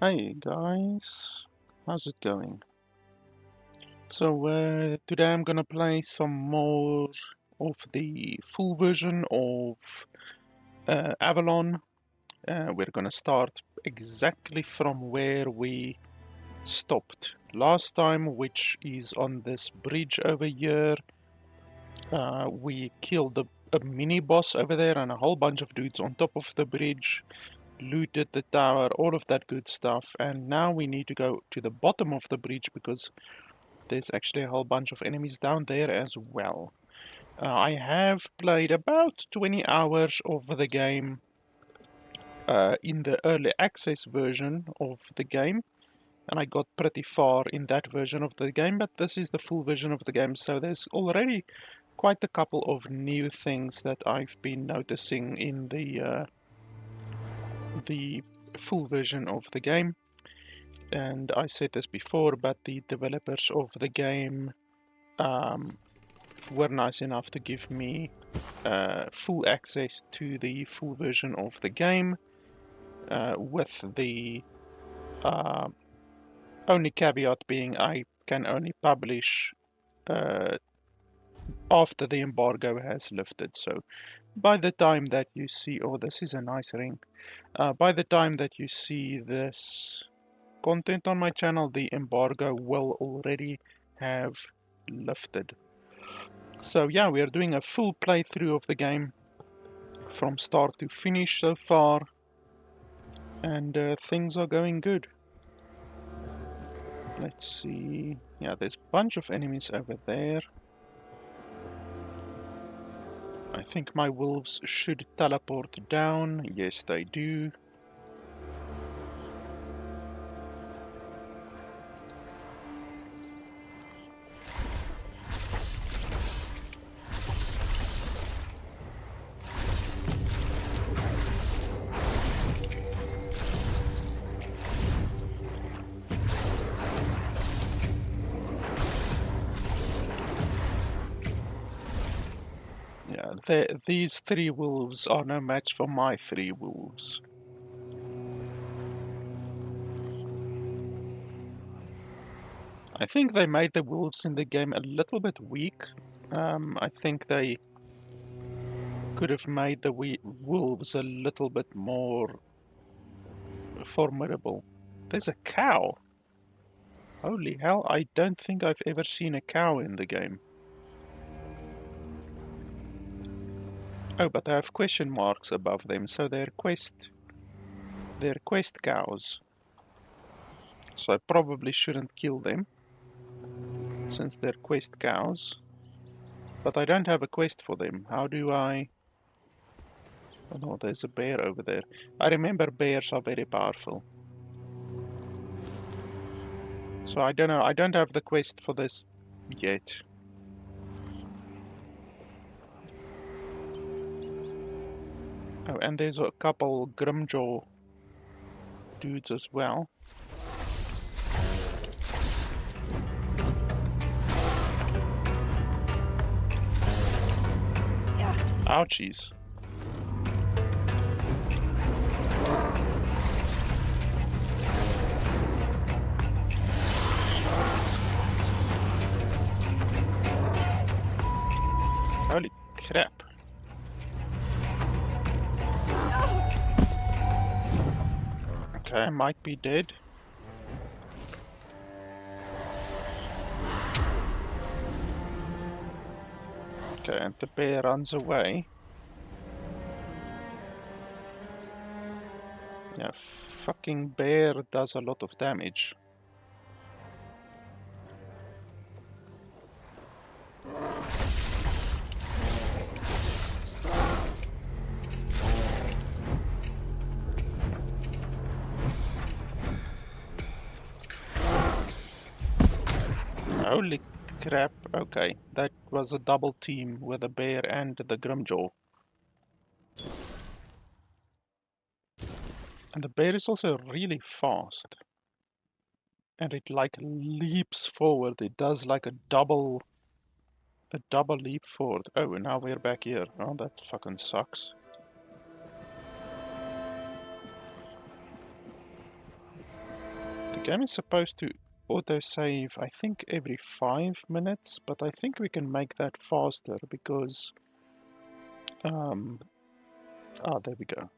Hey guys, how's it going? So today I'm gonna play some more of the full version of Avalon. We're gonna start exactly from where we stopped last time, which is on this bridge over here. We killed a mini boss over there and a whole bunch of dudes on top of the bridge. Looted the tower, all of that good stuff, and now we need to go to the bottom of the bridge because there's actually a whole bunch of enemies down there as well. I have played about 20 hours of the game in the early access version of the game, and I got pretty far in that version of the game, but this is the full version of the game, so there's already quite a couple of new things that I've been noticing in the full version of the game. And I said this before, but the developers of the game were nice enough to give me full access to the full version of the game, with the uh, only caveat being I can only publish uh, after the embargo has lifted. So by the time that you see, oh, this is a nice ring. By the time that you see this content on my channel, the embargo will already have lifted. So yeah, we are doing a full playthrough of the game from start to finish so far, and things are going good. Let's see. Yeah, there's a bunch of enemies over there. I think my wolves should teleport down. Yes, they do. Yeah, these three wolves are no match for my three wolves. I think they made the wolves in the game a little bit weak. I think they could have made the wolves a little bit more formidable. There's a cow. Holy hell, I don't think I've ever seen a cow in the game. Oh, but I have question marks above them, so they're quest cows. So I probably shouldn't kill them, since they're quest cows. But I don't have a quest for them. How do I... Oh no, there's a bear over there. I remember bears are very powerful. So I don't know, I don't have the quest for this yet. Oh, and there's a couple Grimjaw dudes as well. Ouchies. Holy crap. Okay, I might be dead. Okay, and the bear runs away. Yeah, fucking bear does a lot of damage. Holy crap, okay. That was a double team with the bear and the Grimjaw. And the bear is also really fast. And it like leaps forward. It does like a double leap forward. Oh, and now we're back here. Oh, that fucking sucks. game is supposed to autosave, I think, every 5 minutes, but I think we can make that faster because... there we go.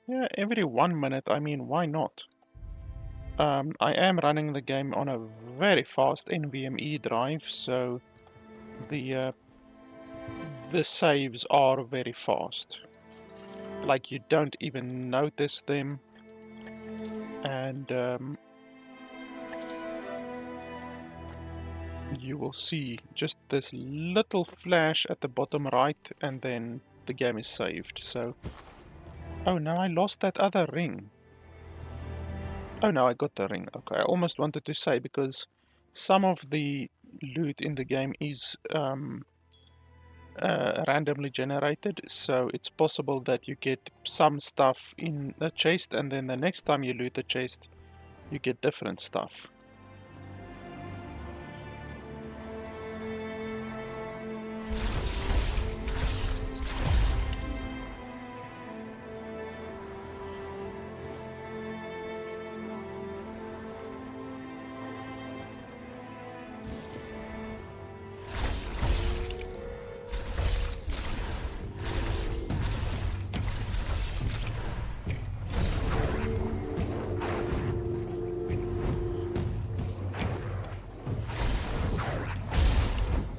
Yeah, every 1 minute, I mean, why not? I am running the game on a very fast NVMe drive, so the saves are very fast. Like, you don't even notice them, and you will see just this little flash at the bottom right, and then the game is saved. So, oh no, I lost that other ring. Oh no, I got the ring. Okay, I almost wanted to say, because some of the loot in the game is randomly generated, so it's possible that you get some stuff in a chest, and then the next time you loot a chest, you get different stuff.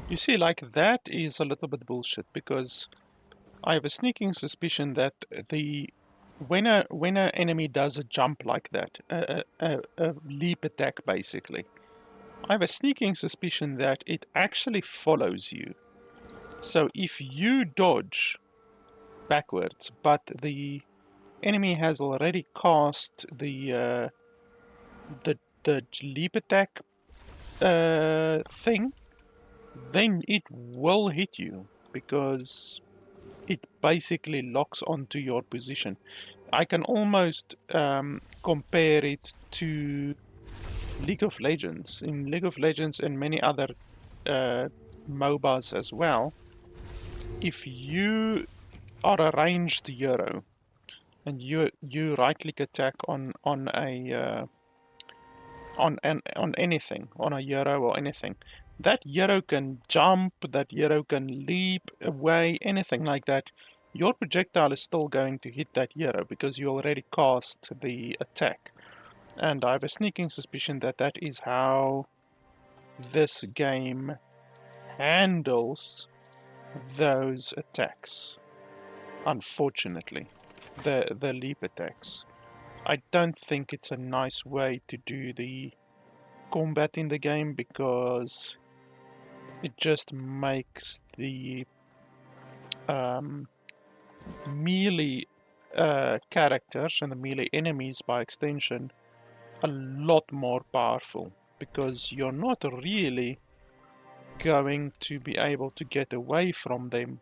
You see, like, that is a little bit bullshit, because I have a sneaking suspicion that when an enemy does a jump like that, a leap attack basically, I have a sneaking suspicion that it actually follows you. So if you dodge backwards, but the enemy has already cast the leap attack thing, then it will hit you, because it basically locks onto your position. I can almost compare it to League of Legends. In League of Legends and many other MOBAs as well, if you are a ranged hero and you right click attack on anything, on a hero or anything, that hero can jump, that hero can leap away, anything like that. Your projectile is still going to hit that hero because you already cast the attack. And I have a sneaking suspicion that that is how this game handles those attacks. Unfortunately, the leap attacks. I don't think it's a nice way to do the combat in the game, because it just makes the melee characters and the melee enemies by extension a lot more powerful, because you're not really going to be able to get away from them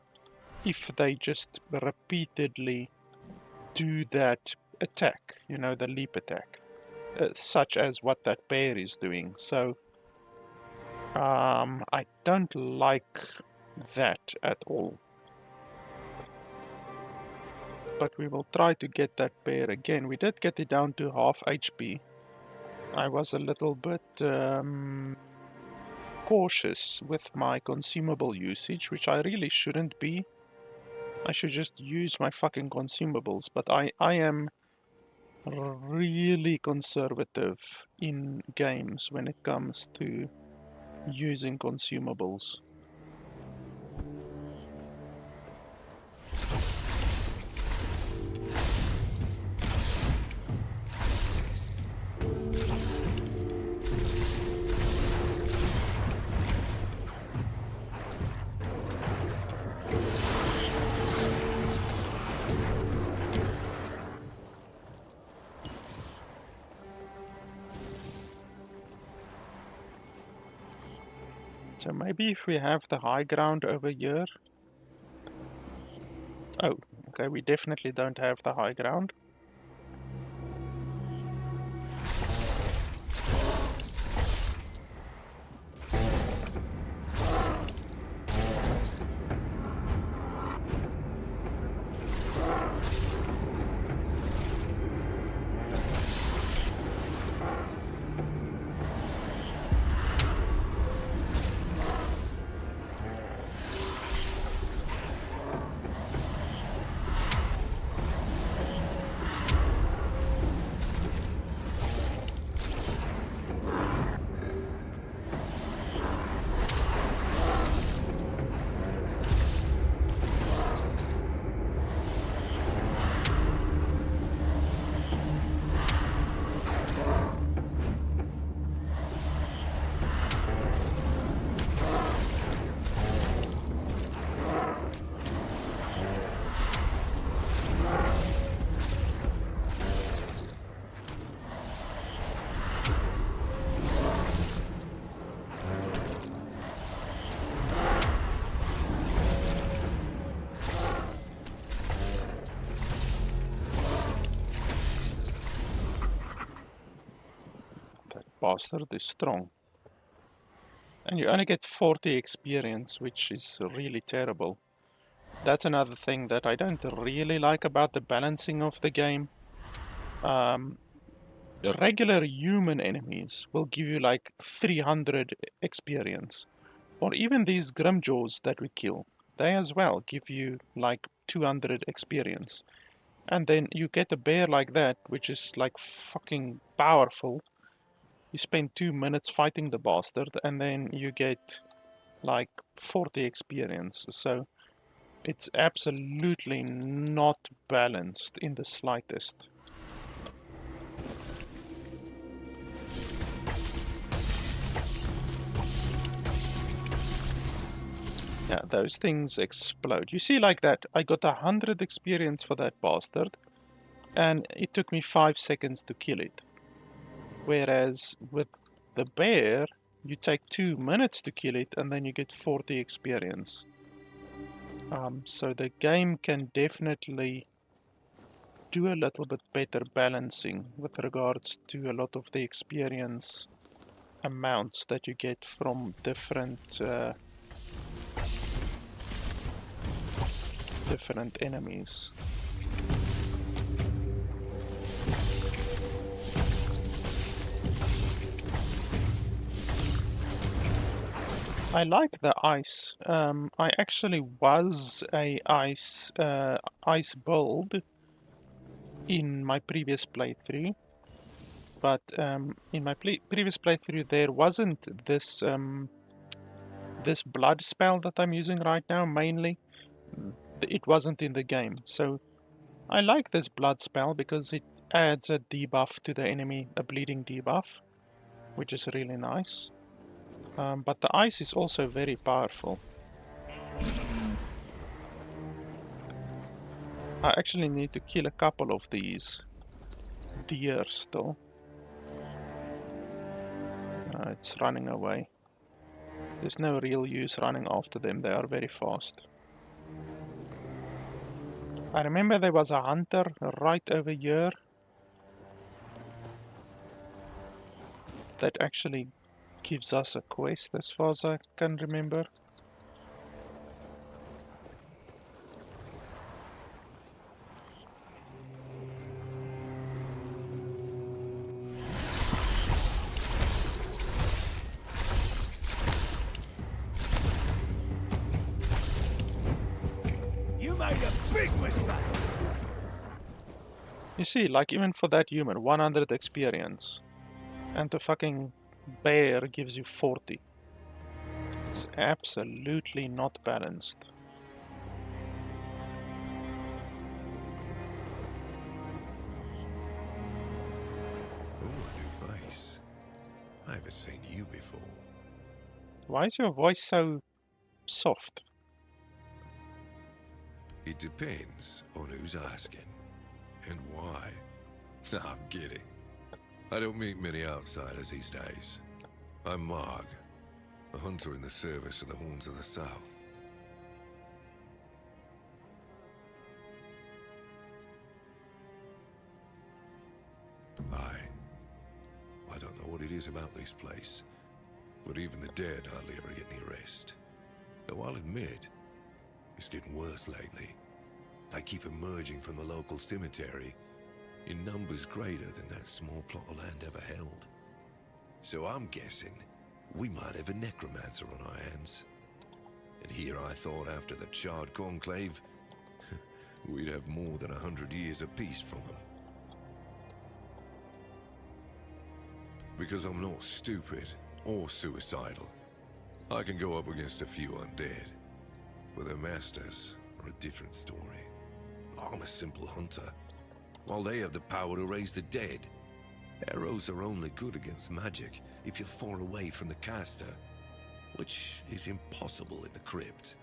if they just repeatedly do that attack, you know, the leap attack, such as what that bear is doing. So I don't like that at all. But we will try to get that bear again. We did get it down to half HP. I was a little bit cautious with my consumable usage, which I really shouldn't be. I should just use my fucking consumables, but I am really conservative in games when it comes to using consumables. So maybe if we have the high ground over here... Oh, okay, we definitely don't have the high ground. bastard is strong. And you only get 40 experience, which is really terrible. That's another thing that I don't really like about the balancing of the game. The regular human enemies will give you like 300 experience. Or even these Grimjaws that we kill, they as well give you like 200 experience. And then you get a bear like that, which is like fucking powerful. You spend 2 minutes fighting the bastard, and then you get like 40 experience. So it's absolutely not balanced in the slightest. Yeah, those things explode. You see like that, I got 100 experience for that bastard, and it took me 5 seconds to kill it. Whereas with the bear, you take 2 minutes to kill it, and then you get 40 experience. So the game can definitely do a little bit better balancing with regards to a lot of the experience amounts that you get from different enemies. I like the ice. I actually was a ice build in my previous playthrough, but in my previous playthrough there wasn't this this blood spell that I'm using right now. Mainly, it wasn't in the game, so I like this blood spell because it adds a debuff to the enemy, a bleeding debuff, which is really nice. But the ice is also very powerful. I actually need to kill a couple of these deer still. It's running away. There's no real use running after them, they are very fast. I remember there was a hunter right over here that actually gives us a quest as far as I can remember. You made a big mistake. You see, like even for that human, 100 experience. And the fucking bear gives you 40. It's absolutely not balanced. Oh, a new face. I haven't seen you before. Why is your voice so soft? It depends on who's asking and why. Nah, I'm kidding. I don't meet many outsiders these days. I'm Marg, a hunter in the service of the Horns of the South. I don't know what it is about this place, but even the dead hardly ever get any rest. Though I'll admit, it's getting worse lately. They keep emerging from the local cemetery in numbers greater than that small plot of land ever held. So I'm guessing we might have a necromancer on our hands. And here I thought after the Charred Conclave, we'd have more than 100 years of peace from them. Because I'm not stupid or suicidal. I can go up against a few undead, but their masters are a different story. I'm a simple hunter, while they have the power to raise the dead. Arrows are only good against magic if you're far away from the caster, which is impossible in the crypt.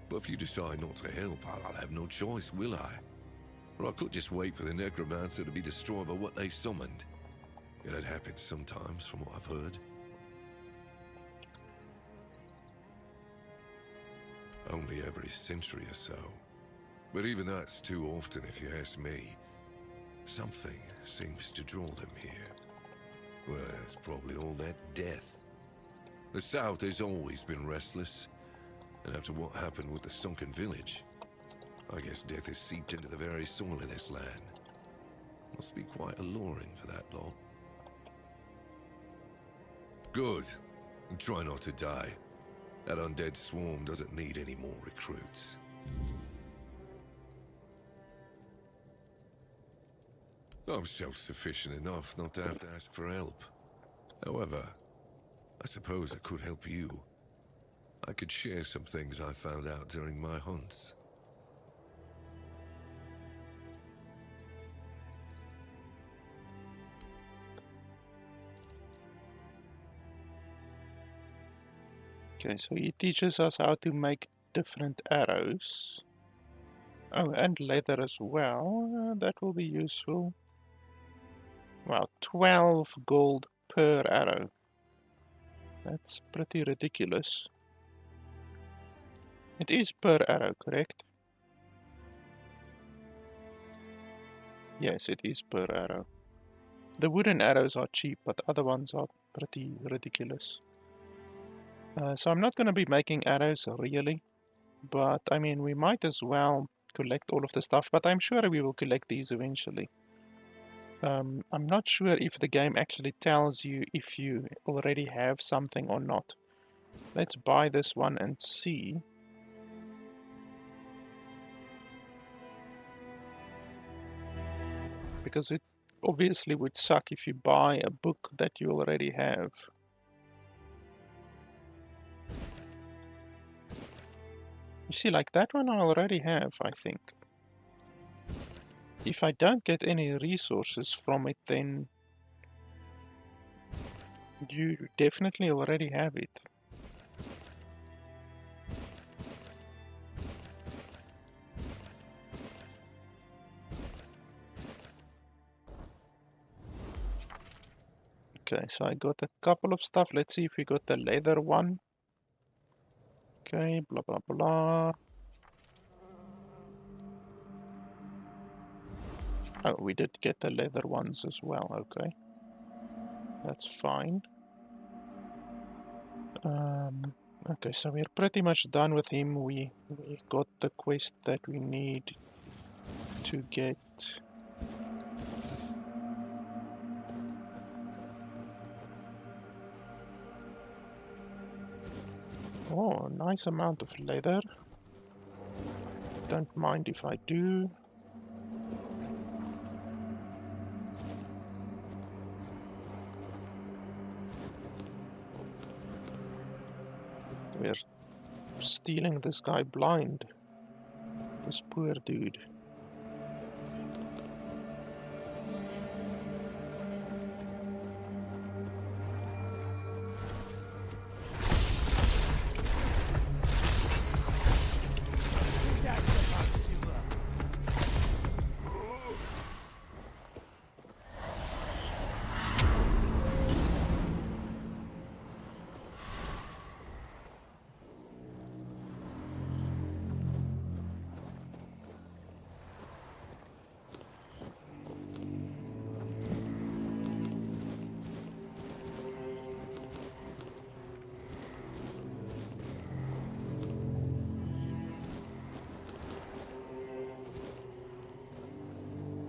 But if you decide not to help, I'll have no choice, will I? Or I could just wait for the necromancer to be destroyed by what they summoned. It happens sometimes, from what I've heard. Only every century or so. But even that's too often if you ask me. Something seems to draw them here. Well, it's probably all that death. The South has always been restless, and after what happened with the sunken village, I guess death has seeped into the very soil of this land. Must be quite alluring for that lot. Good. And try not to die. That undead swarm doesn't need any more recruits. I'm self-sufficient enough not to have to ask for help. However, I suppose I could help you. I could share some things I found out during my hunts. Okay, so he teaches us how to make different arrows. Oh, and leather as well. That will be useful. Wow, 12 gold per arrow. That's pretty ridiculous. It is per arrow, correct? Yes, it is per arrow. The wooden arrows are cheap, but the other ones are pretty ridiculous. So I'm not going to be making arrows, really. But, I mean, we might as well collect all of the stuff, but I'm sure we will collect these eventually. I'm not sure if the game actually tells you if you already have something or not. Let's buy this one and see. Because it obviously would suck if you buy a book that you already have. You see, like that one I already have, I think. If I don't get any resources from it, then you definitely already have it. Okay, so I got a couple of stuff. Let's see if we got the leather one. Okay, blah blah blah. Oh, we did get the leather ones as well, okay. That's fine. Okay, so we're pretty much done with him. We got the quest that we need to get. Oh, nice amount of leather. Don't mind if I do. We're stealing this guy blind. This poor dude.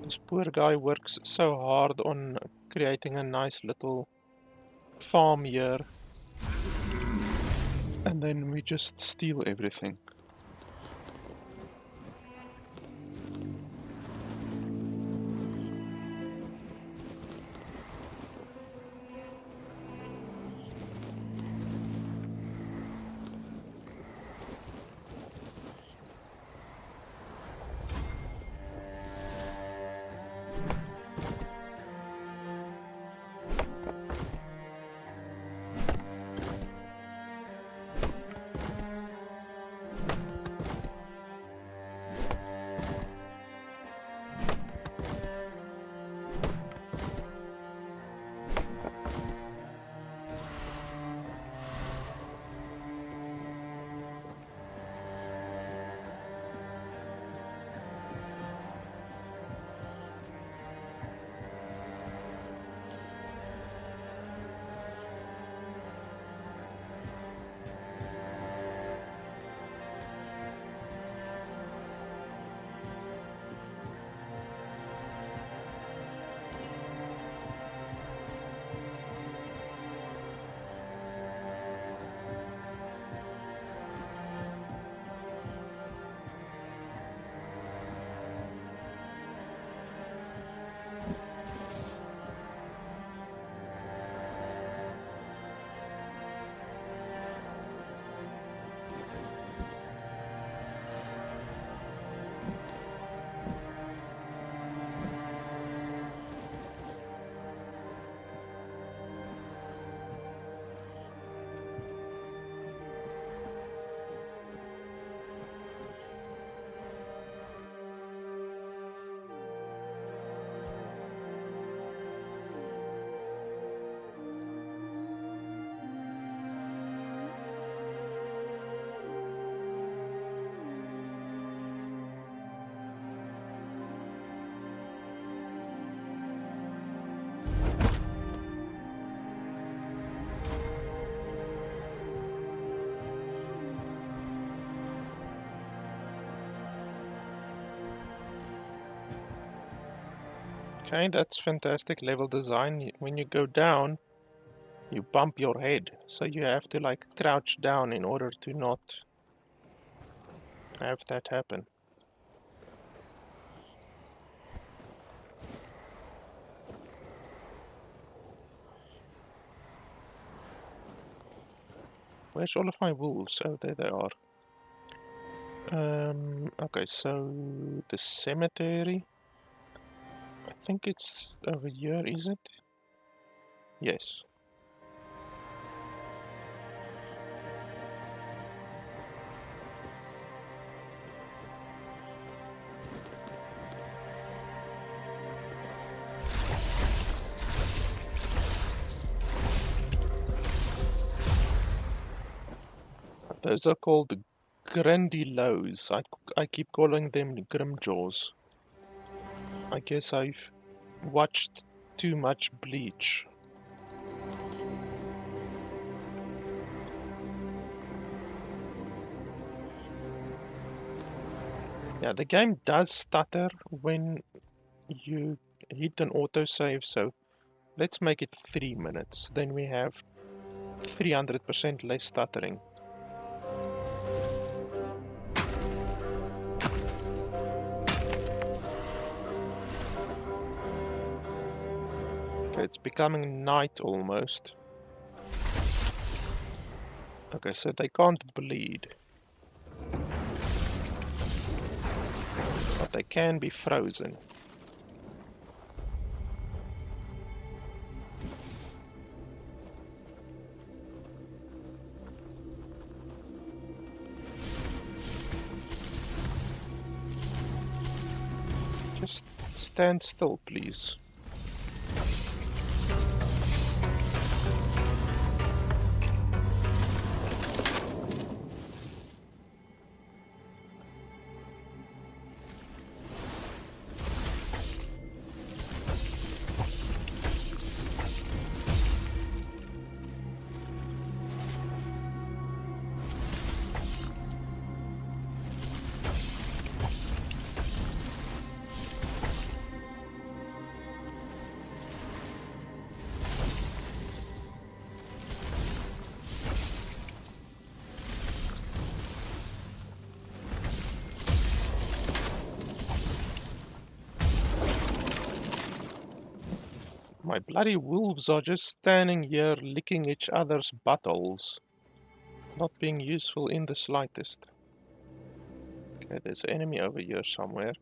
This poor guy works so hard on creating a nice little farm here. And then we just steal everything. Okay, that's fantastic level design. When you go down, you bump your head, so you have to like crouch down in order to not have that happen. Where's all of my wolves? Oh, there they are. Okay, so the cemetery. I think it's over here, is it? Yes. Those are called Grandilows. I keep calling them Grimjaws. I guess I've watched too much Bleach. Yeah, the game does stutter when you hit an autosave, so let's make it 3 minutes. Then we have 300% less stuttering. Okay, it's becoming night almost. Okay, so they can't bleed. But they can be frozen. Just stand still, please. My bloody wolves are just standing here licking each other's buttholes. Not being useful in the slightest. Okay, there's an enemy over here somewhere.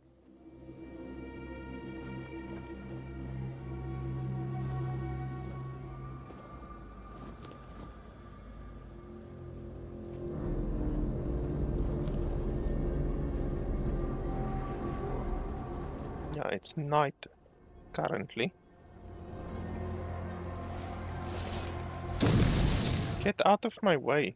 Yeah, it's night currently. Get out of my way.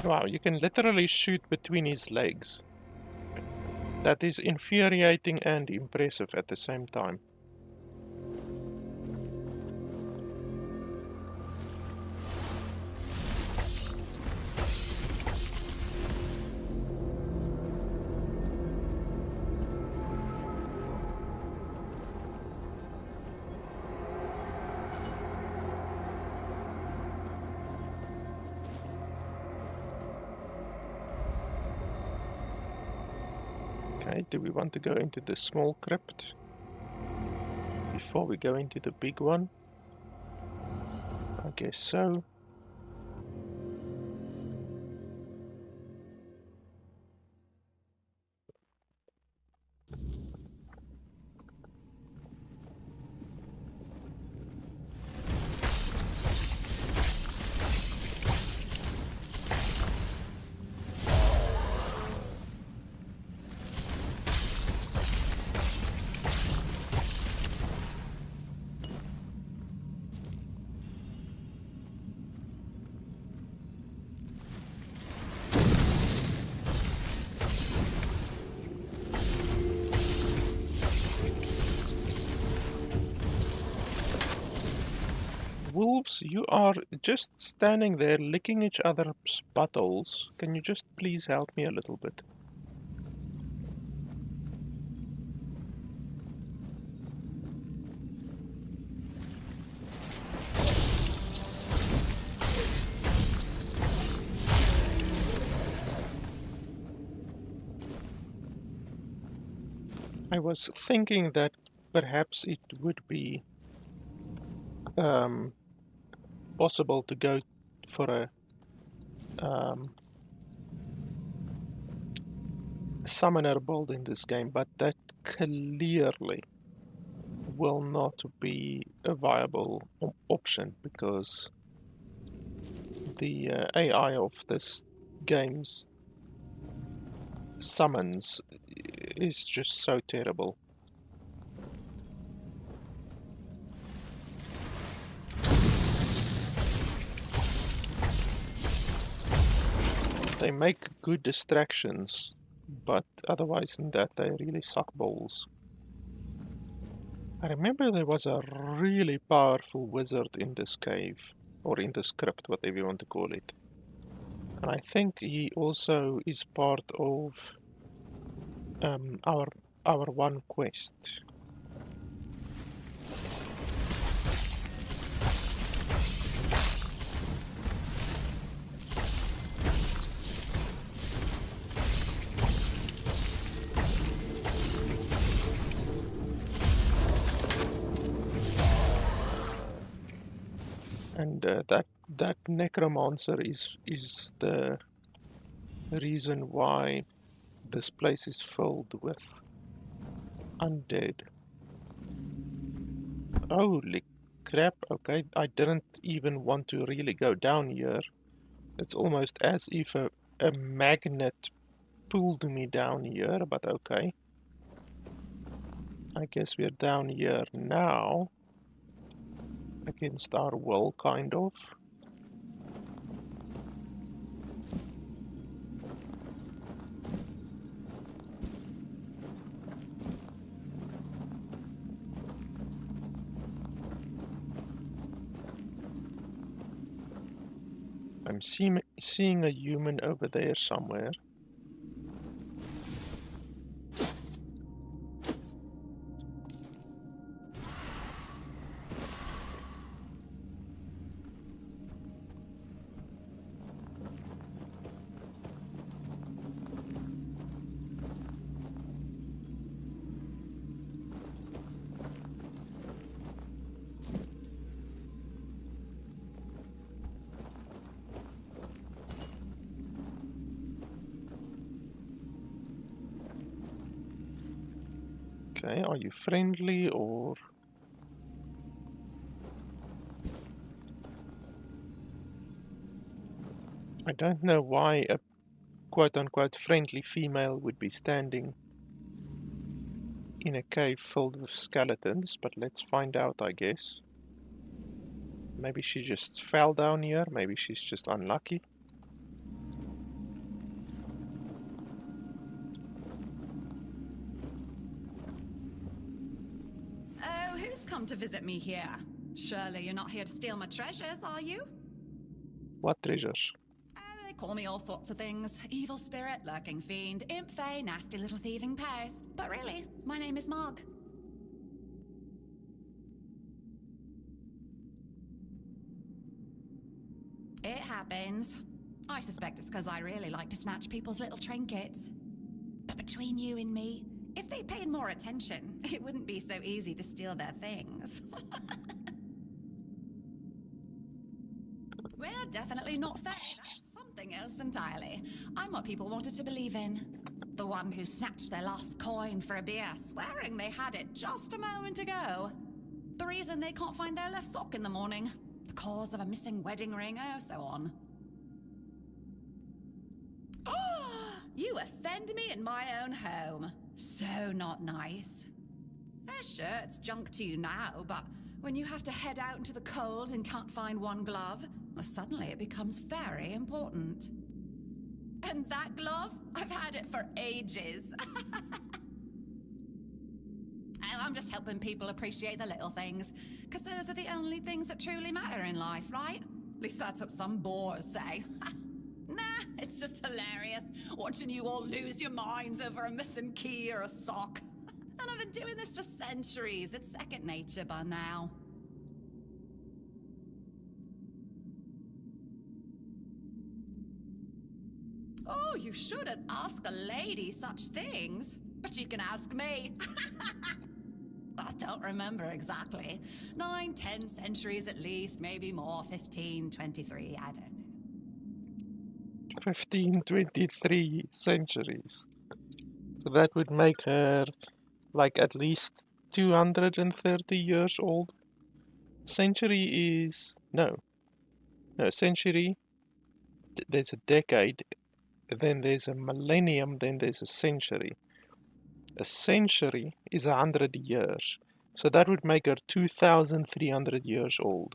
Wow, you can literally shoot between his legs. That is infuriating and impressive at the same time. Okay, do we want to go into the small crypt before we go into the big one? I guess so. Wolves, you are just standing there licking each other's buttholes. Can you just please help me a little bit? I was thinking that perhaps it would be possible to go for a summoner build in this game, but that clearly will not be a viable option because the AI of this game's summons is just so terrible. They make good distractions, but otherwise than that, they really suck balls. I remember there was a really powerful wizard in this cave, or in this crypt, whatever you want to call it. And I think he also is part of our one quest. And that necromancer is the reason why this place is filled with undead. Holy crap, okay, I didn't even want to really go down here. It's almost as if a magnet pulled me down here, but okay. I guess we're down here now. Against our will, kind of. I'm seeing a human over there somewhere. Okay, are you friendly or... I don't know why a quote-unquote friendly female would be standing in a cave filled with skeletons, but let's find out, I guess. Maybe she just fell down here, maybe she's just unlucky. to visit me here. Surely you're not here to steal my treasures, are you? What treasures? Oh, they call me all sorts of things. Evil spirit, lurking fiend, imp fae, nasty little thieving pest. But really, my name is Marg. It happens. I suspect it's because I really like to snatch people's little trinkets. But between you and me, if they paid more attention, it wouldn't be so easy to steal their things. We're definitely not fair. That's something else entirely. I'm what people wanted to believe in. The one who snatched their last coin for a beer, swearing they had it just a moment ago. The reason they can't find their left sock in the morning. The cause of a missing wedding ring, oh, so on. Oh, you offend me in my own home. So not nice. Sure, it's junk to you now, but when you have to head out into the cold and can't find one glove, well, suddenly it becomes very important. And that glove? I've had it for ages. And I'm just helping people appreciate the little things, because those are the only things that truly matter in life, right? At least that's what some bores say. Nah, it's just hilarious, watching you all lose your minds over a missing key or a sock. And I've been doing this for centuries. It's second nature by now. Oh, you shouldn't ask a lady such things. But you can ask me. I don't remember exactly. 9, 10 centuries at least, maybe more. 15, 23, I don't know. 15, 23 centuries. So that would make her like at least 230 years old. Century is... No, century, there's a decade, then there's a millennium, then there's a century. A century is 100 years. So that would make her 2,300 years old.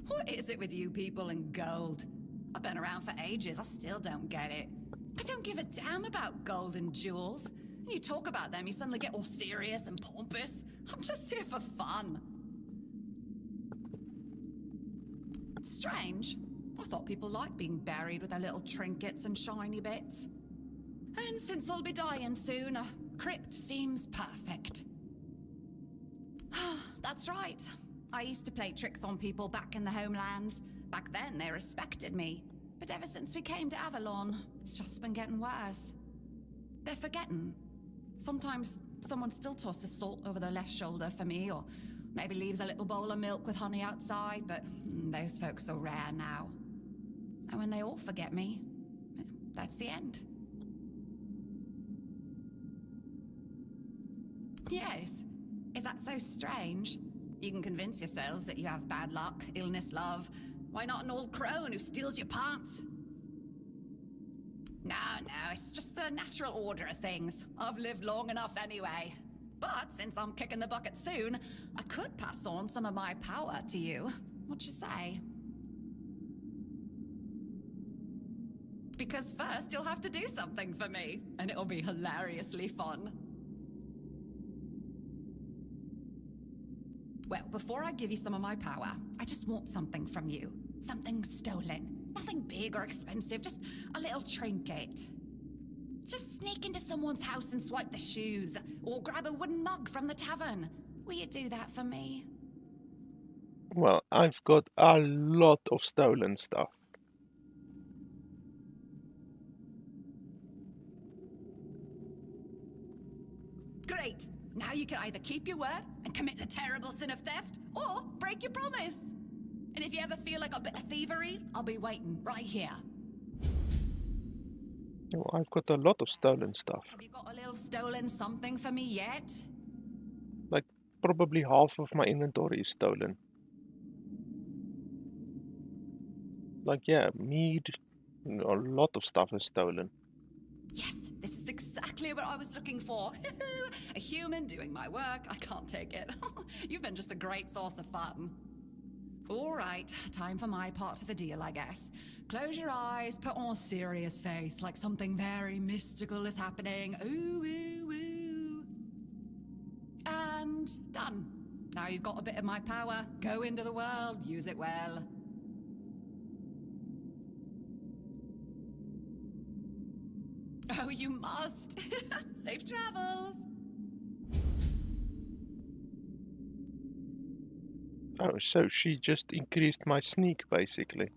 What is it with you people and gold? I've been around for ages, I still don't get it. I don't give a damn about gold and jewels. You talk about them, you suddenly get all serious and pompous. I'm just here for fun. It's strange. I thought people liked being buried with their little trinkets and shiny bits. And since I'll be dying soon, a crypt seems perfect. That's right. I used to play tricks on people back in the homelands. Back then, they respected me. But ever since we came to Avalon, it's just been getting worse. They're forgetting. Sometimes someone still tosses salt over their left shoulder for me, or maybe leaves a little bowl of milk with honey outside, but those folks are rare now. And when they all forget me, that's the end. Yes. Is that so strange? You can convince yourselves that you have bad luck, illness, love. Why not an old crone who steals your pants? No, it's just the natural order of things. I've lived long enough anyway. But since I'm kicking the bucket soon, I could pass on some of my power to you. What you say? Because first you'll have to do something for me, and it'll be hilariously fun. Well, before I give you some of my power, I just want something from you. Something stolen. Nothing big or expensive, just a little trinket. Just sneak into someone's house and swipe the shoes, or grab a wooden mug from the tavern. Will you do that for me? Well, I've got a lot of stolen stuff. Great! Now you can either keep your word and commit the terrible sin of theft, or break your promise. And if you ever feel like a bit of thievery, I'll be waiting right here. Well, I've got a lot of stolen stuff. Have you got a little stolen something for me yet? Like, probably half of my inventory is stolen. Like, yeah, mead, a lot of stuff is stolen. Yes, this is exactly what I was looking for. A human doing my work. I can't take it. You've been just a great source of fun. All right, time for my part of the deal, I guess. Close your eyes, put on a serious face, like something very mystical is happening. Ooh, ooh, ooh. And done. Now you've got a bit of my power. Go into the world, use it well. Oh, you must. Safe travels. Oh, so she just increased my sneak, basically.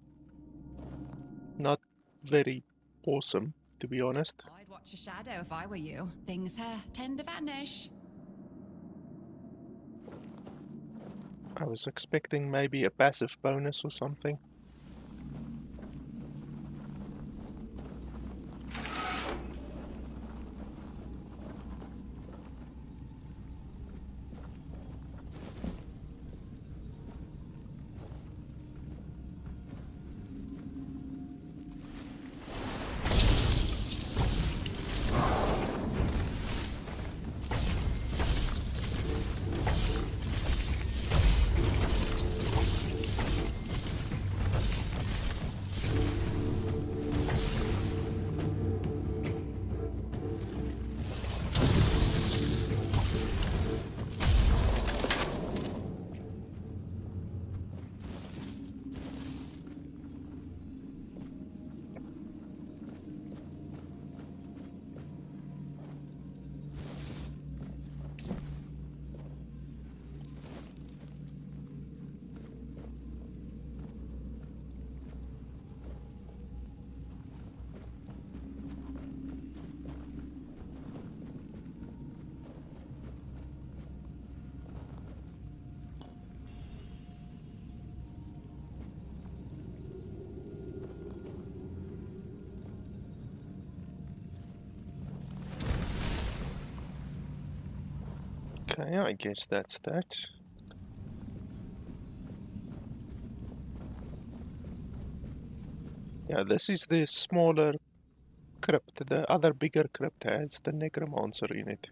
Not very awesome, to be honest. I'd watch a shadow if I were you. Things tend to vanish. I was expecting maybe a passive bonus or something. Okay, I guess that's that. Yeah, this is the smaller crypt. The other bigger crypt has the necromancer in it.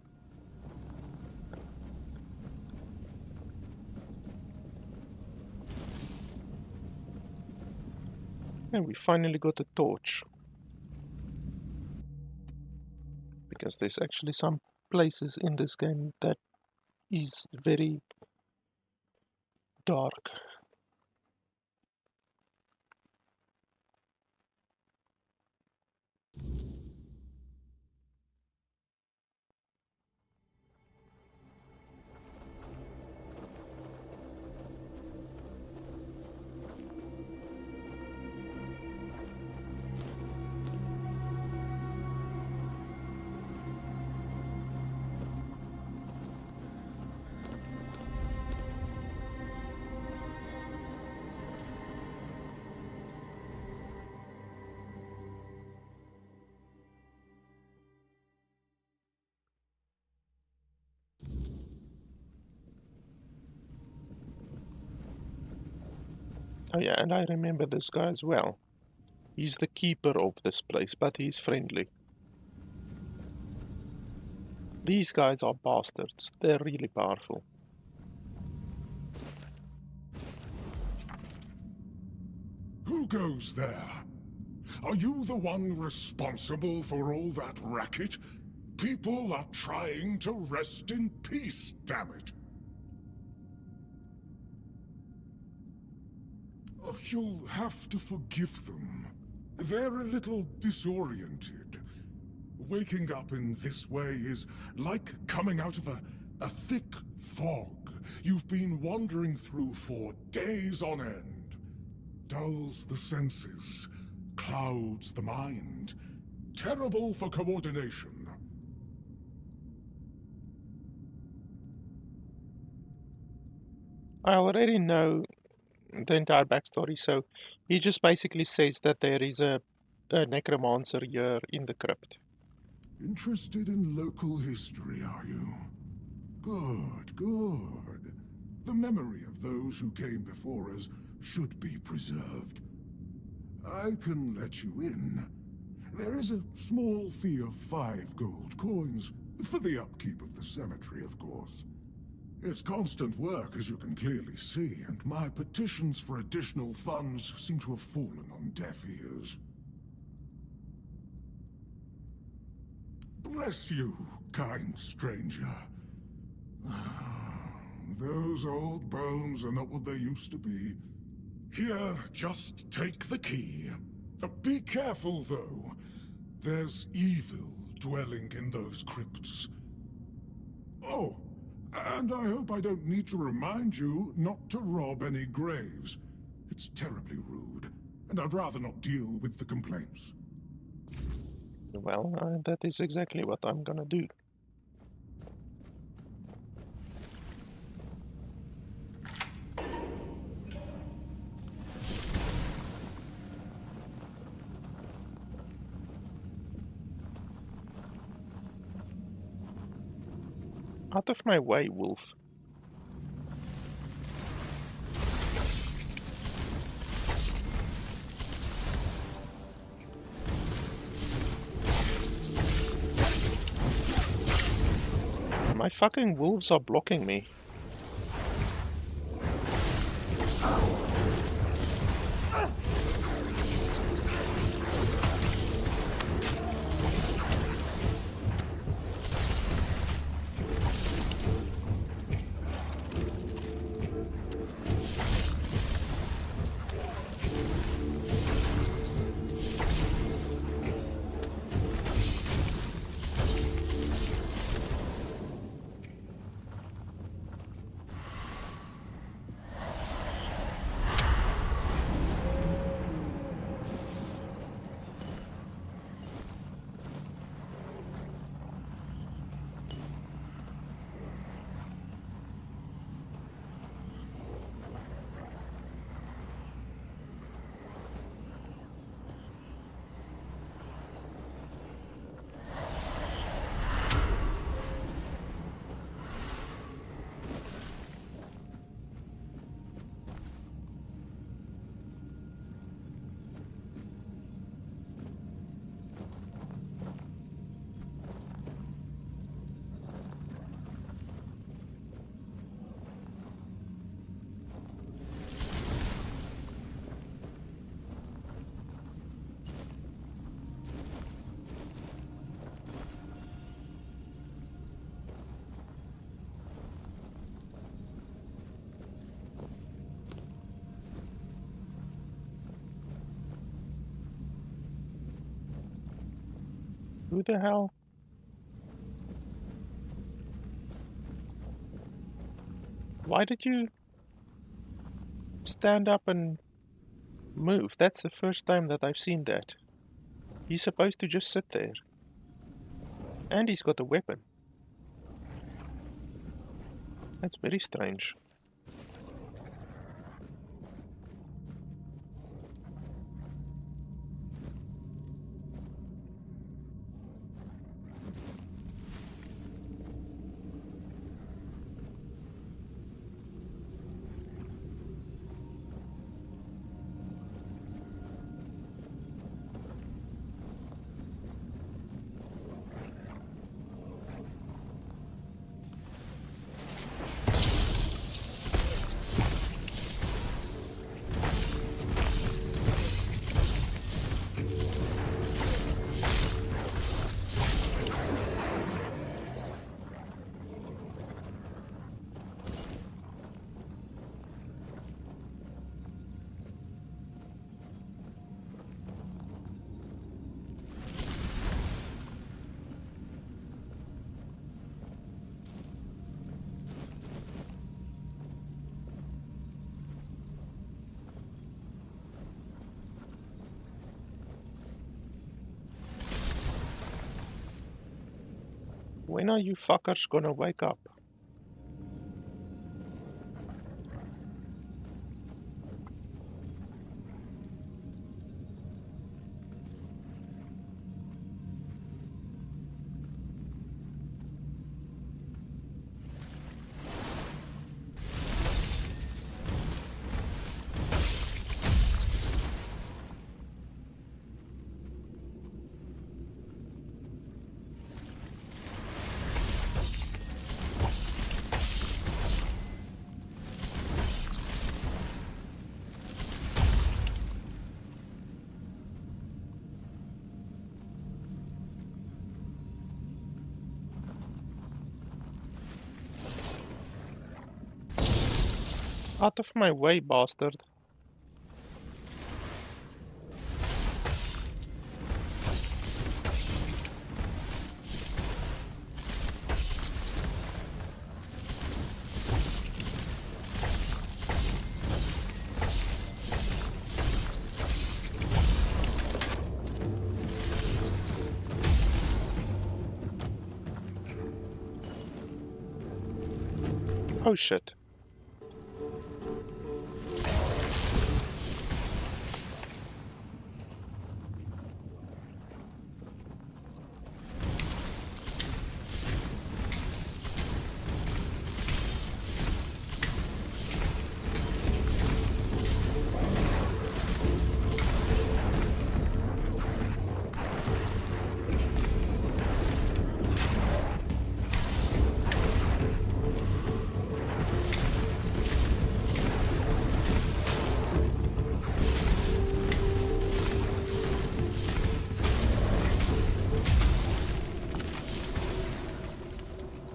And we finally got a torch. Because there's actually some places in this game that is very dark. Oh yeah, and I remember this guy as well. He's the keeper of this place, but he's friendly. These guys are bastards. They're really powerful. Who goes there? Are you the one responsible for all that racket? People are trying to rest in peace, damn it. Oh, you'll have to forgive them. They're a little disoriented. Waking up in this way is like coming out of a thick fog you've been wandering through for days on end. Dulls the senses, clouds the mind. Terrible for coordination. I already know the entire backstory, so he just basically says that there is a necromancer here in the crypt. Interested in local history, are you? Good, good. The memory of those who came before us should be preserved. I can let you in. There is a small fee of 5 gold coins, for the upkeep of the cemetery, of course. It's constant work, as you can clearly see, and my petitions for additional funds seem to have fallen on deaf ears. Bless you, kind stranger. those old bones are not what they used to be. Here, just take the key. Be careful, though. There's evil dwelling in those crypts. Oh, and I hope I don't need to remind you not to rob any graves. It's terribly rude, and I'd rather not deal with the complaints. Well, that is exactly what I'm gonna do. Out of my way, wolf. My fucking wolves are blocking me. Who the hell? Why did you stand up and move? That's the first time that I've seen that. He's supposed to just sit there. And he's got a weapon. That's very strange. When are you fuckers gonna wake up? Out of my way, bastard. Oh shit.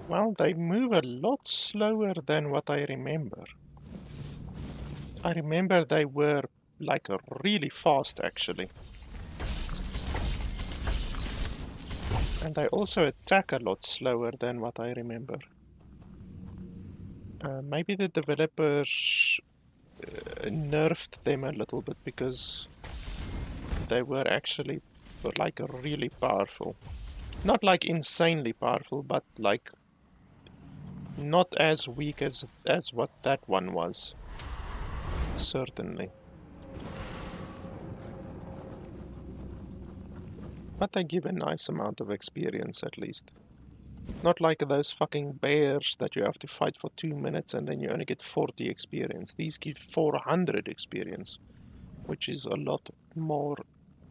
Well, they move a lot slower than what I remember. I remember they were like really fast actually. And they also attack a lot slower than what I remember. Maybe the developers nerfed them a little bit because they were actually like really powerful. Not like insanely powerful, but like not as weak as what that one was. Certainly. But they give a nice amount of experience at least. Not like those fucking bears that you have to fight for 2 minutes and then you only get 40 experience. These give 400 experience, which is a lot more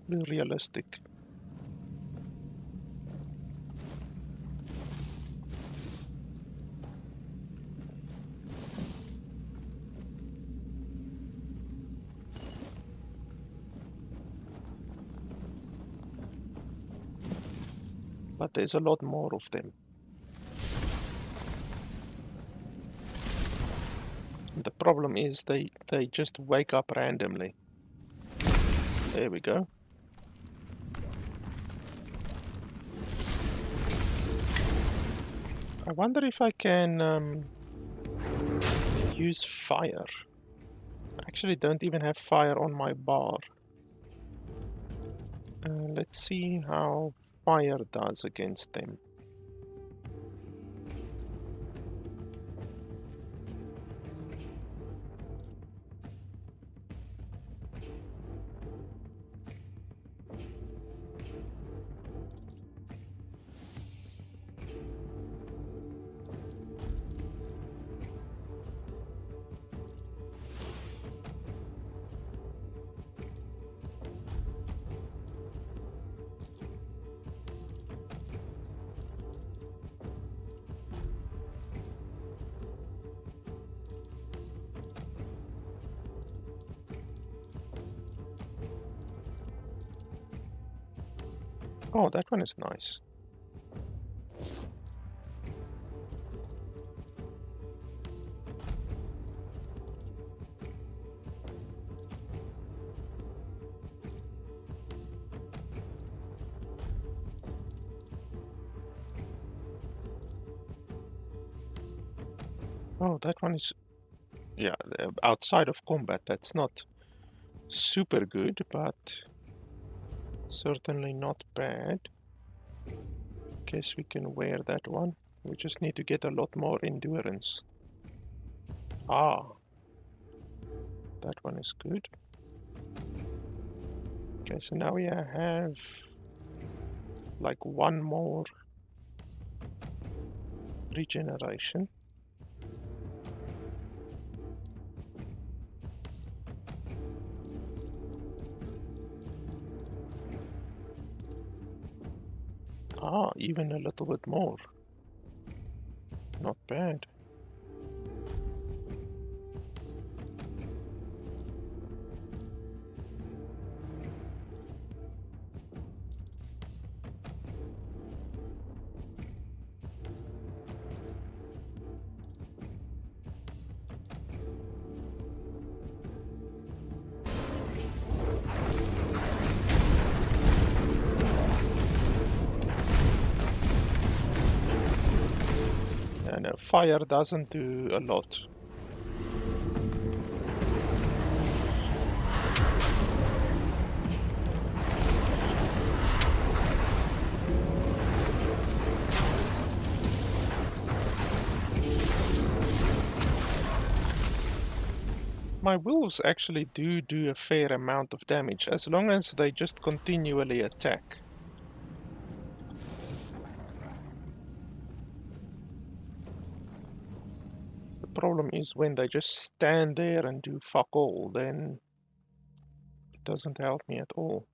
realistic. But there's a lot more of them. The problem is they just wake up randomly. There we go. I wonder if I can use fire. I actually don't even have fire on my bar. Let's see how fire does against them. Oh, that one is nice. Oh, that one is... Yeah, outside of combat, that's not super good, but certainly not bad. Guess we can wear that one. We just need to get a lot more endurance. Ah, that one is good. Okay, so now we have like one more regeneration. Ah, even a little bit more. Not bad. fire doesn't do a lot. My wolves actually do a fair amount of damage, as long as they just continually attack. The problem is when they just stand there and do fuck all, then it doesn't help me at all.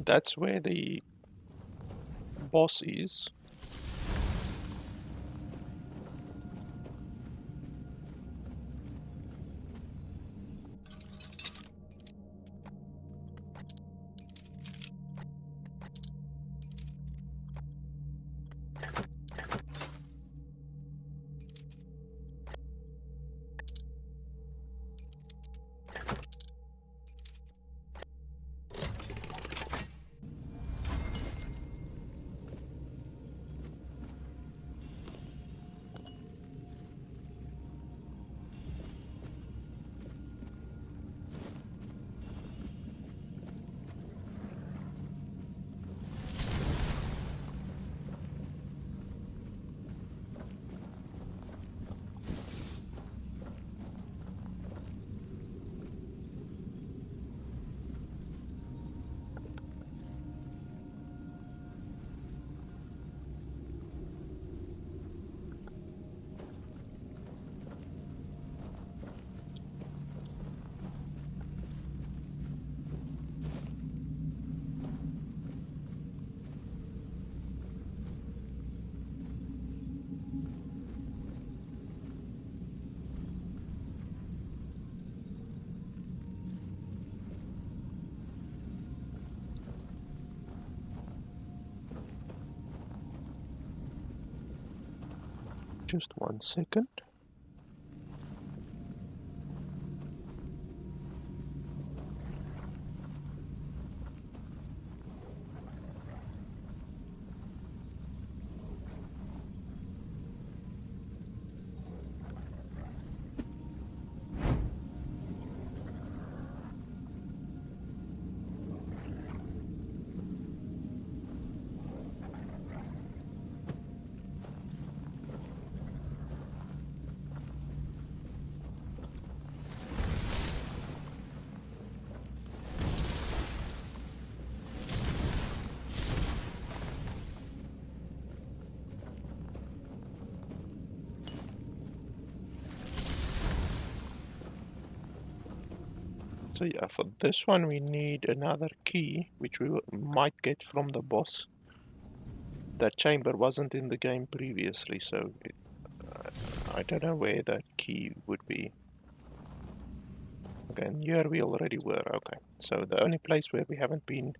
That's where the boss is. Just 1 second. So yeah, for this one we need another key, which we might get from the boss. That chamber wasn't in the game previously, so I don't know where that key would be. Okay, and here we already were, okay. So the only place where we haven't been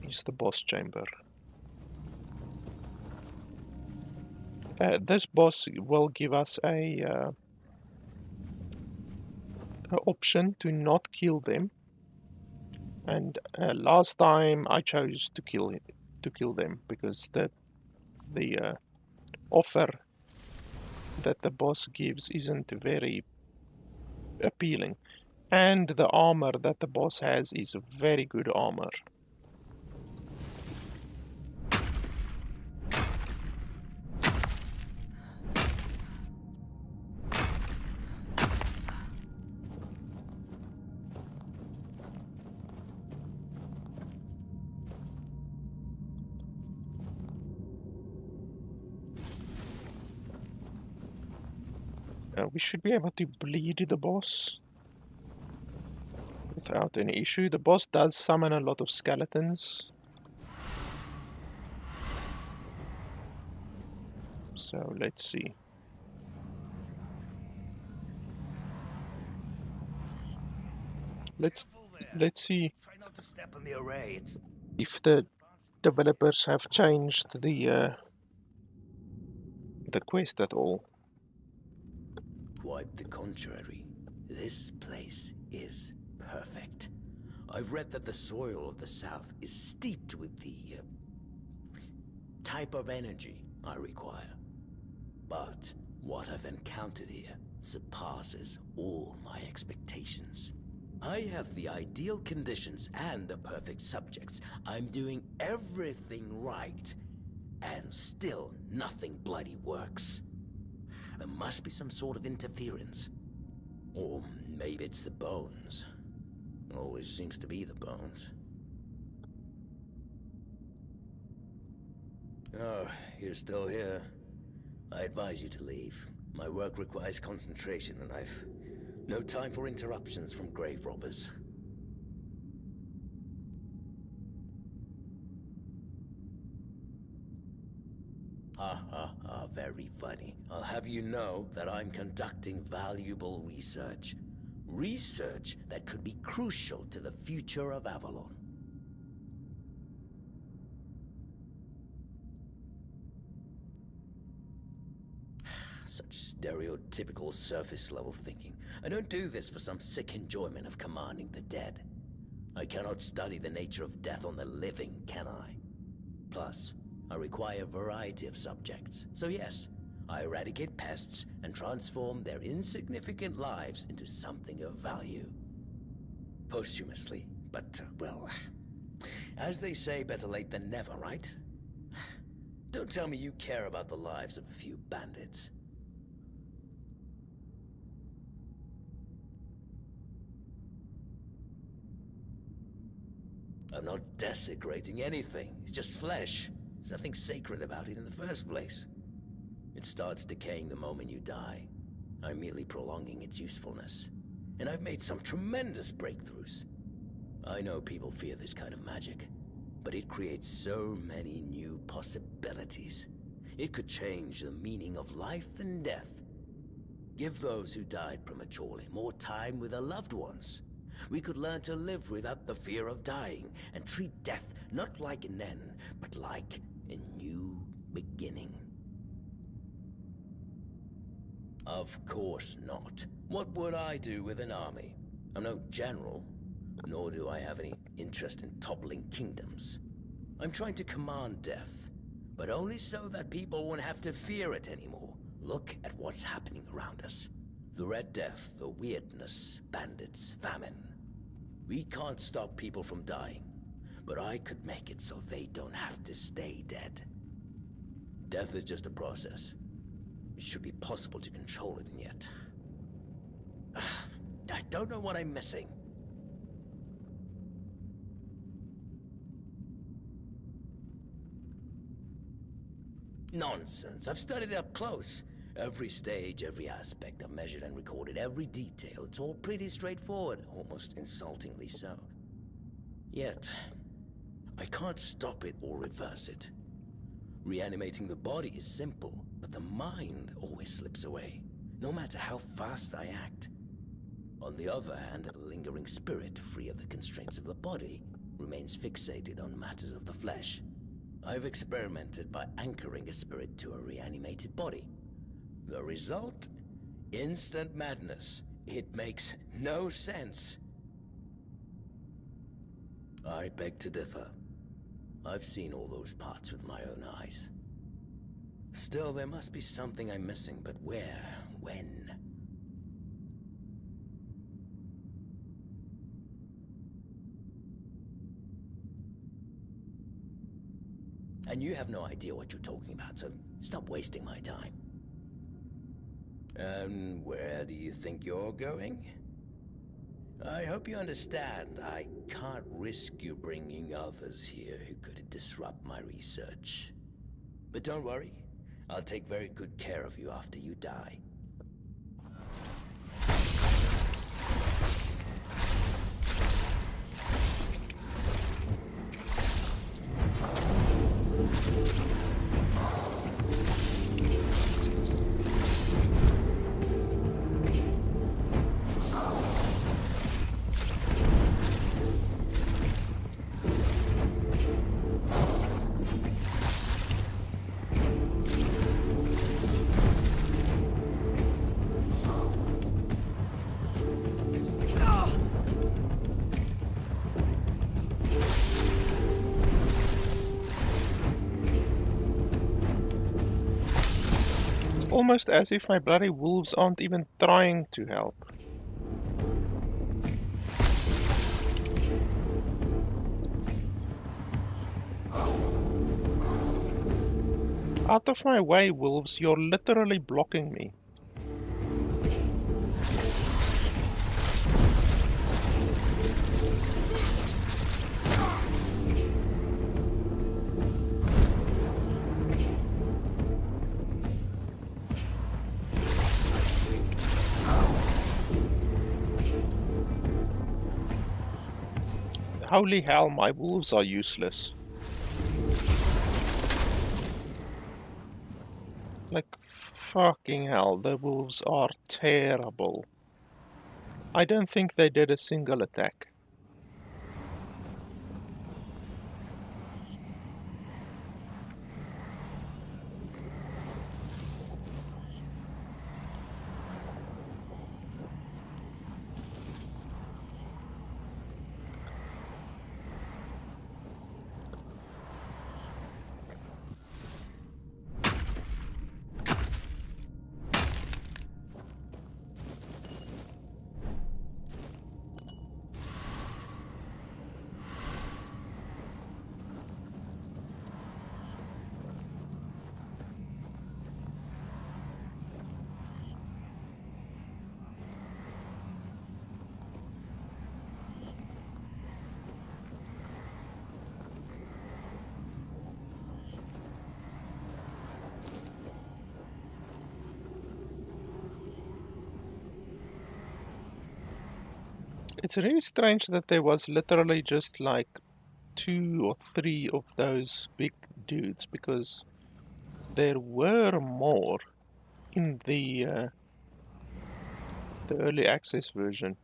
is the boss chamber. This boss will give us a option to not kill them, and last time I chose to kill them because the offer that the boss gives isn't very appealing, and the armor that the boss has is very good armor. We should be able to bleed the boss. without any issue. The boss does summon a lot of skeletons. So let's see. Let's see Try not to step on the array. It's if the developers have changed the quest at all. quite the contrary. This place is perfect. I've read that the soil of the south is steeped with the type of energy I require. But what I've encountered here surpasses all my expectations. I have the ideal conditions and the perfect subjects. I'm doing everything right, and still nothing bloody works. There must be some sort of interference. Or maybe it's the bones. Always seems to be the bones. Oh, you're still here. I advise you to leave. My work requires concentration, and I've no time for interruptions from grave robbers. Ha ha ha, very funny. I'll have you know that I'm conducting valuable research. Research that could be crucial to the future of Avalon. Such stereotypical surface-level thinking. I don't do this for some sick enjoyment of commanding the dead. I cannot study the nature of death on the living, can I? Plus, I require a variety of subjects. So yes, I eradicate pests and transform their insignificant lives into something of value. Posthumously, but, well, as they say, better late than never, right? Don't tell me you care about the lives of a few bandits. I'm not desecrating anything. It's just flesh. There's nothing sacred about it in the first place. It starts decaying the moment you die. I'm merely prolonging its usefulness. And I've made some tremendous breakthroughs. I know people fear this kind of magic, but it creates so many new possibilities. It could change the meaning of life and death. Give those who died prematurely more time with their loved ones. We could learn to live without the fear of dying, and treat death not like an end, but like a new beginning. Of course not. What would I do with an army? I'm no general, nor do I have any interest in toppling kingdoms. I'm trying to command death, but only so that people won't have to fear it anymore. Look at what's happening around us. The Red Death, the weirdness, bandits, famine. We can't stop people from dying, but I could make it so they don't have to stay dead. Death is just a process. It should be possible to control it, and yet... I don't know what I'm missing. Nonsense. I've studied it up close. Every stage, every aspect. I've measured and recorded every detail. It's all pretty straightforward, almost insultingly so. Yet, I can't stop it or reverse it. Reanimating the body is simple, but the mind always slips away, no matter how fast I act. On the other hand, a lingering spirit, free of the constraints of the body, remains fixated on matters of the flesh. I've experimented by anchoring a spirit to a reanimated body. The result? Instant madness. It makes no sense. I beg to differ. I've seen all those parts with my own eyes. Still, there must be something I'm missing, but where? When? And you have no idea what you're talking about, so stop wasting my time. And where do you think you're going? I hope you understand, I can't risk you bringing others here who could disrupt my research. But don't worry, I'll take very good care of you after you die. almost as if my bloody wolves aren't even trying to help. Out of my way, wolves, you're literally blocking me. Holy hell, my wolves are useless. Like, fucking hell, the wolves are terrible. I don't think they did a single attack. It's really strange that there was literally just like 2 or 3 of those big dudes, because there were more in the early access version.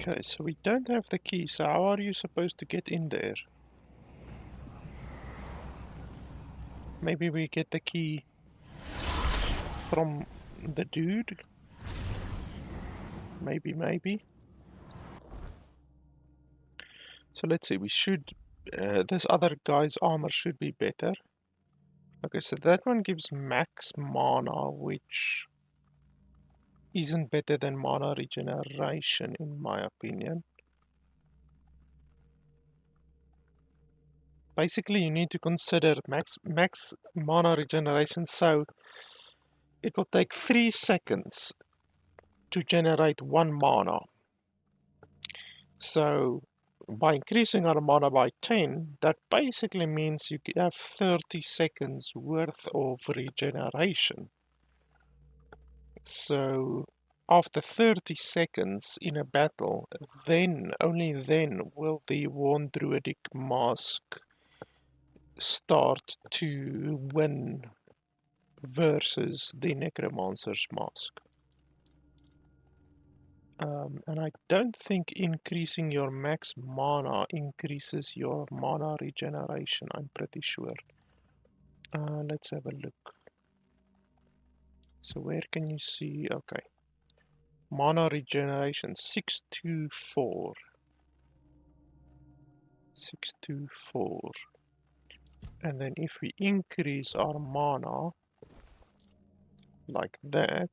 Okay, so we don't have the key, so how are you supposed to get in there? Maybe we get the key from the dude? Maybe. So let's see, we should... this other guy's armor should be better. Okay, so that one gives max mana, which isn't better than mana regeneration, in my opinion. Basically, you need to consider max mana regeneration, so it will take 3 seconds to generate 1 mana. So by increasing our mana by 10, that basically means you have 30 seconds worth of regeneration. So after 30 seconds in a battle, then, only then, will the Worn Druidic Mask start to win versus the Necromancer's Mask. And I don't think increasing your max mana increases your mana regeneration, I'm pretty sure. Let's have a look. So where can you see? Okay. Mana regeneration 624. 624. And then if we increase our mana like that,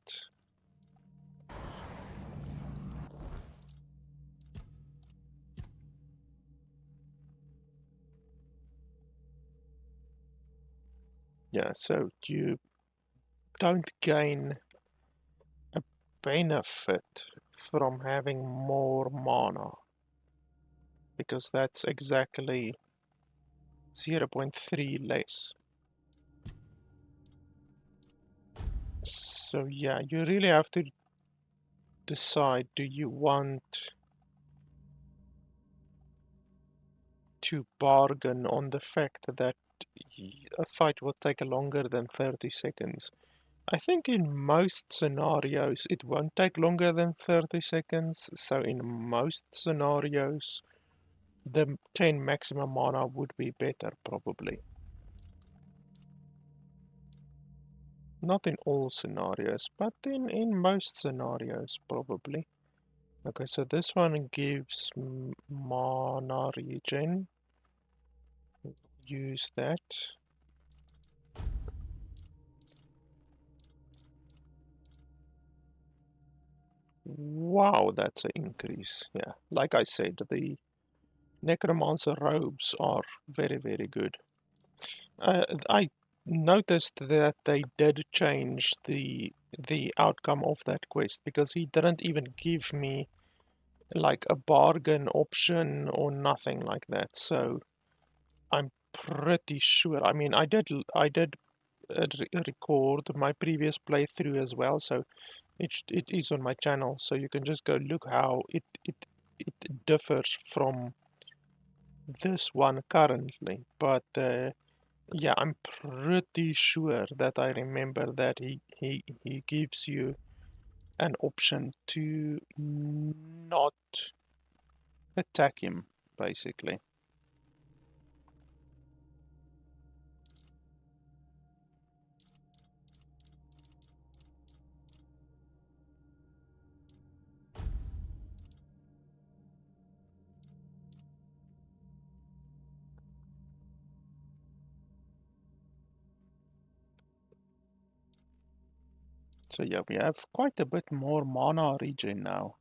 yeah, so you don't gain a benefit from having more mana, because that's exactly 0.3 less. So yeah, you really have to decide, do you want to bargain on the fact that a fight will take longer than 30 seconds? I think in most scenarios it won't take longer than 30 seconds, so in most scenarios the 10 maximum mana would be better, probably. Not in all scenarios, but in most scenarios, probably. Okay, so this one gives mana regen. Use that. Wow, that's an increase. Yeah, like I said, the Necromancer robes are very, very good. I noticed that they did change the outcome of that quest, because he didn't even give me like a bargain option or nothing like that. So I'm pretty sure. I mean, I did record my previous playthrough as well, so it is on my channel. So you can just go look how it differs from this one currently. But yeah, I'm pretty sure that I remember that he gives you an option to not attack him, basically. So yeah, we have quite a bit more mana regen now.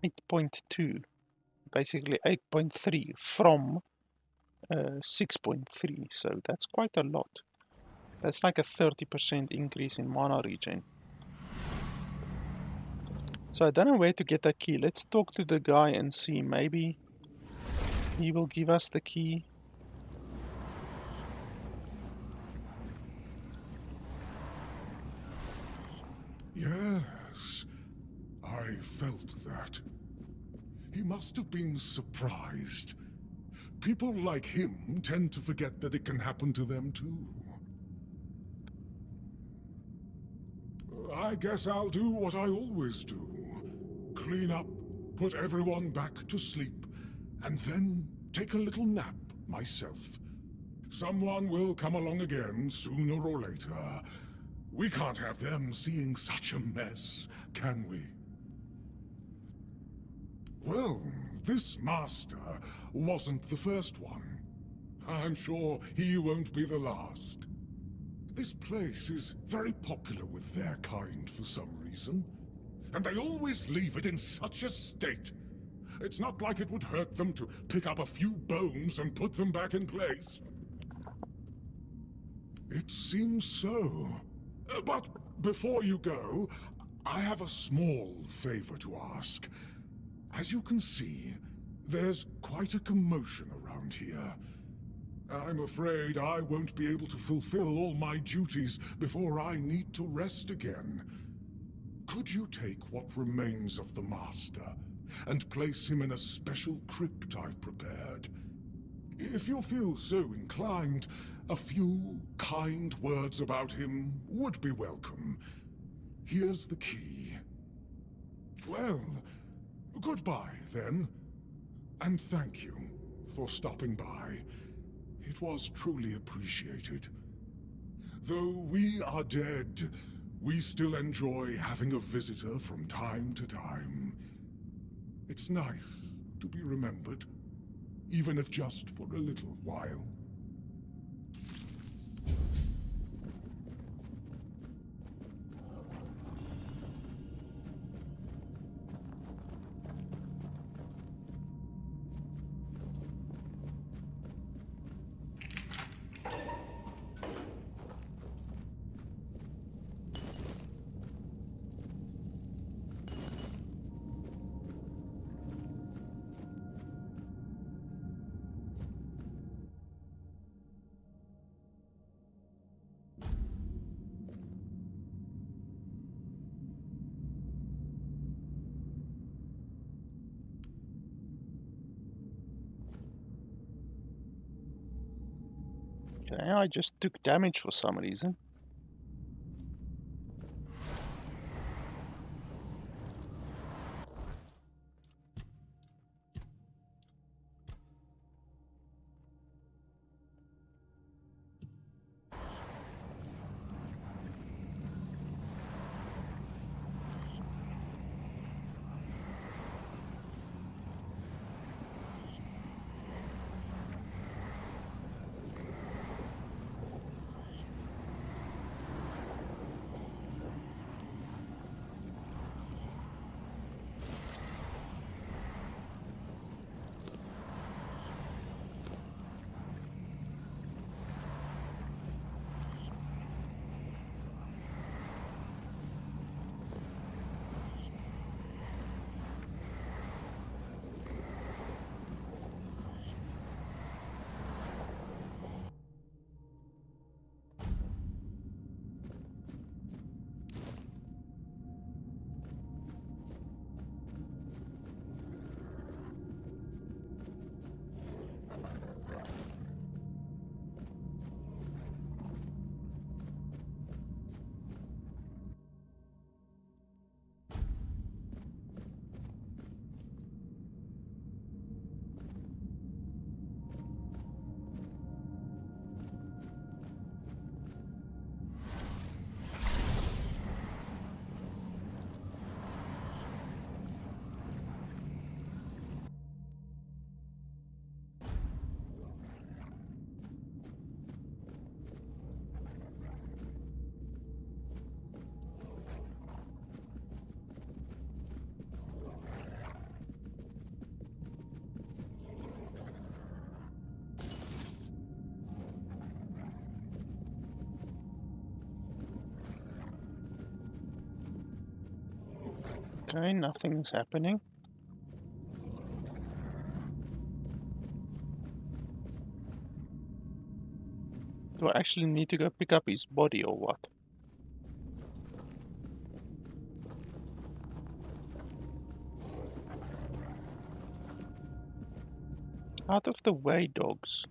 8.2, basically 8.3 from 6.3, so that's quite a lot. That's like a 30% increase in mana regen. So I don't know where to get that key. Let's talk to the guy and see. Maybe he will give us the key. Yes, I felt that. He must have been surprised. People like him tend to forget that it can happen to them too. I guess I'll do what I always do. Clean up, put everyone back to sleep, and then take a little nap myself. Someone will come along again sooner or later. We can't have them seeing such a mess, can we? Well, this master wasn't the first one. I'm sure he won't be the last. This place is very popular with their kind for some reason. And they always leave it in such a state. It's not like it would hurt them to pick up a few bones and put them back in place. It seems so. But before you go, I have a small favor to ask. As you can see, there's quite a commotion around here. I'm afraid I won't be able to fulfill all my duties before I need to rest again. Could you take what remains of the Master and place him in a special crypt I've prepared? If you feel so inclined, a few kind words about him would be welcome. Here's the key. Well, goodbye, then. And thank you for stopping by. It was truly appreciated. Though we are dead, we still enjoy having a visitor from time to time. It's nice to be remembered, even if just for a little while. Okay, I just took damage for some reason. Okay, nothing's happening. Do I actually need to go pick up his body or what? Out of the way, dogs.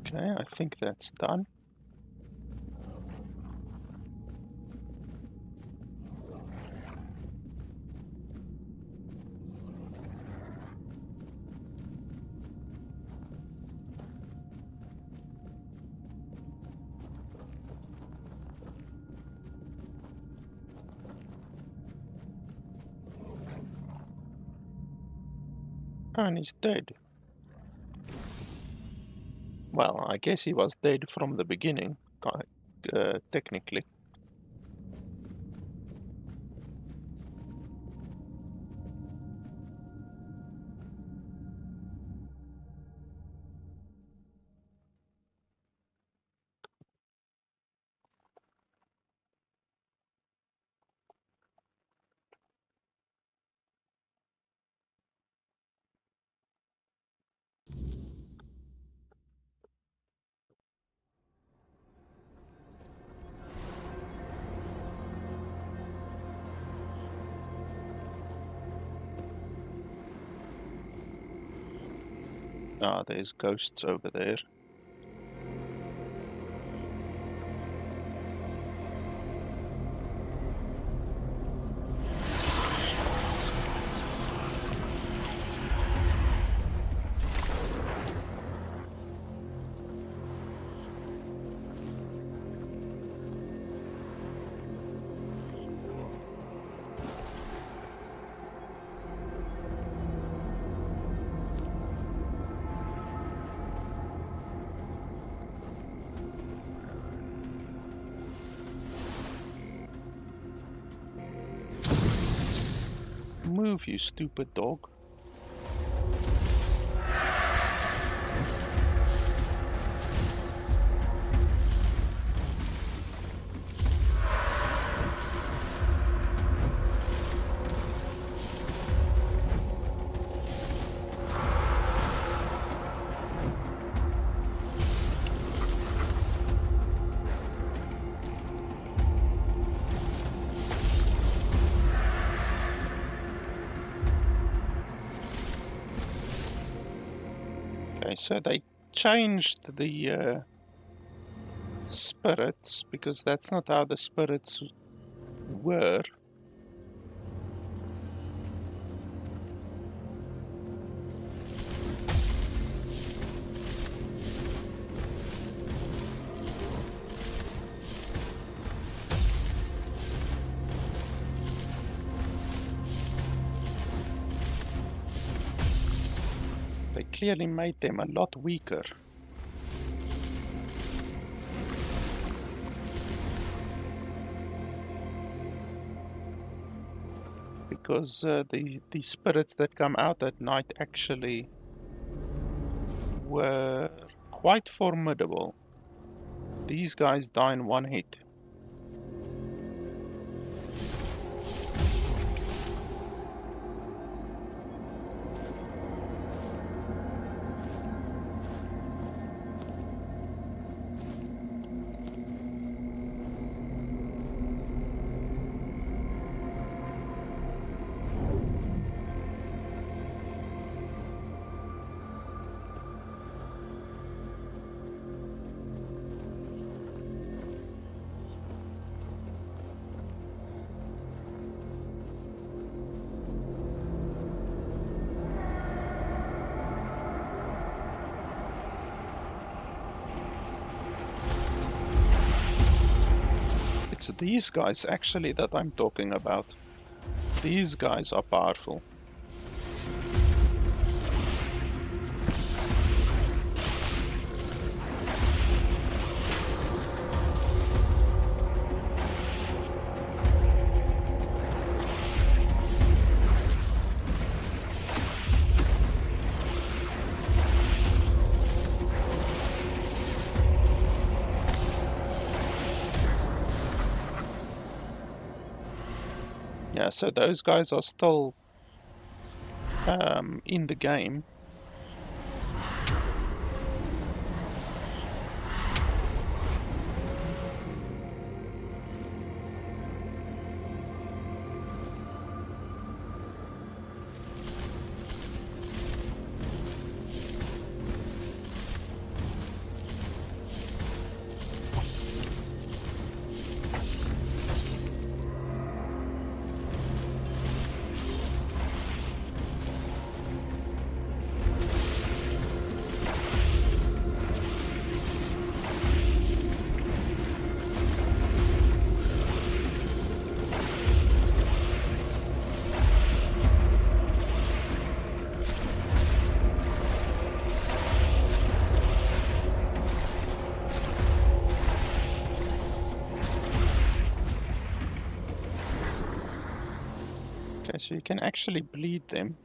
Okay, I think that's done. And he's dead. Well, I guess he was dead from the beginning, technically. Ah, there's ghosts over there. Move, you stupid dog. Okay, so they changed the spirits, because that's not how the spirits were. They clearly made them a lot weaker. Because the spirits that come out at night actually were quite formidable. These guys die in one hit. It's these guys actually that I'm talking about. These guys are powerful. Yeah, so those guys are still in the game. So you can actually bleed them.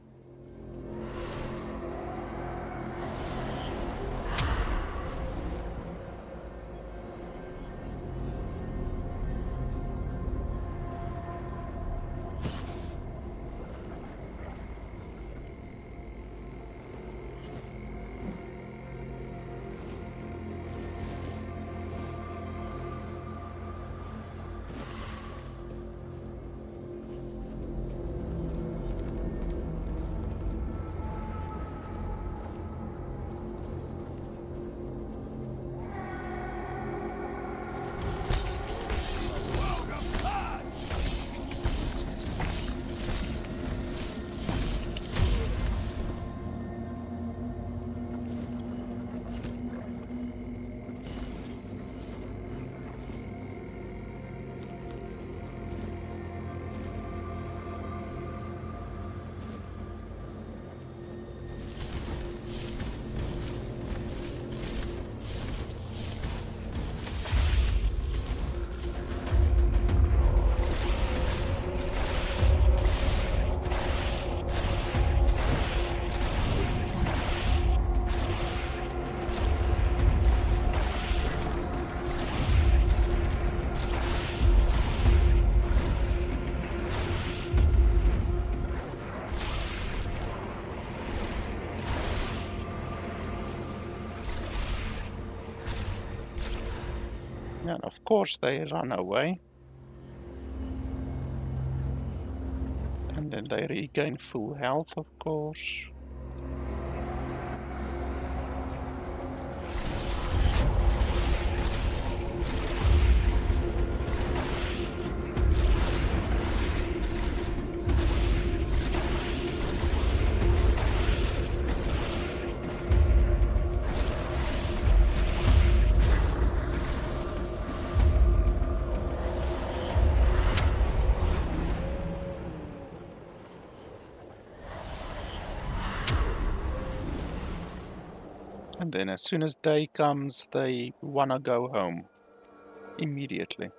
And of course they run away. And then they regain full health, of course. And then as soon as day comes, they wanna go home immediately.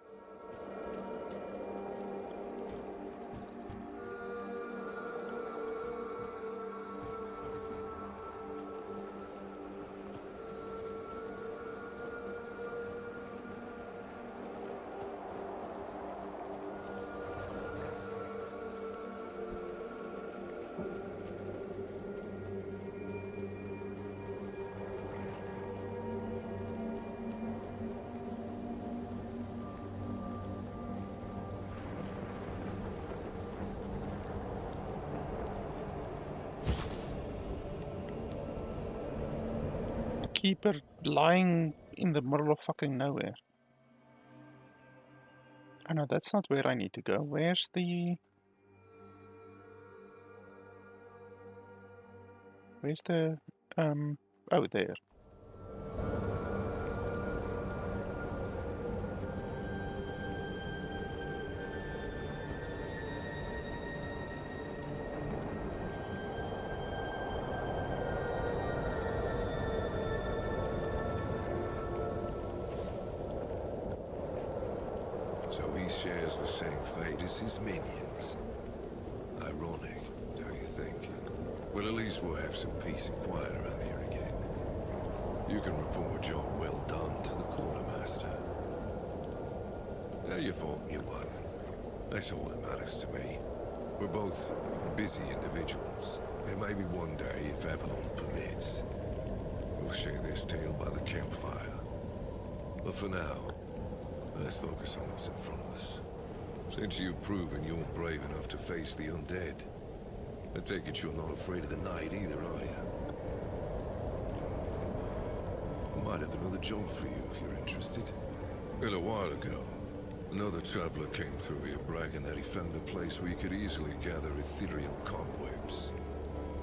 Keeper lying in the middle of fucking nowhere. Oh no, that's not where I need to go. Where's the... oh, there. So he shares the same fate as his minions. Ironic, don't you think? Well, at least we'll have some peace and quiet around here again. You can report a job well done to the quartermaster. Now you fought and you won. That's all that matters to me. We're both busy individuals. And maybe one day, if Avalon permits, we'll share this tale by the campfire. But for now, let's focus on what's in front of us. Since you've proven you're brave enough to face the undead, I take it you're not afraid of the night either, are you? I might have another job for you if you're interested. A little while ago, another traveler came through here bragging that he found a place where you could easily gather ethereal cobwebs.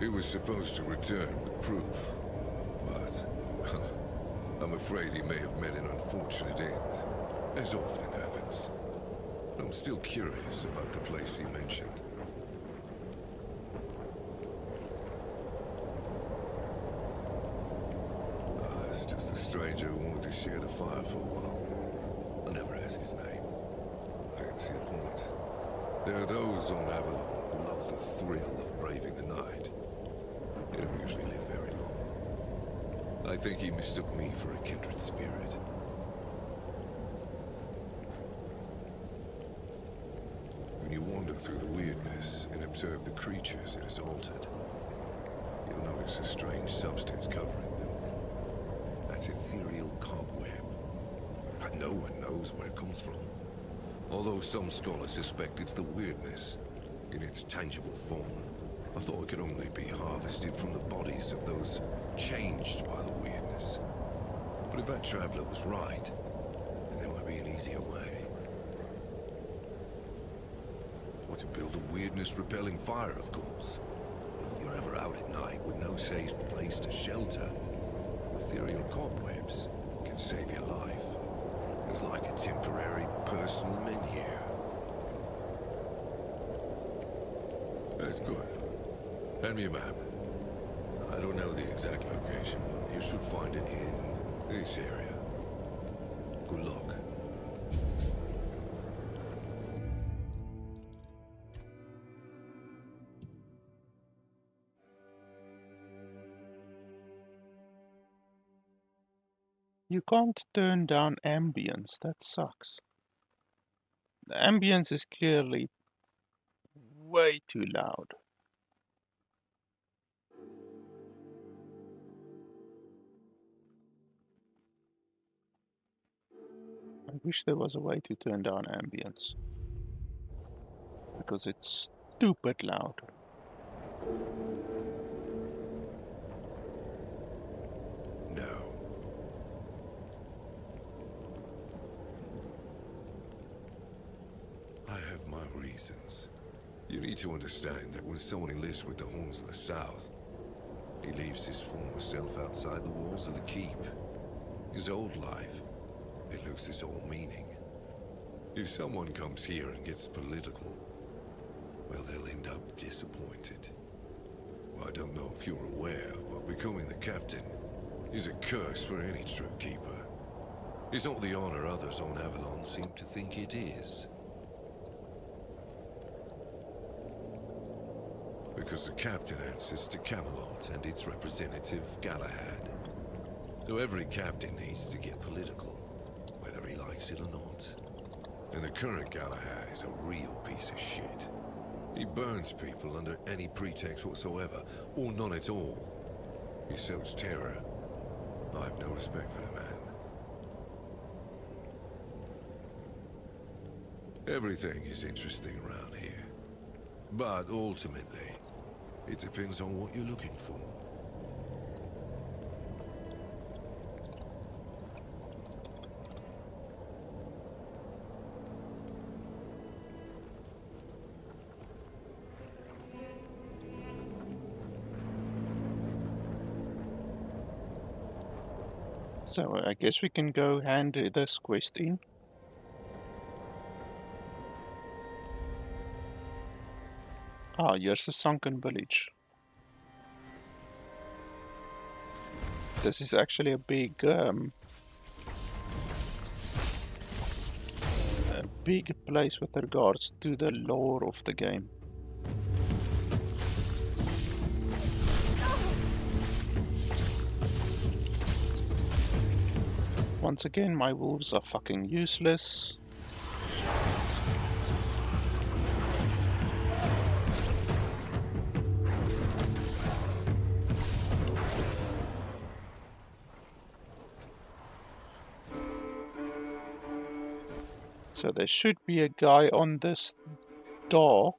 He was supposed to return with proof, but I'm afraid he may have met an unfortunate end, as often happens. I'm still curious about the place he mentioned. It's just a stranger who wanted to share the fire for a while. I'll never ask his name. I can see the point. There are those on Avalon who love the thrill of braving the night. They don't usually live very long. I think he mistook me for a kindred spirit. When you wander through the weirdness and observe the creatures it has altered, you'll notice a strange substance covering them. That's ethereal cobweb. But no one knows where it comes from. Although some scholars suspect it's the weirdness in its tangible form. I thought it could only be harvested from the bodies of those changed by the weirdness. But if that traveler was right, then there might be an easier way. Or to build a weirdness-repelling fire, of course. If you're ever out at night with no safe place to shelter, ethereal cobwebs can save your life. It's like a temporary personal menhir. That's good. Hand me a map. I don't know the exact location, but you should find it in this area. Good luck. You can't turn down ambience, that sucks. The ambience is clearly way too loud. I wish there was a way to turn down ambience. Because it's stupid loud. No. I have my reasons. You need to understand that when someone enlists with the Horns of the South, he leaves his former self outside the walls of the keep. His old life, it loses all meaning. If someone comes here and gets political, well, they'll end up disappointed. Well, I don't know if you're aware, but becoming the captain is a curse for any true keeper. It's not the honor others on Avalon seem to think it is. Because the captain answers to Camelot and its representative, Galahad. So every captain needs to get political, whether he likes it or not. And the current Galahad is a real piece of shit. He burns people under any pretext whatsoever, or none at all. He sows terror. I have no respect for the man. Everything is interesting around here. But ultimately, it depends on what you're looking for. So I guess we can go hand this quest in. Ah, here's the sunken village. This is actually a big place with regards to the lore of the game. Once again, my wolves are fucking useless. So there should be a guy on this dock.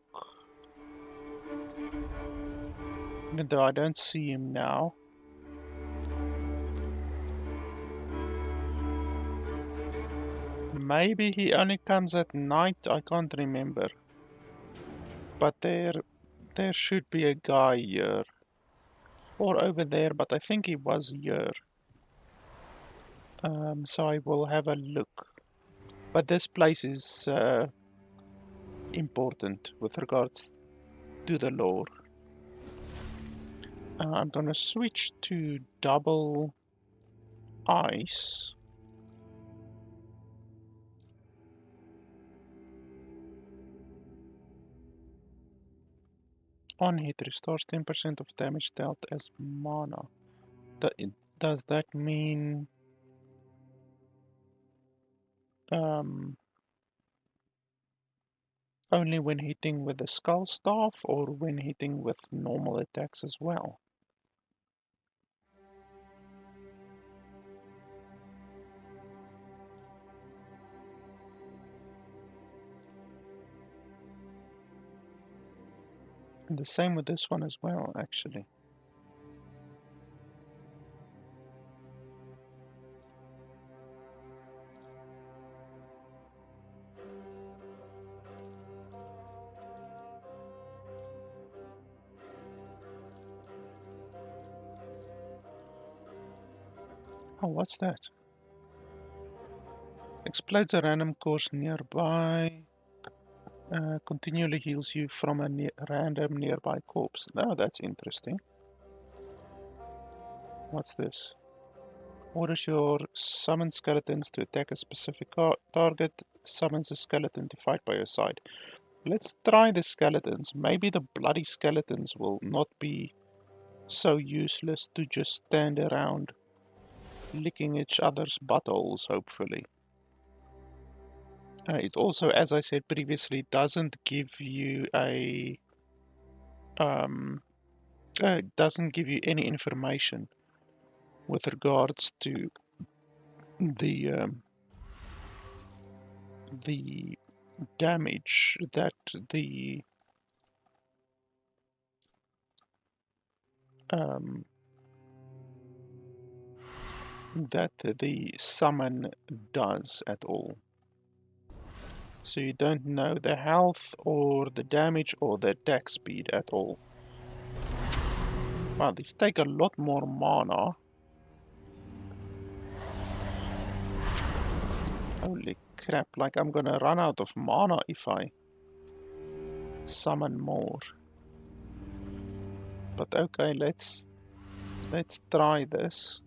Even though I don't see him now. Maybe he only comes at night, I can't remember. But there should be a guy here. Or over there, but I think he was here. So I will have a look. But this place is important with regards to the lore. I'm gonna switch to double ice. On hit, restores 10% of damage dealt as mana. Does that mean only when hitting with the skull staff, or when hitting with normal attacks as well? And the same with this one as well, actually. Oh, what's that? Explodes a random course nearby. Continually heals you from a random nearby corpse. Now that's interesting. What's this? Orders your summoned skeletons to attack a specific target. Summons a skeleton to fight by your side. Let's try the skeletons. Maybe the bloody skeletons will not be so useless to just stand around licking each other's buttholes, hopefully. It also, as I said previously, doesn't give you a doesn't give you any information with regards to the damage that the summon does at all. So you don't know the health or the damage or the attack speed at all. Wow, these take a lot more mana. Holy crap, like I'm gonna run out of mana if I summon more. But okay, let's try this.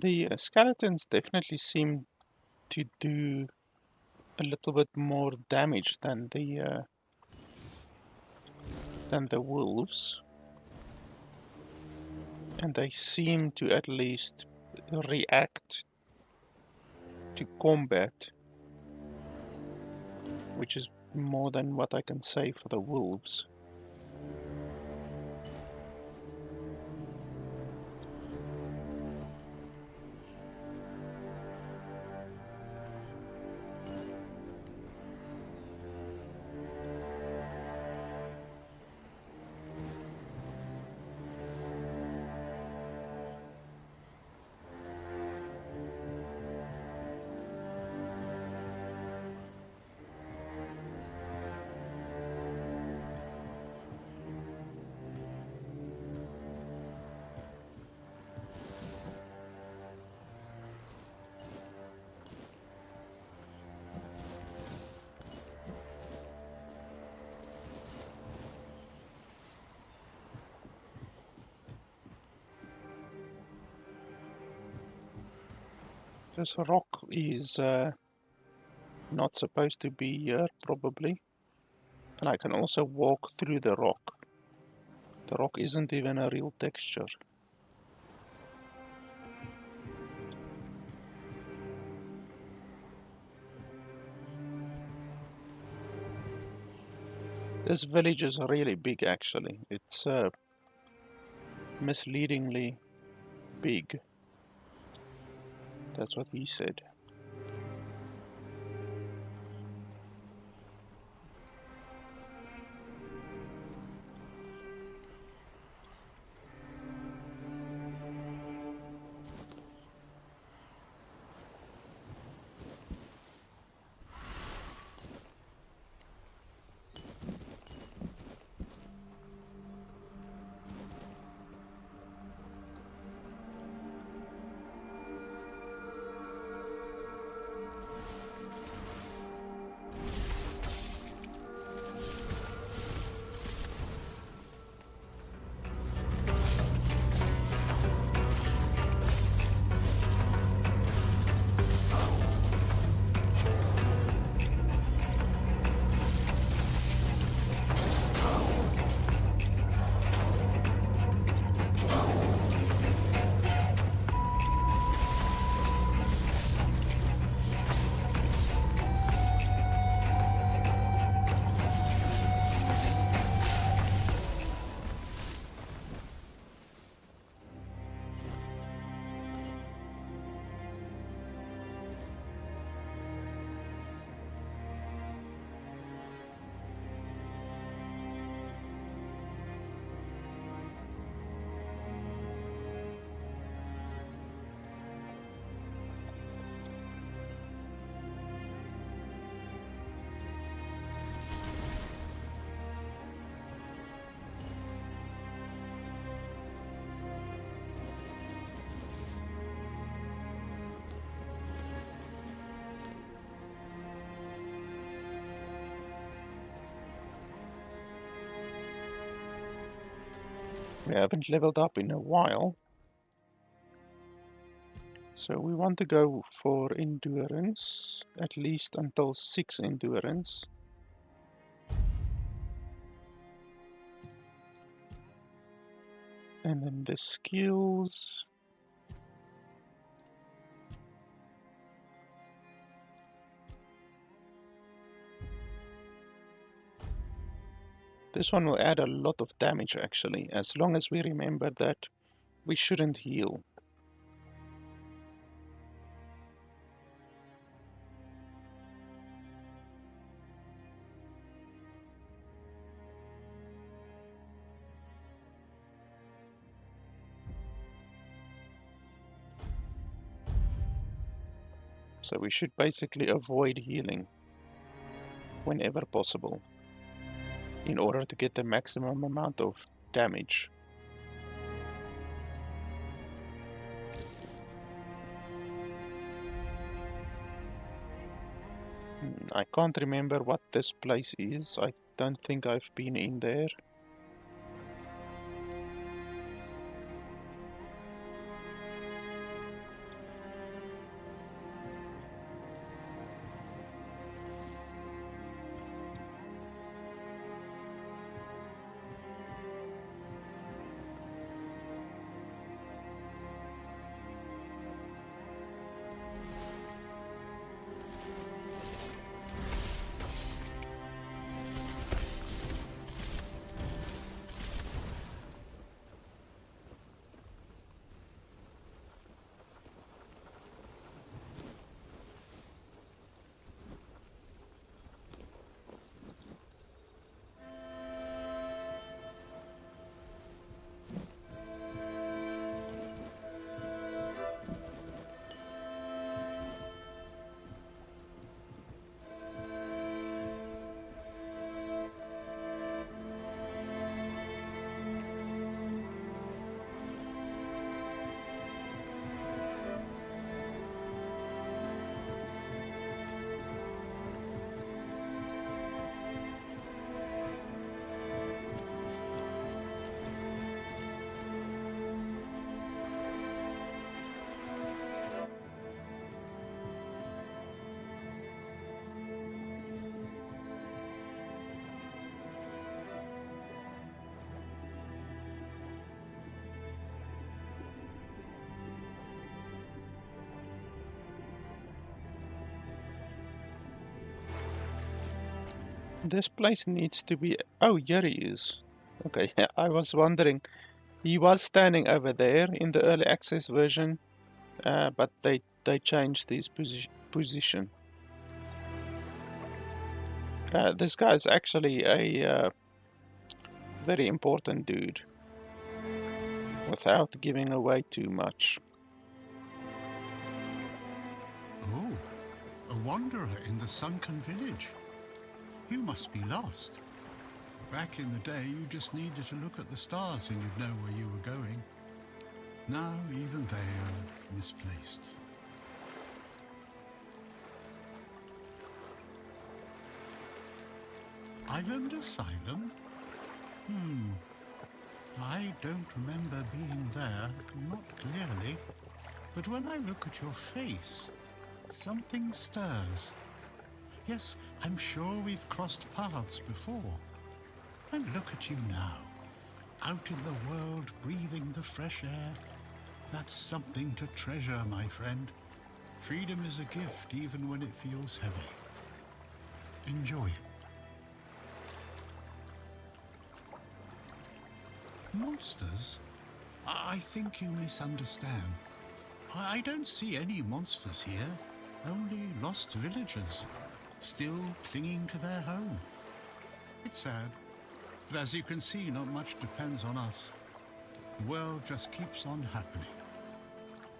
The skeletons definitely seem to do a little bit more damage than the wolves, and they seem to at least react to combat, which is more than what I can say for the wolves. This rock is not supposed to be here, probably. And I can also walk through the rock. The rock isn't even a real texture. This village is really big, actually. It's misleadingly big. That's what he said. We haven't leveled up in a while. So we want to go for endurance, at least until 6 endurance. And then the skills. This one will add a lot of damage actually, as long as we remember that we shouldn't heal. So we should basically avoid healing whenever possible in order to get the maximum amount of damage. I can't remember what this place is. I don't think I've been in there. This place needs to be... Oh, here he is. Okay, I was wondering. He was standing over there in the early access version, but they changed his position. This guy is actually a very important dude, without giving away too much. Oh, a wanderer in the sunken village. You must be lost. Back in the day, you just needed to look at the stars and you'd know where you were going. Now, even they are misplaced. Island Asylum? I don't remember being there, not clearly. But when I look at your face, something stirs. Yes, I'm sure we've crossed paths before. And look at you now, out in the world, breathing the fresh air. That's something to treasure, my friend. Freedom is a gift, even when it feels heavy. Enjoy it. Monsters? I think you misunderstand. I don't see any monsters here, only lost villagers, still clinging to their home. It's sad, but as you can see, not much depends on us. The world just keeps on happening,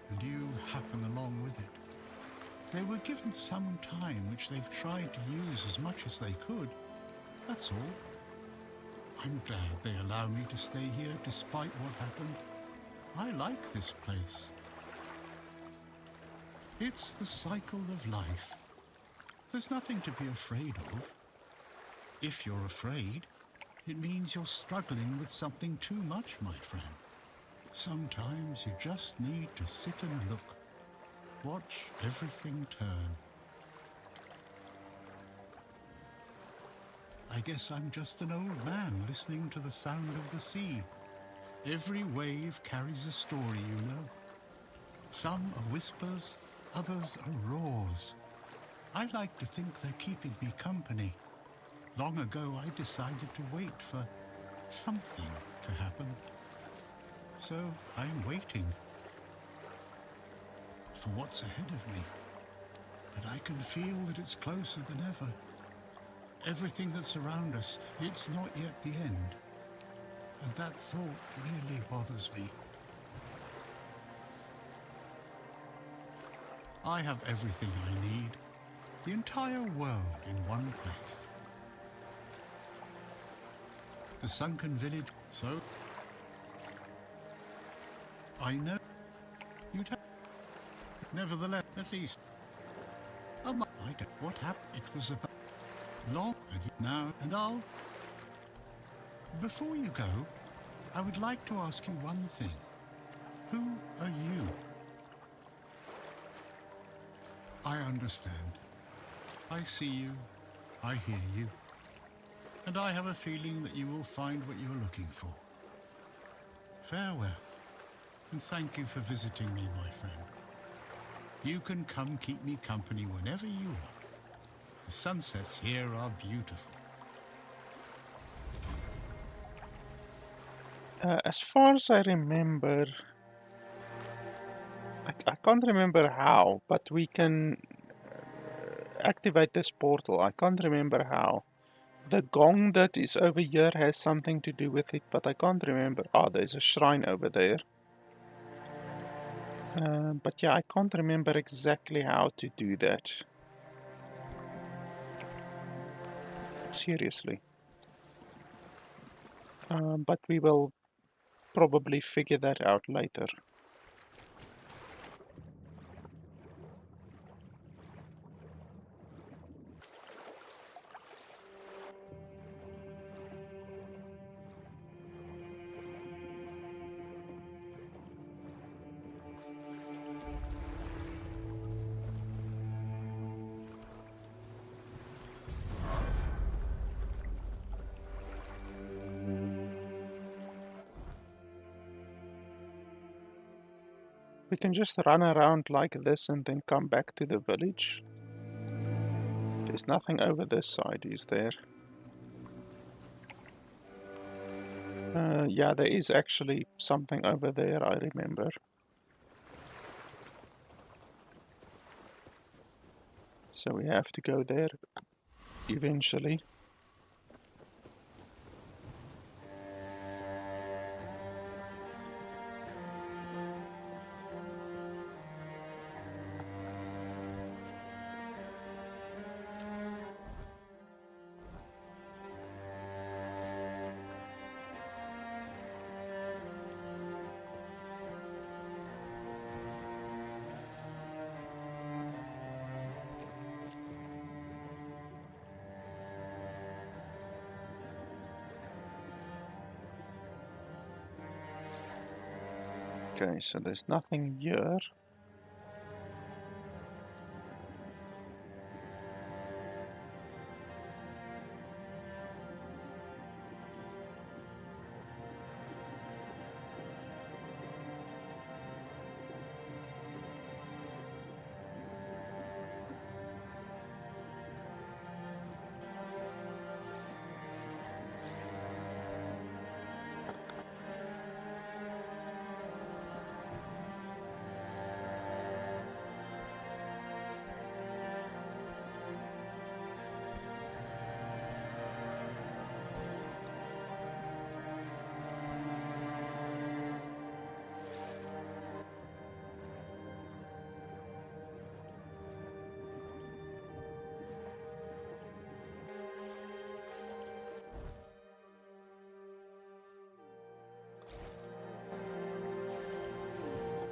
and you happen along with it. They were given some time which they've tried to use as much as they could, that's all. I'm glad they allow me to stay here despite what happened. I like this place. It's the cycle of life. There's nothing to be afraid of. If you're afraid, it means you're struggling with something too much, my friend. Sometimes you just need to sit and look. Watch everything turn. I guess I'm just an old man listening to the sound of the sea. Every wave carries a story, you know. Some are whispers, others are roars. I like to think they're keeping me company. Long ago, I decided to wait for something to happen. So I'm waiting for what's ahead of me. But I can feel that it's closer than ever. Everything that's around us, it's not yet the end. And that thought really bothers me. I have everything I need. The entire world in one place. The sunken village, so... I know you'd have... Nevertheless, at least... I don't... What happened? It was about... long and now and I'll... Before you go, I would like to ask you one thing. Who are you? I understand. I see you, I hear you, and I have a feeling that you will find what you're looking for. Farewell, and thank you for visiting me, my friend. You can come keep me company whenever you want. The sunsets here are beautiful. As far as I remember, I can't remember how, but we can activate this portal. I can't remember how. The gong that is over here has something to do with it, but I can't remember. Ah, there's a shrine over there. But yeah, I can't remember exactly how to do that. Seriously. But we will probably figure that out later. We can just run around like this and then come back to the village. There's nothing over this side, is there? Yeah, there is actually something over there, I remember. So we have to go there eventually. Okay, so there's nothing here.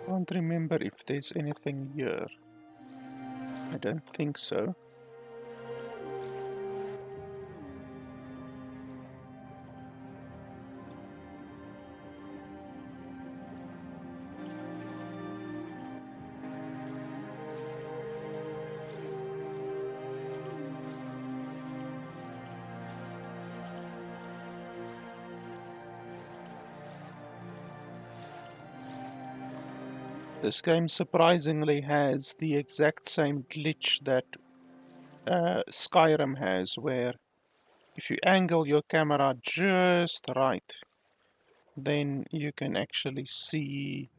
Can't remember if there's anything here. I don't think so. This game surprisingly has the exact same glitch that Skyrim has, where if you angle your camera just right, then you can actually see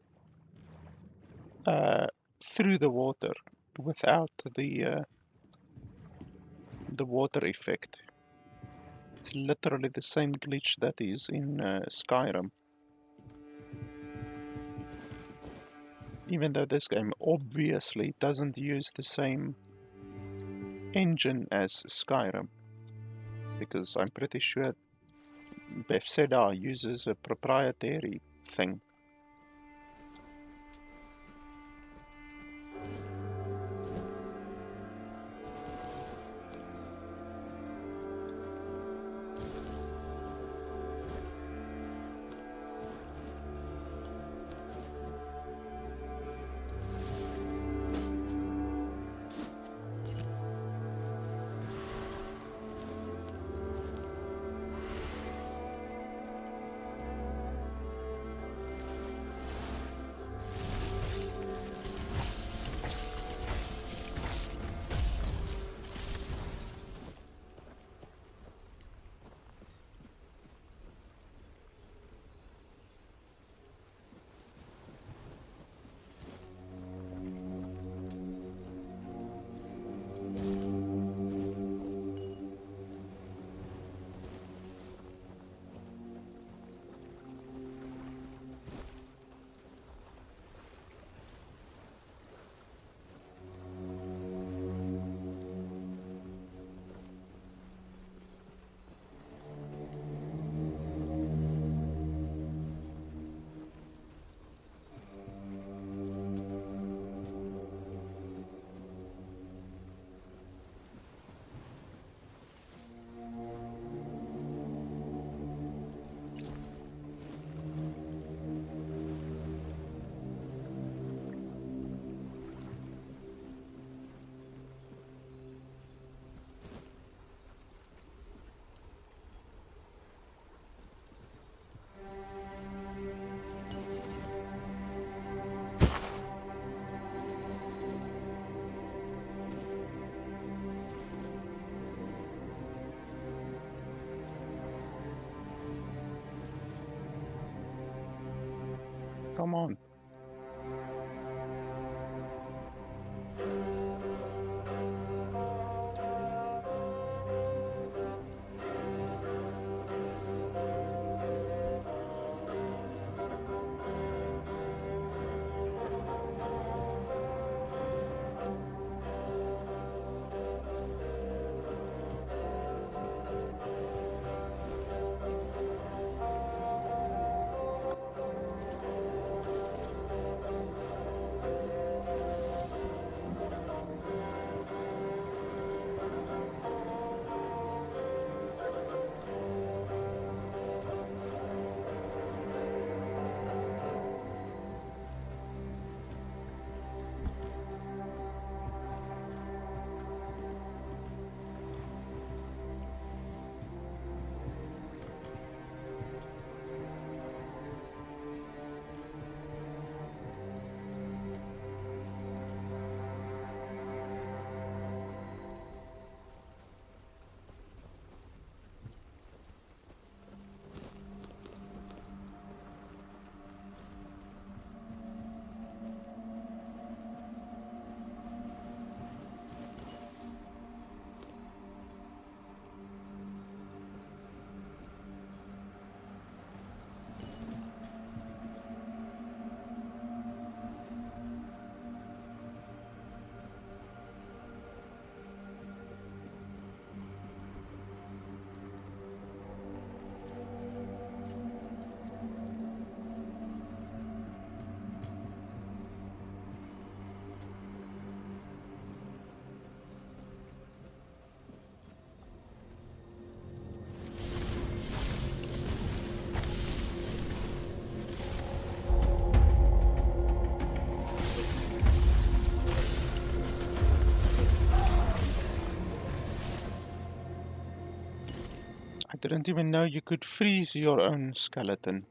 through the water without the water effect. It's literally the same glitch that is in Skyrim. Even though this game obviously doesn't use the same engine as Skyrim, because I'm pretty sure Bethesda uses a proprietary thing. Come on. I didn't even know you could freeze your own skeleton.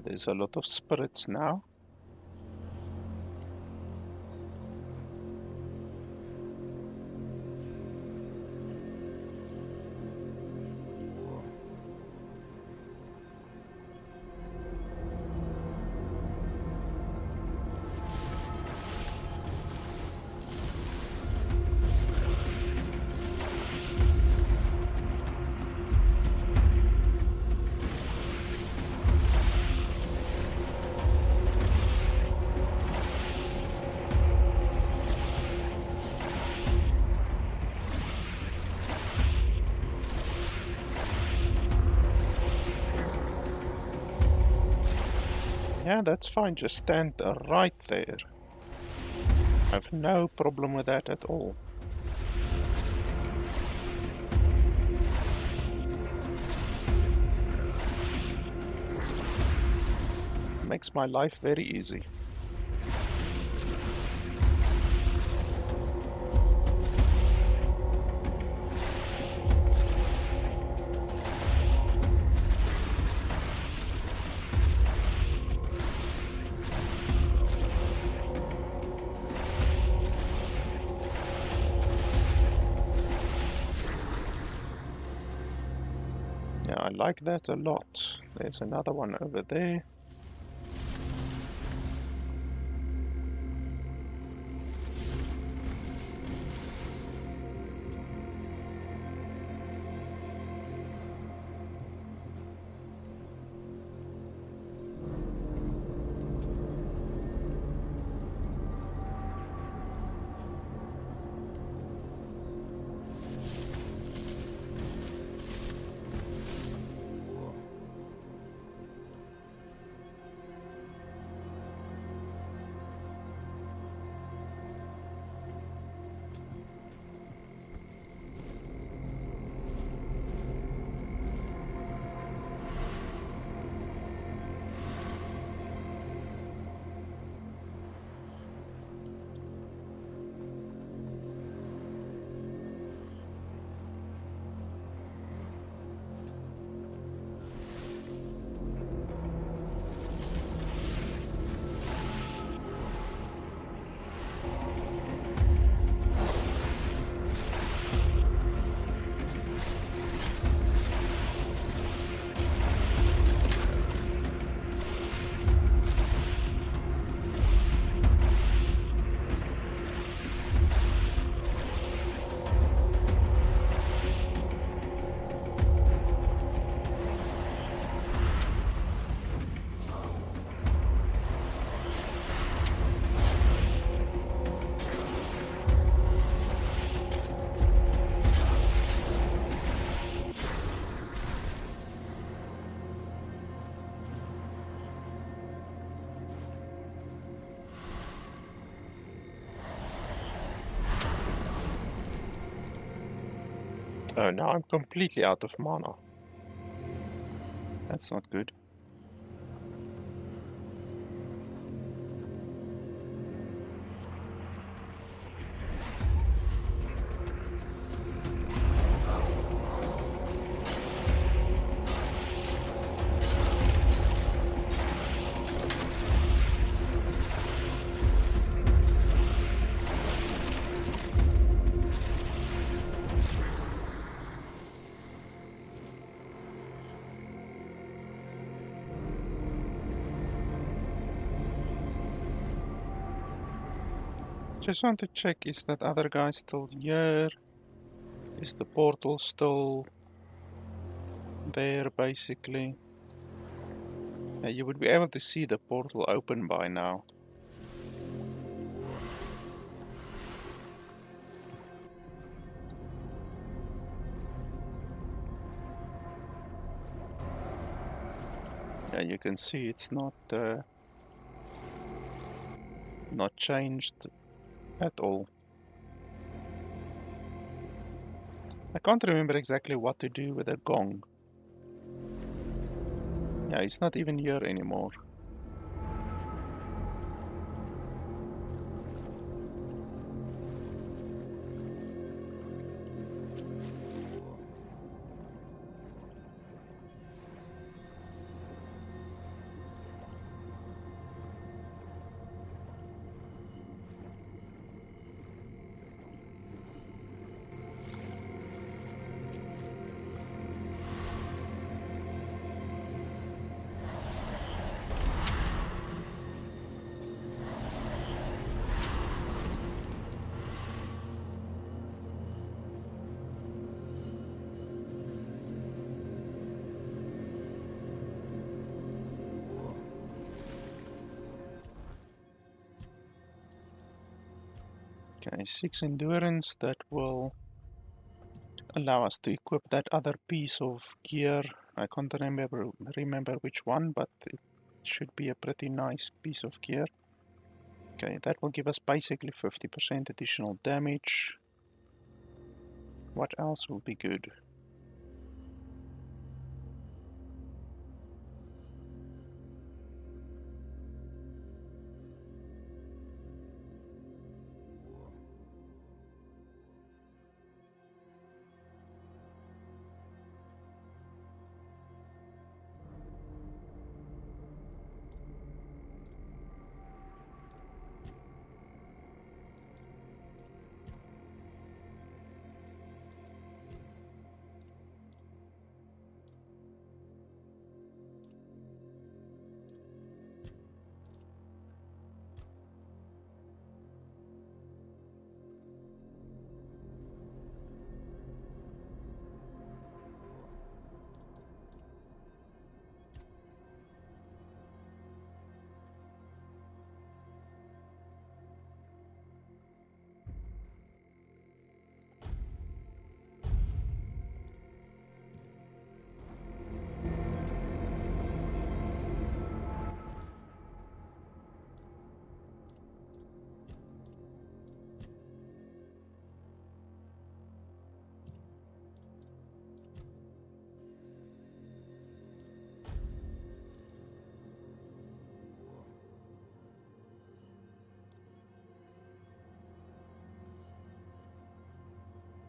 There's a lot of spirits now. Yeah, that's fine. Just stand right there. I have no problem with that at all. Makes my life very easy. Yeah, I like that a lot. There's another one over there. Oh, now I'm completely out of mana. That's not good. Just want to check, is that other guy still here? Is the portal still there, basically? You would be able to see the portal open by now. Yeah, you can see it's not changed at all. I can't remember exactly what to do with the gong. Yeah, it's not even here anymore. Okay, 6 endurance, that will allow us to equip that other piece of gear. I can't remember which one, but it should be a pretty nice piece of gear. Okay, that will give us basically 50% additional damage. What else will be good?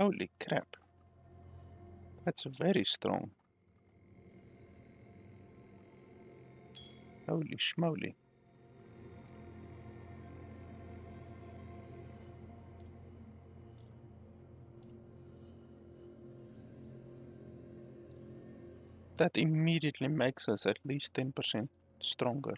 Holy crap. That's very strong. Holy schmoly. That immediately makes us at least 10% stronger.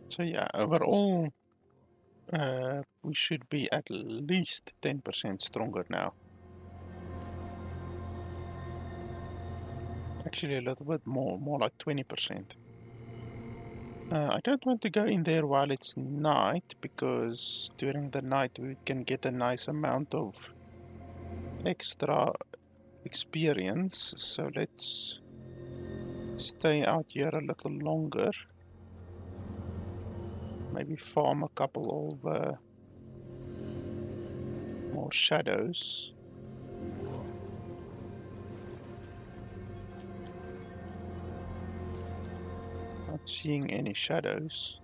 So yeah, overall, we should be at least 10% stronger now. Actually, a little bit more like 20%. I don't want to go in there while it's night, because during the night we can get a nice amount of extra experience. So let's stay out here a little longer. Maybe farm a couple of more shadows. Not seeing any shadows.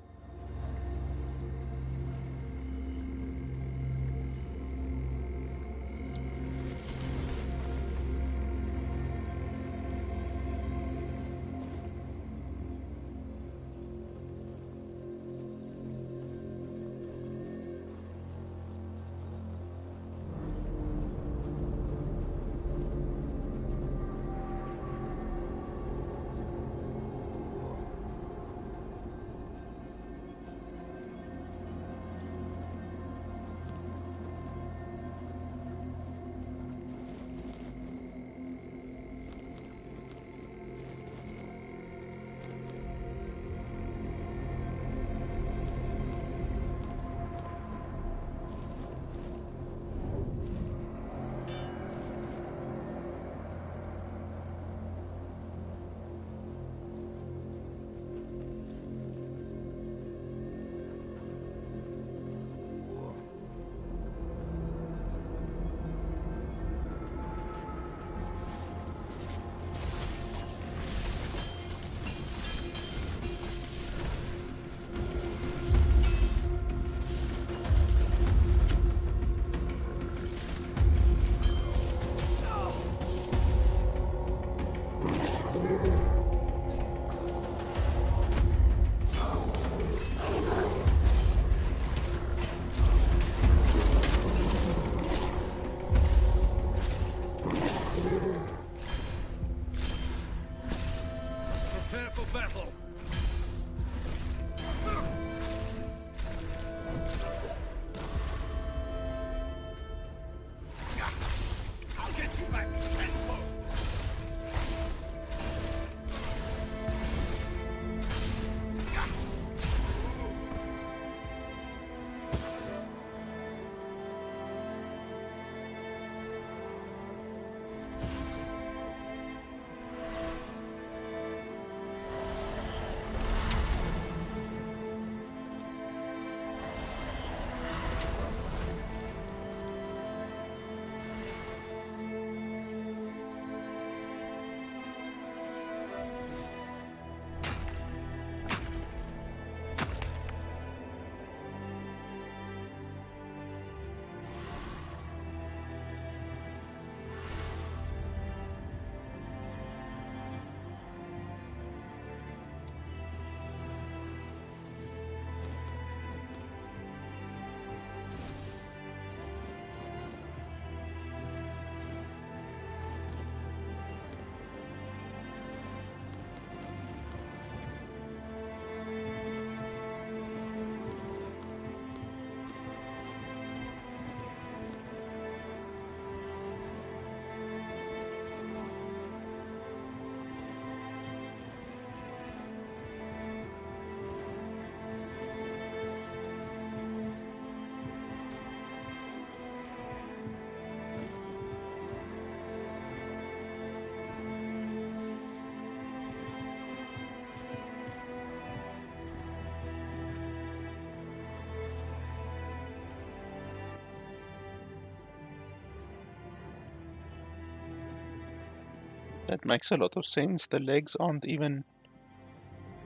That makes a lot of sense. The legs aren't even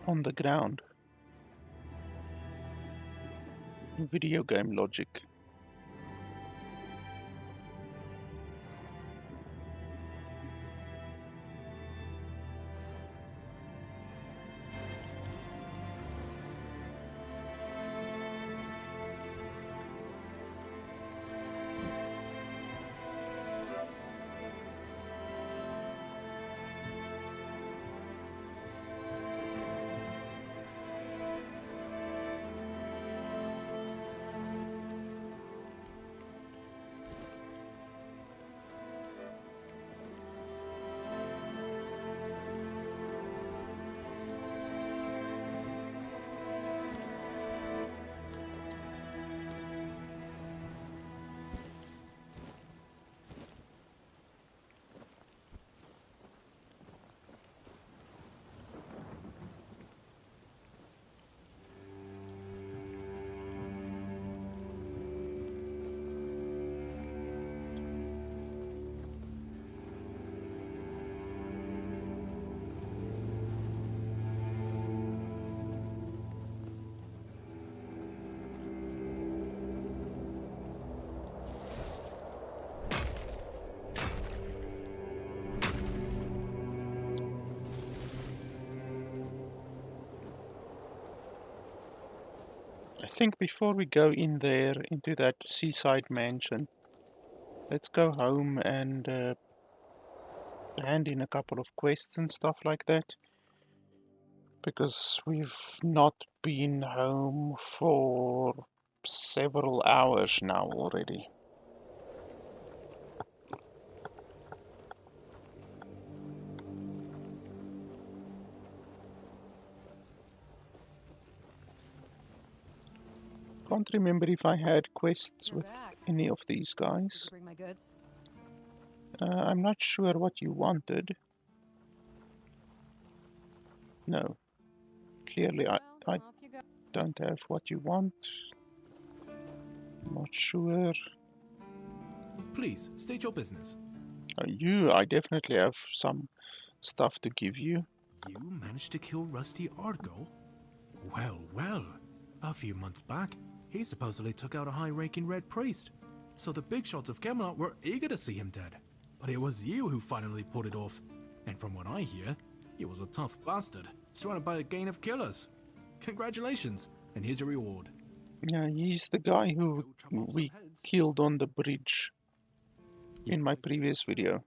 on the ground. Video game logic. I think before we go in there, into that seaside mansion, let's go home and hand in a couple of quests and stuff like that. Because we've not been home for several hours now already. Can't remember if I had quests with any of these guys. Bring my goods. I'm not sure what you wanted. No. Clearly I Off you go. don't have what you want. Not sure. Please, state your business. I definitely have some stuff to give you. You managed to kill Rusty Argo? Well, well. A few months back, he supposedly took out a high-ranking red priest. So the big shots of Camelot were eager to see him dead. But it was you who finally pulled it off. And from what I hear, he was a tough bastard, surrounded by a gang of killers. Congratulations, and here's your reward. Yeah, he's the guy who we killed on the bridge in my previous video.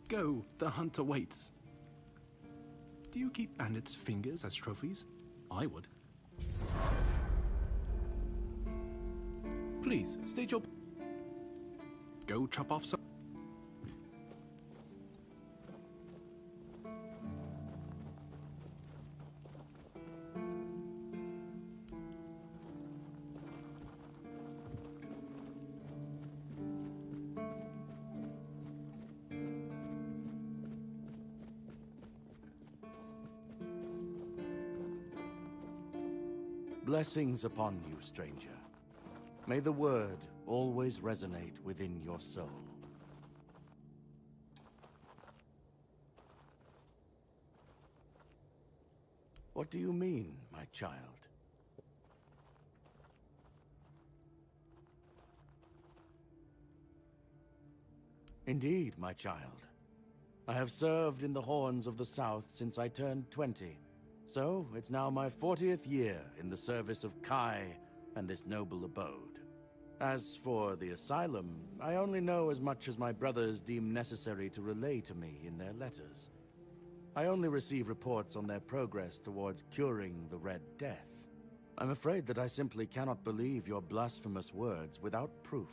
Go, the hunter waits. Do you keep bandits' fingers as trophies? I would. Please, state your... Go chop off some... Blessings upon you, stranger. May the word always resonate within your soul. What do you mean, my child? Indeed, my child. I have served in the Horns of the South since I turned 20. So, it's now my 40th year in the service of Kai and this noble abode. As for the asylum, I only know as much as my brothers deem necessary to relay to me in their letters. I only receive reports on their progress towards curing the Red Death. I'm afraid that I simply cannot believe your blasphemous words without proof.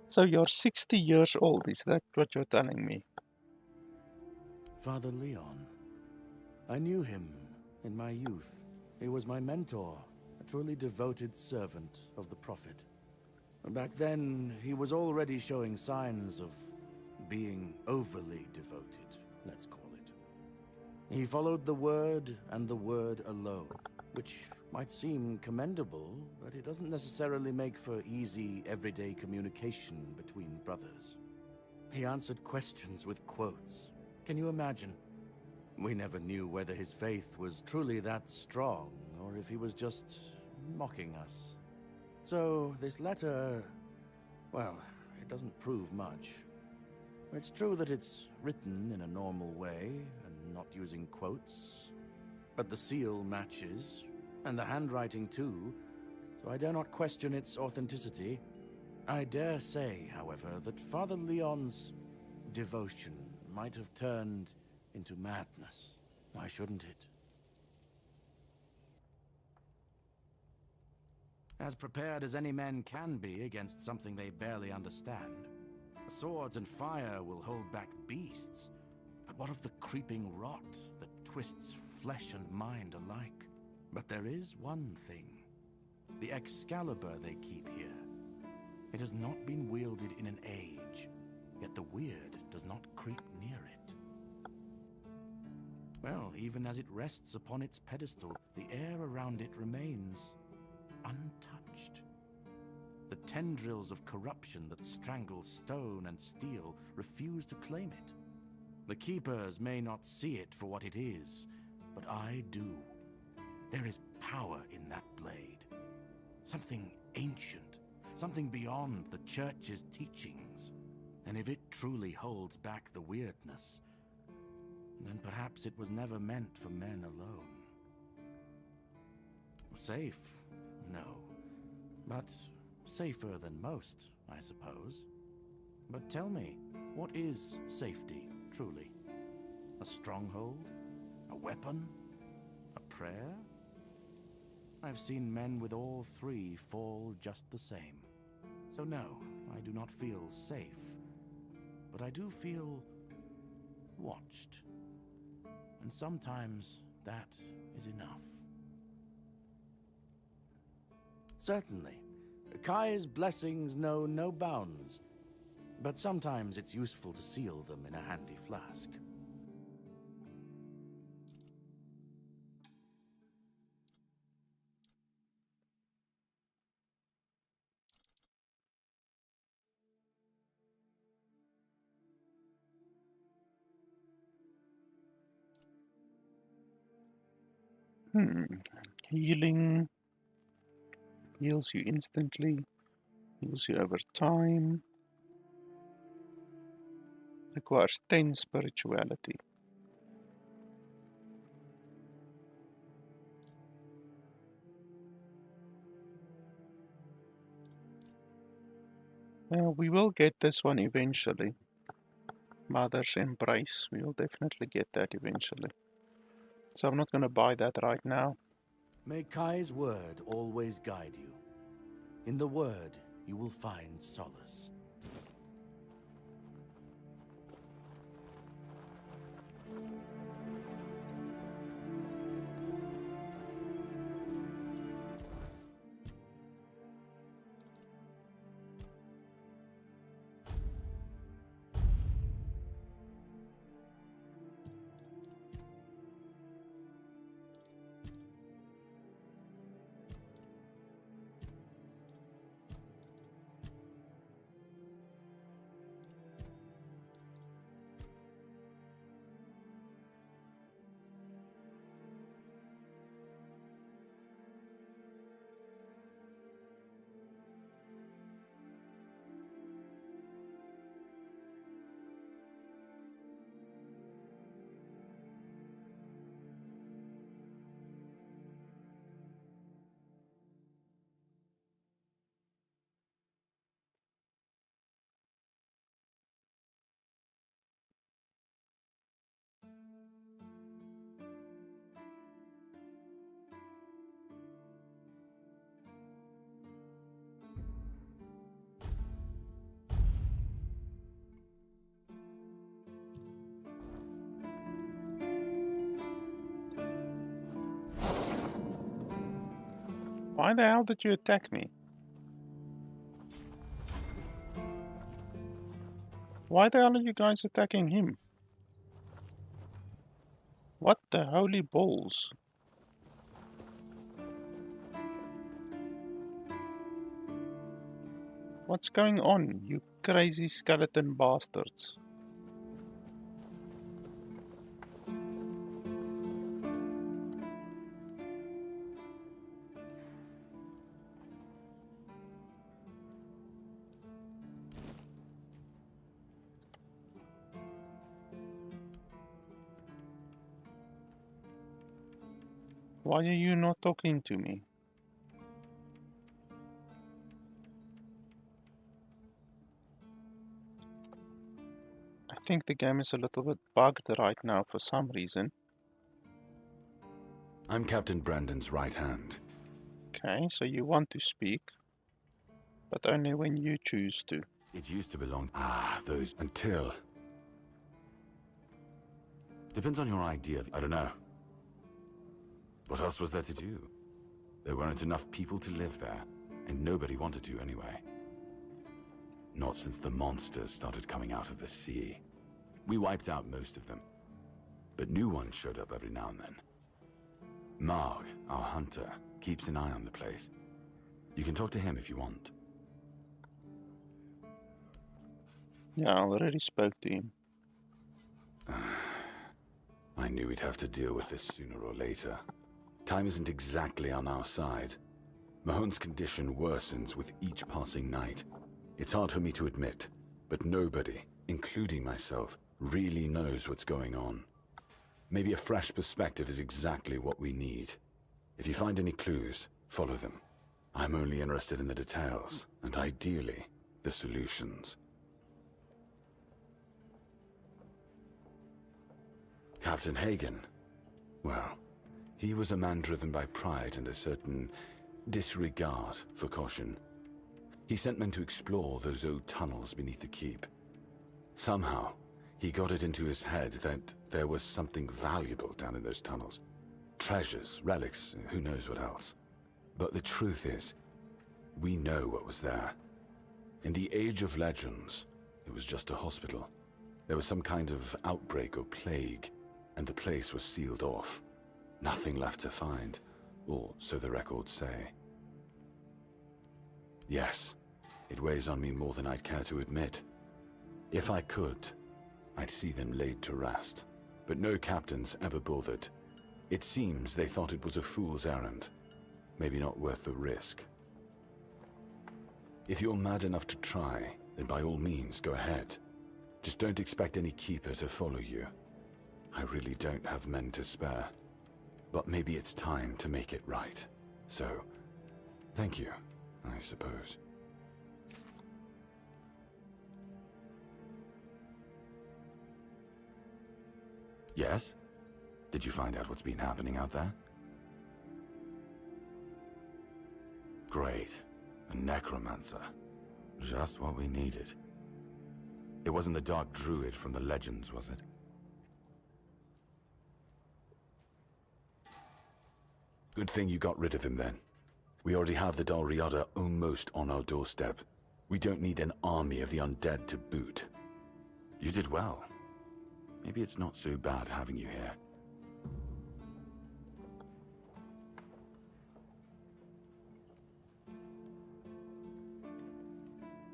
So you're 60 years old, is that what you're telling me? Father Leon. I knew him in my youth. He was my mentor, a truly devoted servant of the Prophet. Back then, he was already showing signs of being overly devoted, let's call it. He followed the word and the word alone, which might seem commendable, but it doesn't necessarily make for easy, everyday communication between brothers. He answered questions with quotes. Can you imagine? We never knew whether his faith was truly that strong, or if he was just mocking us. So, this letter, well, it doesn't prove much. It's true that it's written in a normal way, and not using quotes. But the seal matches, and the handwriting too, so I dare not question its authenticity. I dare say, however, that Father Leon's devotion might have turned into madness. Why shouldn't it? As prepared as any men can be against something they barely understand. Swords and fire will hold back beasts, but what of the creeping rot that twists flesh and mind alike? But there is one thing. The Excalibur they keep here. It has not been wielded in an age, yet the weird does not creep near it. Well, even as it rests upon its pedestal, the air around it remains untouched. The tendrils of corruption that strangle stone and steel refuse to claim it. The Keepers may not see it for what it is, but I do. There is power in that blade. Something ancient. Something beyond the Church's teachings. And if it truly holds back the weirdness, then perhaps it was never meant for men alone. Safe? No. But safer than most, I suppose. But tell me, what is safety, truly? A stronghold? A weapon? A prayer? I've seen men with all three fall just the same. So no, I do not feel safe. But I do feel watched. And sometimes that is enough. Certainly. Kai's blessings know no bounds. But sometimes it's useful to seal them in a handy flask. Healing. Heals you instantly. Heals you over time. Requires 10 spirituality. We will get this one eventually. Mother's Embrace. We will definitely get that eventually. So I'm not going to buy that right now. May Kai's word always guide you. In the word, you will find solace. Why the hell did you attack me? Why the hell are you guys attacking him? What the holy balls? What's going on, you crazy skeleton bastards. Why are you not talking to me? I think the game is a little bit bugged right now for some reason. I'm Captain Brandon's right hand. Okay, so you want to speak, but only when you choose to. It used to belong... those... Until... Depends on your idea. I don't know. What else was there to do? There weren't enough people to live there, and nobody wanted to anyway. Not since the monsters started coming out of the sea. We wiped out most of them, but new ones showed up every now and then. Mark, our hunter, keeps an eye on the place. You can talk to him if you want. Yeah, I already spoke to him. I knew we'd have to deal with this sooner or later. Time isn't exactly on our side. Mahone's condition worsens with each passing night. It's hard for me to admit, but nobody, including myself, really knows what's going on. Maybe a fresh perspective is exactly what we need. If you find any clues, follow them. I'm only interested in the details, and ideally, the solutions. Captain Hagen, well, he was a man driven by pride and a certain disregard for caution. He sent men to explore those old tunnels beneath the keep. Somehow, he got it into his head that there was something valuable down in those tunnels. Treasures, relics, who knows what else. But the truth is, we know what was there. In the Age of Legends, it was just a hospital. There was some kind of outbreak or plague, and the place was sealed off. Nothing left to find, or so the records say. Yes, it weighs on me more than I'd care to admit. If I could, I'd see them laid to rest. But no captains ever bothered. It seems they thought it was a fool's errand. Maybe not worth the risk. If you're mad enough to try, then by all means go ahead. Just don't expect any keeper to follow you. I really don't have men to spare. But maybe it's time to make it right. So, thank you, I suppose. Yes? Did you find out what's been happening out there? Great. A necromancer. Just what we needed. It wasn't the dark druid from the legends, was it? Good thing you got rid of him then. We already have the Dal Riada almost on our doorstep. We don't need an army of the undead to boot. You did well. Maybe it's not so bad having you here.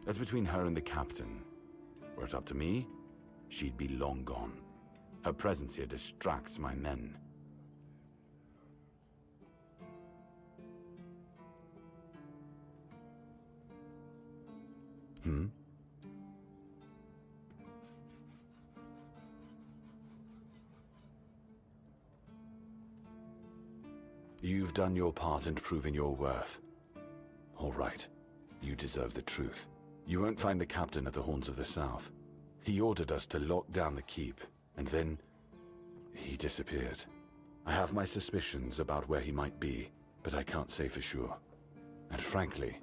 That's between her and the captain. Were it up to me, she'd be long gone. Her presence here distracts my men. You've done your part and proven your worth. All right. You deserve the truth. You won't find the captain at the Horns of the South. He ordered us to lock down the keep, and then he disappeared. I have my suspicions about where he might be, but I can't say for sure. And frankly,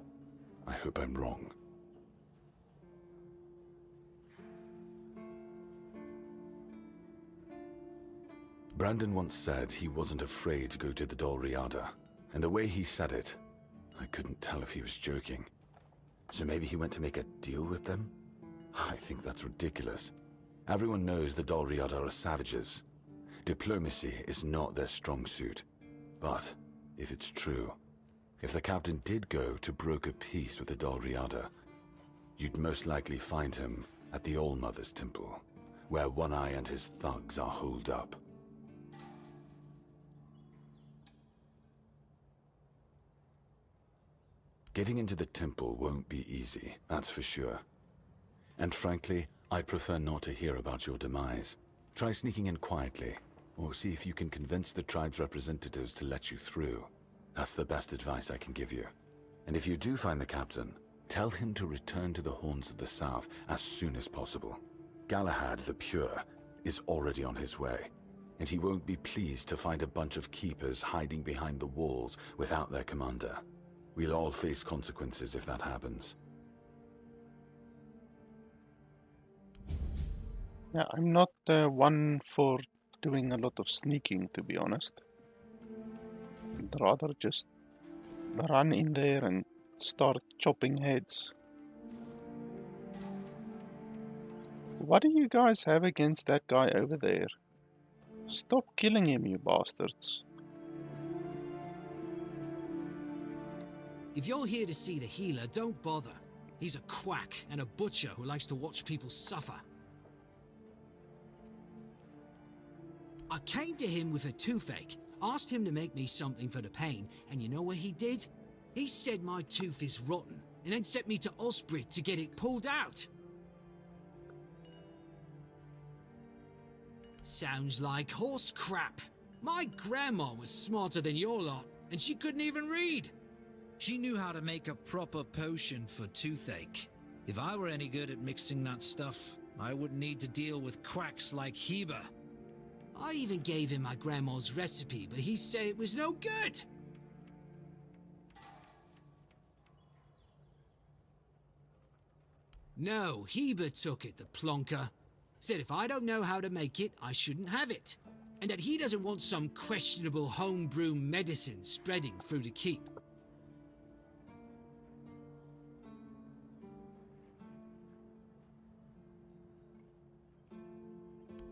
I hope I'm wrong. Brandon once said he wasn't afraid to go to the Dal Riada, and the way he said it, I couldn't tell if he was joking. So maybe he went to make a deal with them? I think that's ridiculous. Everyone knows the Dal Riada are savages. Diplomacy is not their strong suit. But if it's true, if the captain did go to broker peace with the Dal Riada, you'd most likely find him at the All-Mother's Temple, where One Eye and his thugs are holed up. Getting into the temple won't be easy, that's for sure. And frankly, I'd prefer not to hear about your demise. Try sneaking in quietly, or see if you can convince the tribe's representatives to let you through. That's the best advice I can give you. And if you do find the captain, tell him to return to the Horns of the South as soon as possible. Galahad the Pure is already on his way, and he won't be pleased to find a bunch of keepers hiding behind the walls without their commander. We'll all face consequences if that happens. Yeah, I'm not one for doing a lot of sneaking, to be honest. I'd rather just run in there and start chopping heads. What do you guys have against that guy over there? Stop killing him, you bastards. If you're here to see the healer, don't bother. He's a quack and a butcher who likes to watch people suffer. I came to him with a toothache, asked him to make me something for the pain, and you know what he did? He said my tooth is rotten, and then sent me to Osprey to get it pulled out. Sounds like horse crap. My grandma was smarter than your lot, and she couldn't even read. She knew how to make a proper potion for toothache. If I were any good at mixing that stuff, I wouldn't need to deal with quacks like Heber. I even gave him my grandma's recipe, but he said it was no good. No, Heber took it, the plonker. Said if I don't know how to make it, I shouldn't have it. And that he doesn't want some questionable homebrew medicine spreading through the keep.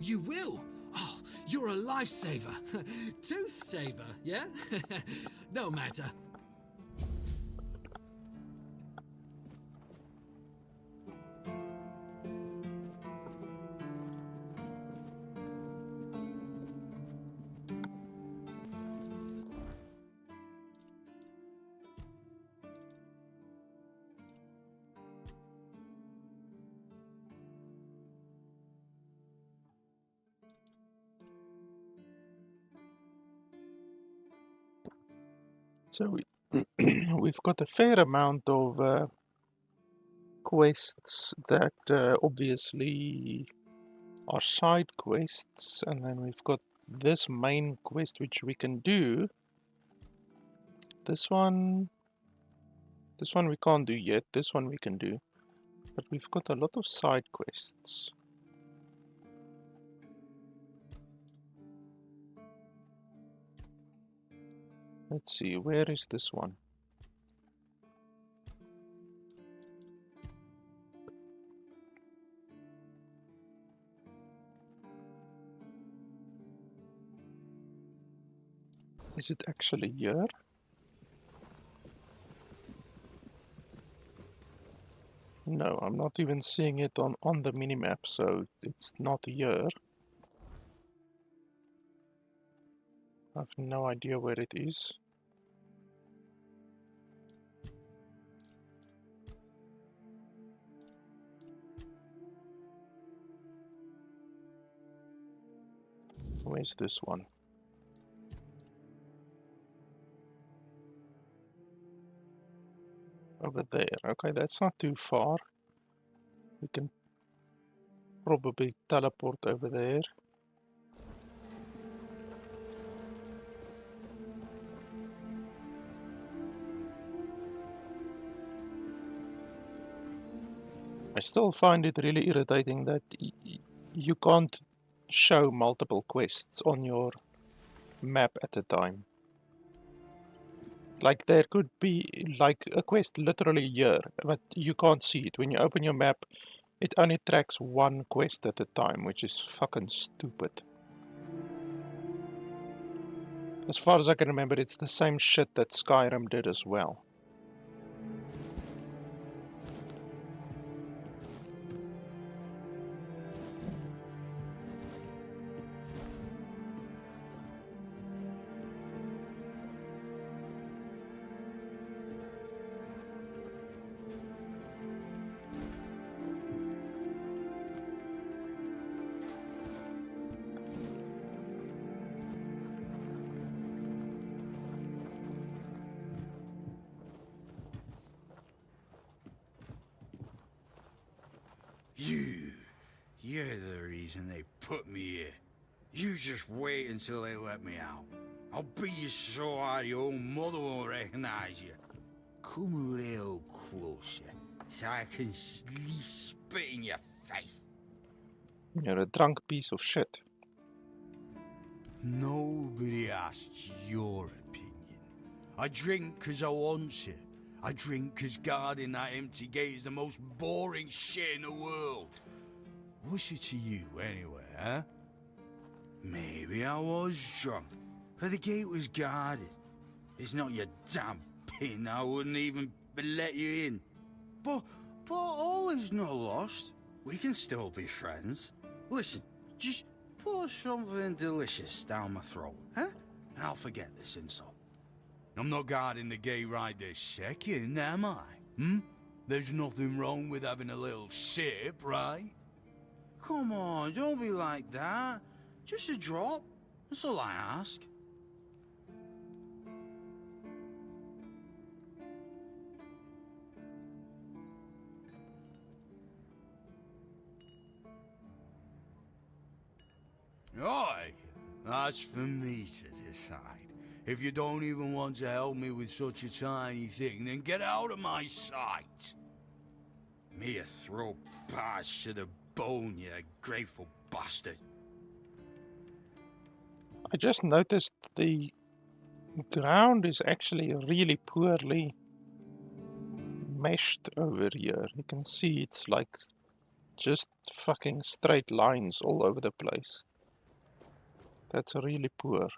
You will? Oh, you're a lifesaver. Tooth saver, yeah? No matter. So we've got a fair amount of quests that obviously are side quests, and then we've got this main quest which we can do. This one we can't do yet. This one we can do, but we've got a lot of side quests. Let's see, where is this one? Is it actually here? No, I'm not even seeing it on the minimap, so it's not here. I have no idea where it is. Where's this one? Over there. Okay, that's not too far. We can probably teleport over there. I still find it really irritating that you can't show multiple quests on your map at a time. Like there could be like a quest literally here, but you can't see it. When you open your map, it only tracks one quest at a time, which is fucking stupid. As far as I can remember, it's the same shit that Skyrim did as well. You're the reason they put me here. You just wait until they let me out. I'll beat you so hard your own mother won't recognize you. Come a little closer, so I can spit in your face. You're a drunk piece of shit. Nobody asked your opinion. I drink 'cause I want to. I drink 'cause guarding that empty gate is the most boring shit in the world. What's it to you, anyway, huh? Maybe I was drunk, but the gate was guarded. It's not your damn pin, I wouldn't even let you in. But all is not lost. We can still be friends. Listen, just pour something delicious down my throat, huh? And I'll forget this insult. I'm not guarding the gate right this second, am I? There's nothing wrong with having a little sip, right? Come on, don't be like that. Just a drop. That's all I ask. Aye, that's for me to decide. If you don't even want to help me with such a tiny thing, then get out of my sight. Me a throw parched to the bone, you grateful bastard. I just noticed the ground is actually really poorly meshed over here. You can see it's like just fucking straight lines all over the place. That's really poor.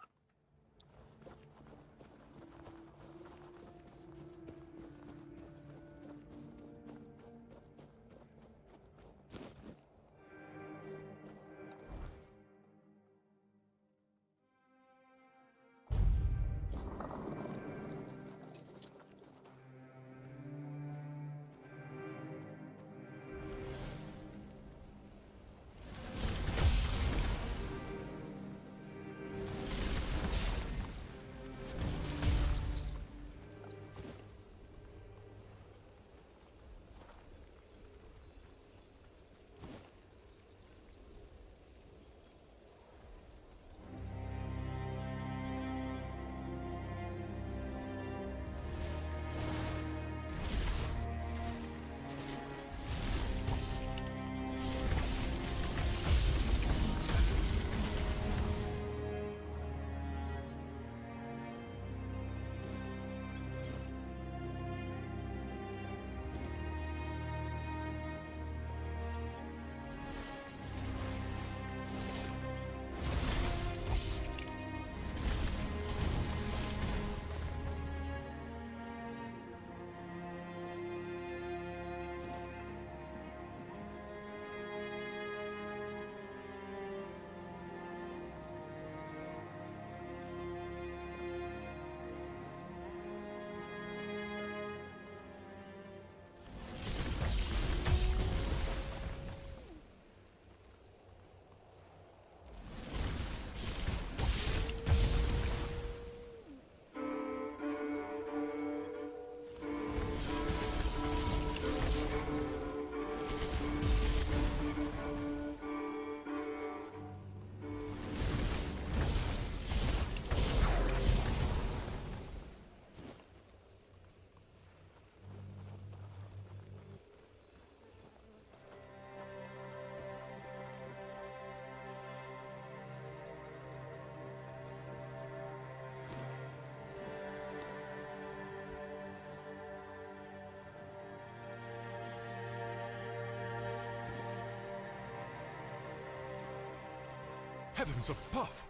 Heavens above!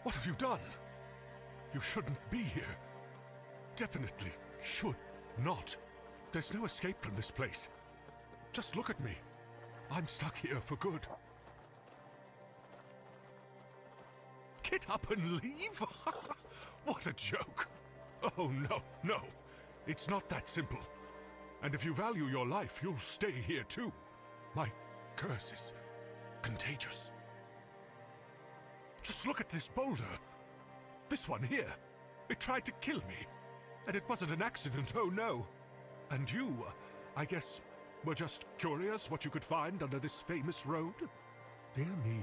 What have you done? You shouldn't be here. Definitely should not. There's no escape from this place. Just look at me. I'm stuck here for good. Get up and leave? What a joke. Oh, no, no. It's not that simple. And if you value your life, you'll stay here too. My curse is contagious. Just look at this boulder. This one here. It tried to kill me. And it wasn't an accident, oh no. And you, I guess, were just curious what you could find under this famous road? Dear me,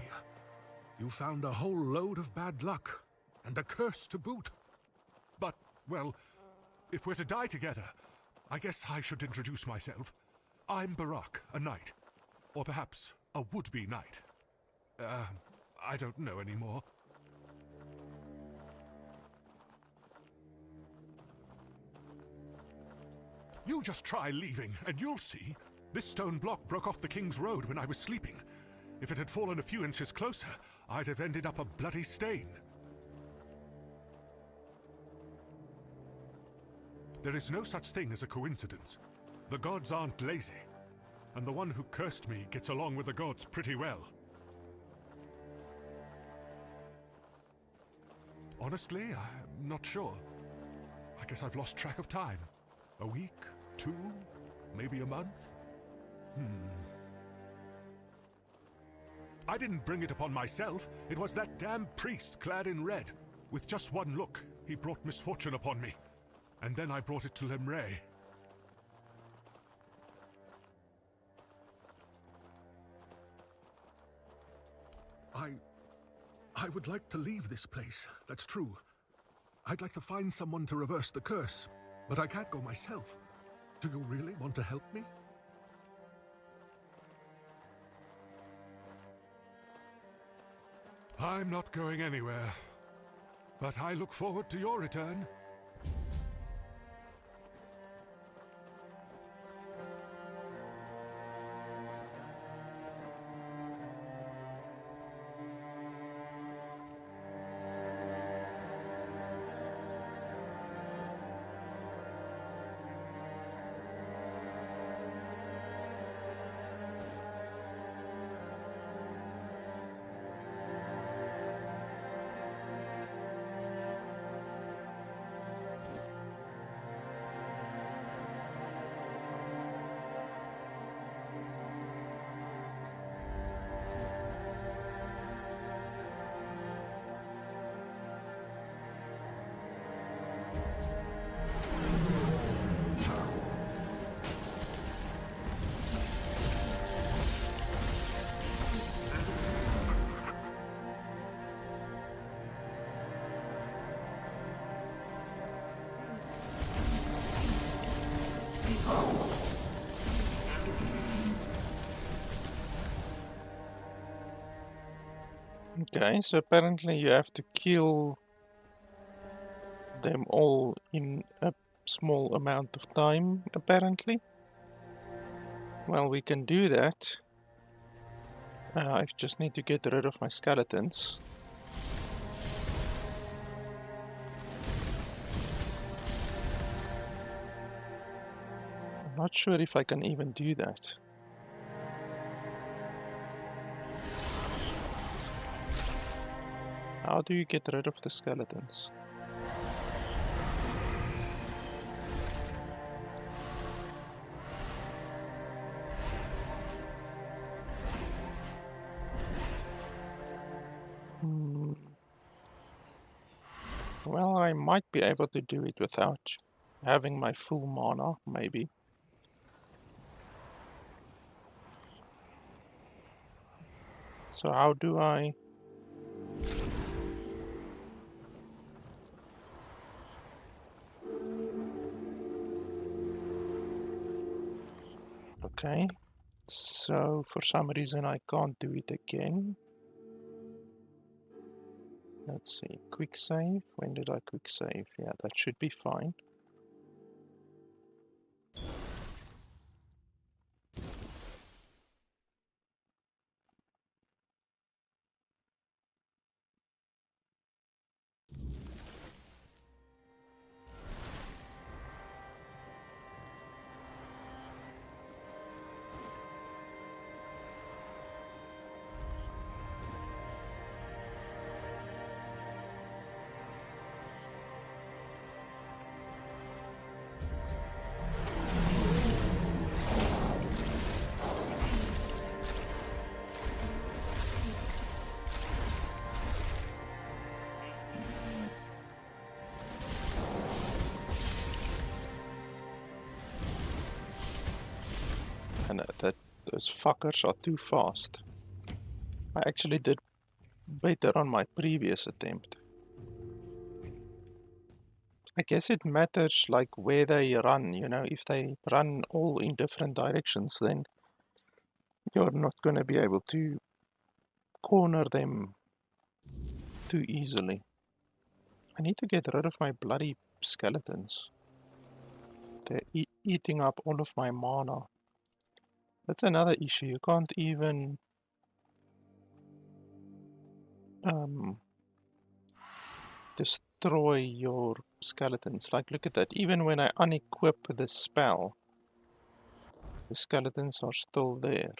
you found a whole load of bad luck, and a curse to boot. But, well, if we're to die together, I guess I should introduce myself. I'm Barak, a knight. Or perhaps a would-be knight. I don't know anymore. You just try leaving, and you'll see. This stone block broke off the King's Road when I was sleeping. If it had fallen a few inches closer, I'd have ended up a bloody stain. There is no such thing as a coincidence. The gods aren't lazy, and the one who cursed me gets along with the gods pretty well. Honestly, I'm not sure. I guess I've lost track of time. A week? 2? Maybe a month? I didn't bring it upon myself. It was that damn priest clad in red. With just one look, he brought misfortune upon me. And then I brought it to Lemray. I would like to leave this place, that's true. I'd like to find someone to reverse the curse, but I can't go myself. Do you really want to help me? I'm not going anywhere, but I look forward to your return. Okay, so apparently you have to kill them all in a small amount of time, apparently. Well, we can do that. I just need to get rid of my skeletons. I'm not sure if I can even do that. How do you get rid of the skeletons? Well, I might be able to do it without having my full mana, maybe. So how do I... Okay, so for some reason I can't do it again. Let's see, quick save. When did I quick save? Yeah, that should be fine. And those fuckers are too fast. I actually did better on my previous attempt. I guess it matters like where they run, you know, if they run all in different directions, then you're not going to be able to corner them too easily. I need to get rid of my bloody skeletons. They're eating up all of my mana. That's another issue. You can't even destroy your skeletons. Like, look at that. Even when I unequip the spell, the skeletons are still there.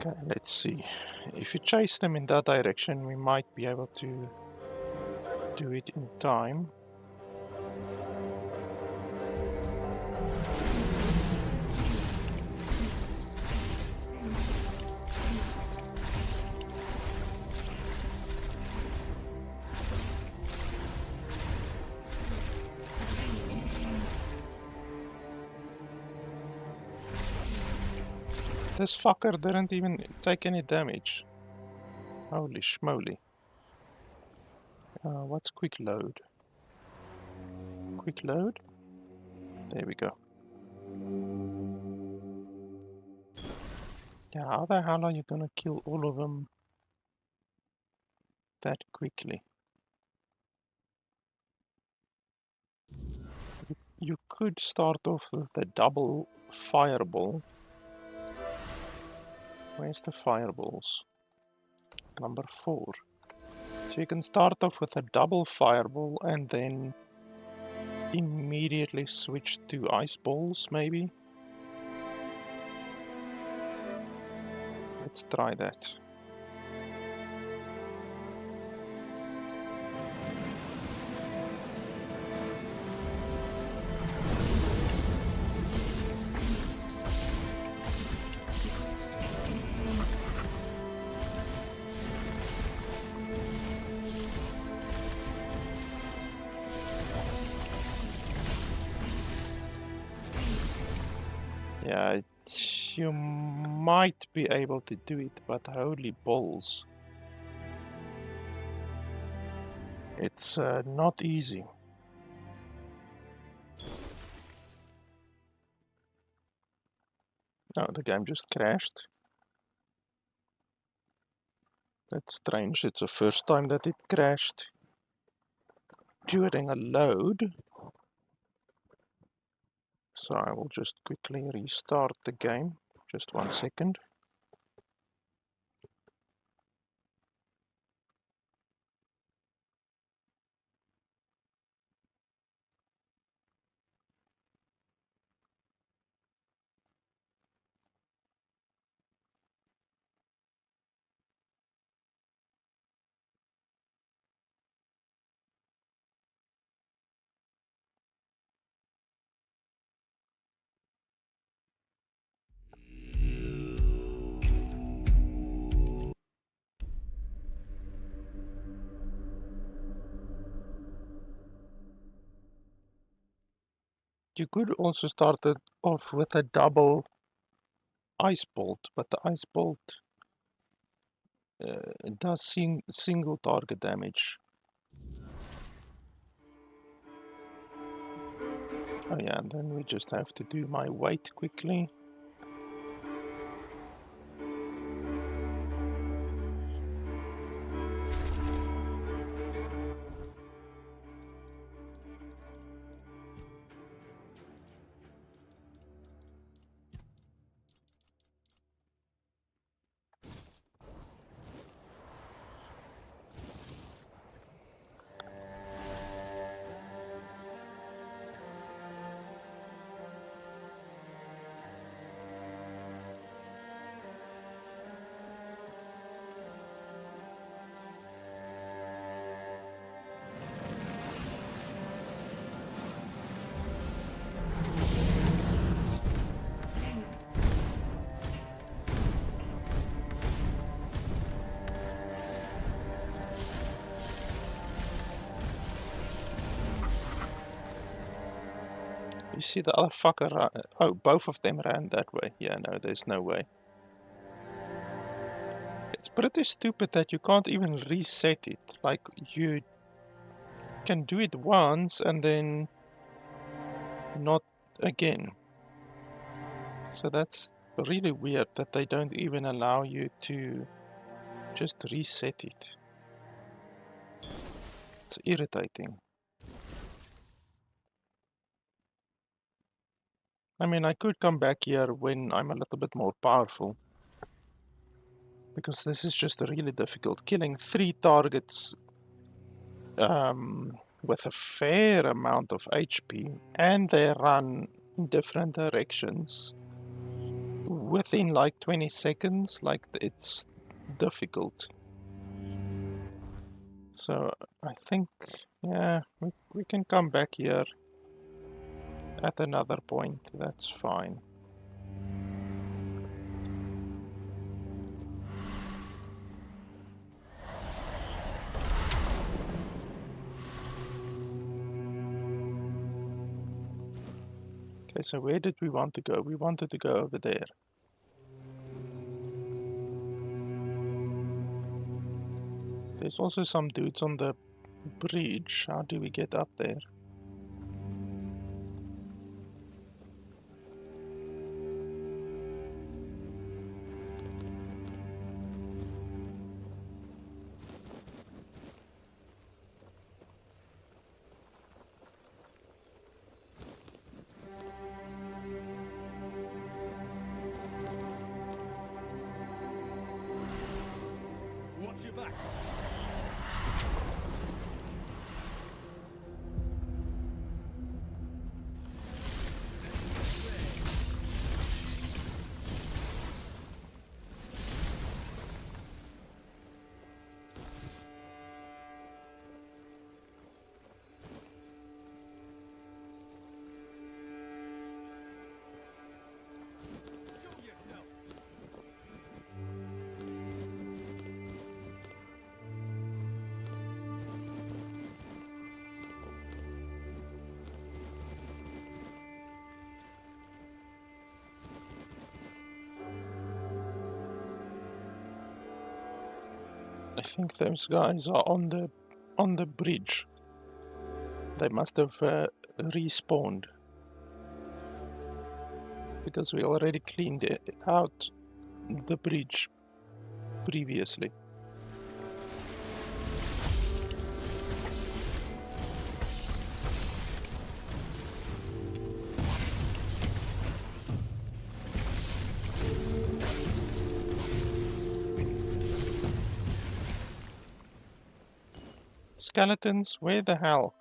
Okay, let's see. If you chase them in that direction, we might be able to do it in time. This fucker didn't even take any damage. Holy schmoly. What's quick load? Quick load? There we go. Yeah, how the hell are you gonna kill all of them that quickly? You could start off with the double fireball. Where's the fireballs? Number 4. So you can start off with a double fireball and then immediately switch to ice balls, maybe? Let's try that. Yeah, you might be able to do it, but holy balls. It's not easy. Oh, the game just crashed. That's strange. It's the first time that it crashed during a load. So I will just quickly restart the game. Just 1 second. You could also start it off with a double ice bolt, but the ice bolt does single target damage. Oh yeah, and then we just have to do my weight quickly. You see the other fucker, oh, both of them ran that way. Yeah, no, there's no way. It's pretty stupid that you can't even reset it. Like, you can do it once and then not again. So that's really weird that they don't even allow you to just reset it. It's irritating. I mean, I could come back here when I'm a little bit more powerful, because this is just really difficult. Killing 3 targets with a fair amount of HP, and they run in different directions within like 20 seconds, like, it's difficult. So I think, yeah, we can come back here at another point. That's fine. Okay, so where did we want to go? We wanted to go over there. There's also some dudes on the bridge. How do we get up there? Watch your back. I think those guys are on the bridge. They must have respawned, because we already cleaned out the bridge previously. Skeletons, where the hell?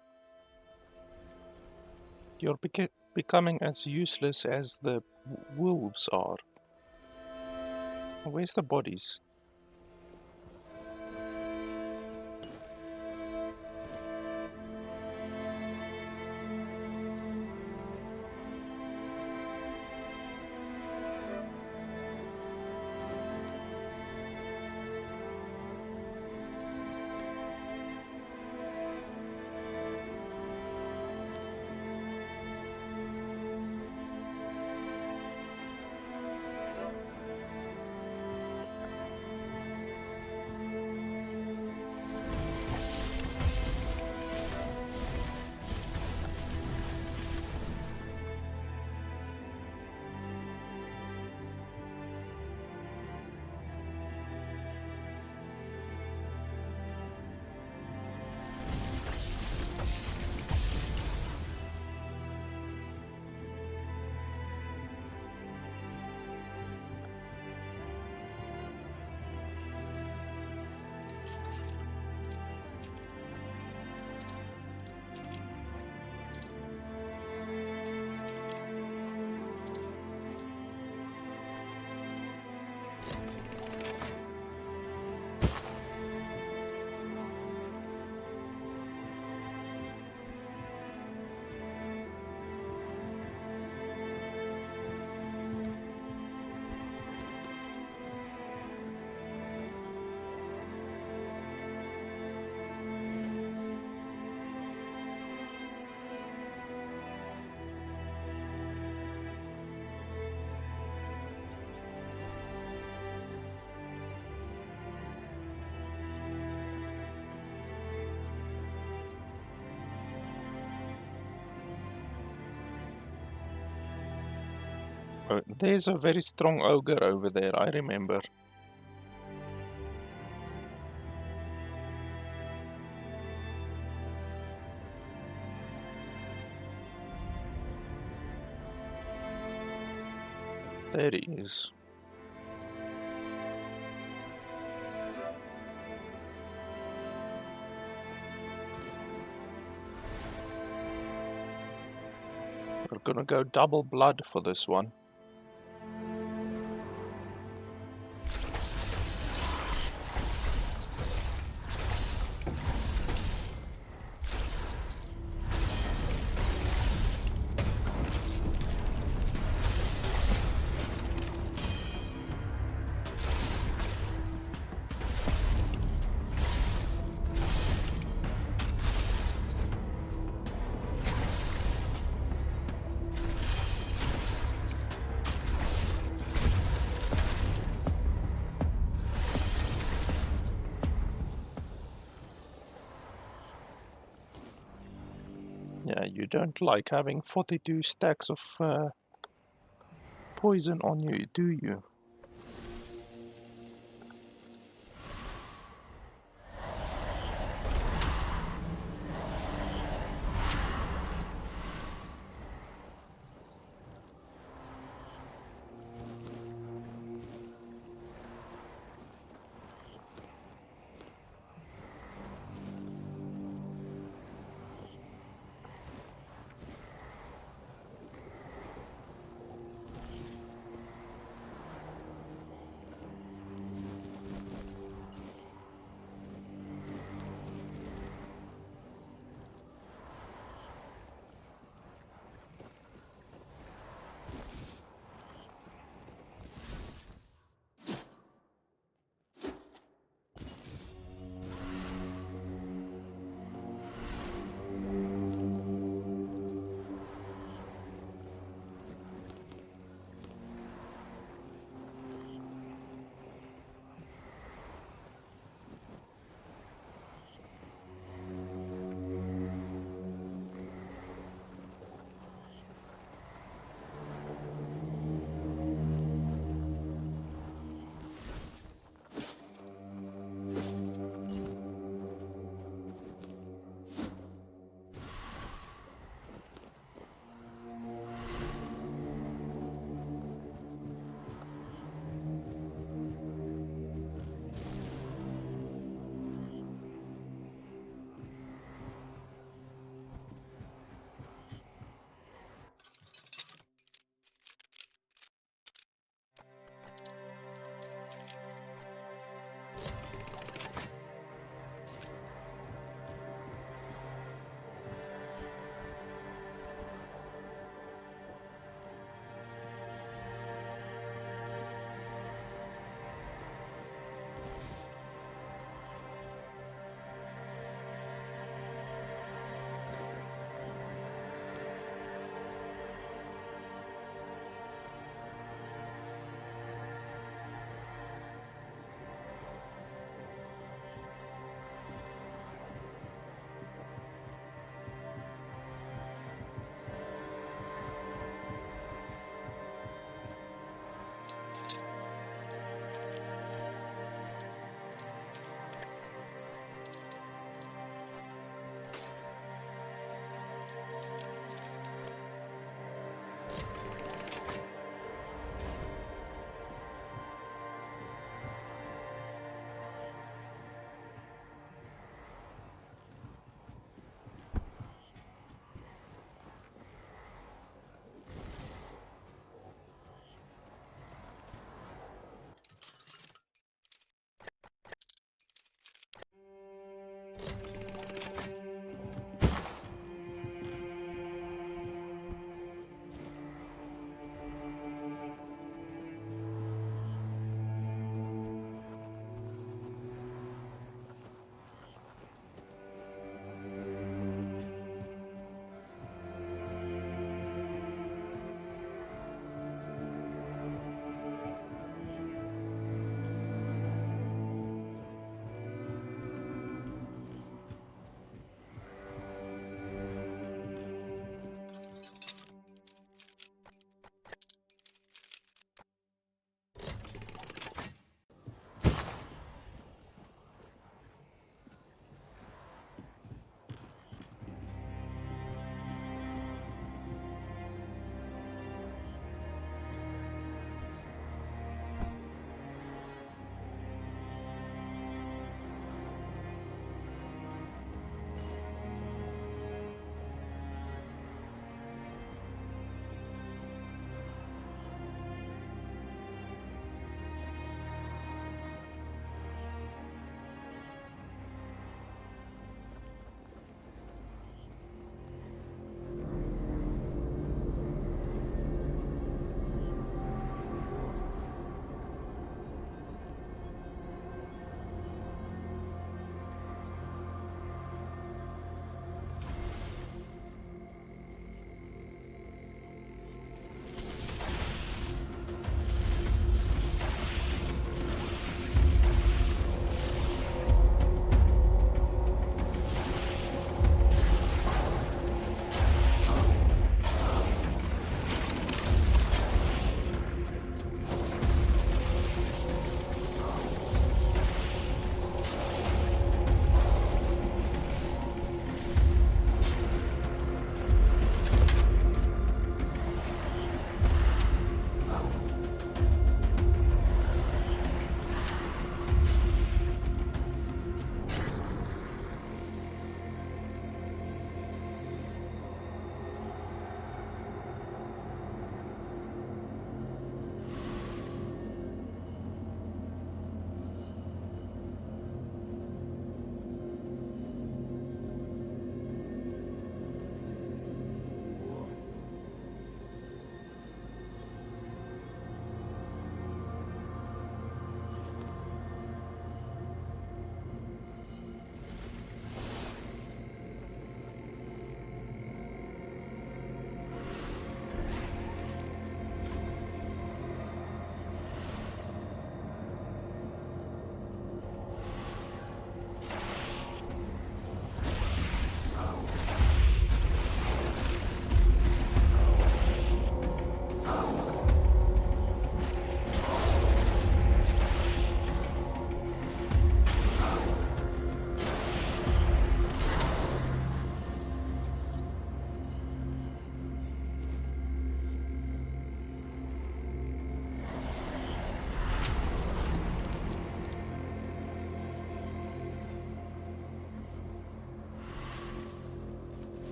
You're becoming as useless as the wolves are. Where's the bodies? There's a very strong ogre over there, I remember. There he is. We're gonna go double blood for this one. Yeah, you don't like having 42 stacks of poison on you, do you?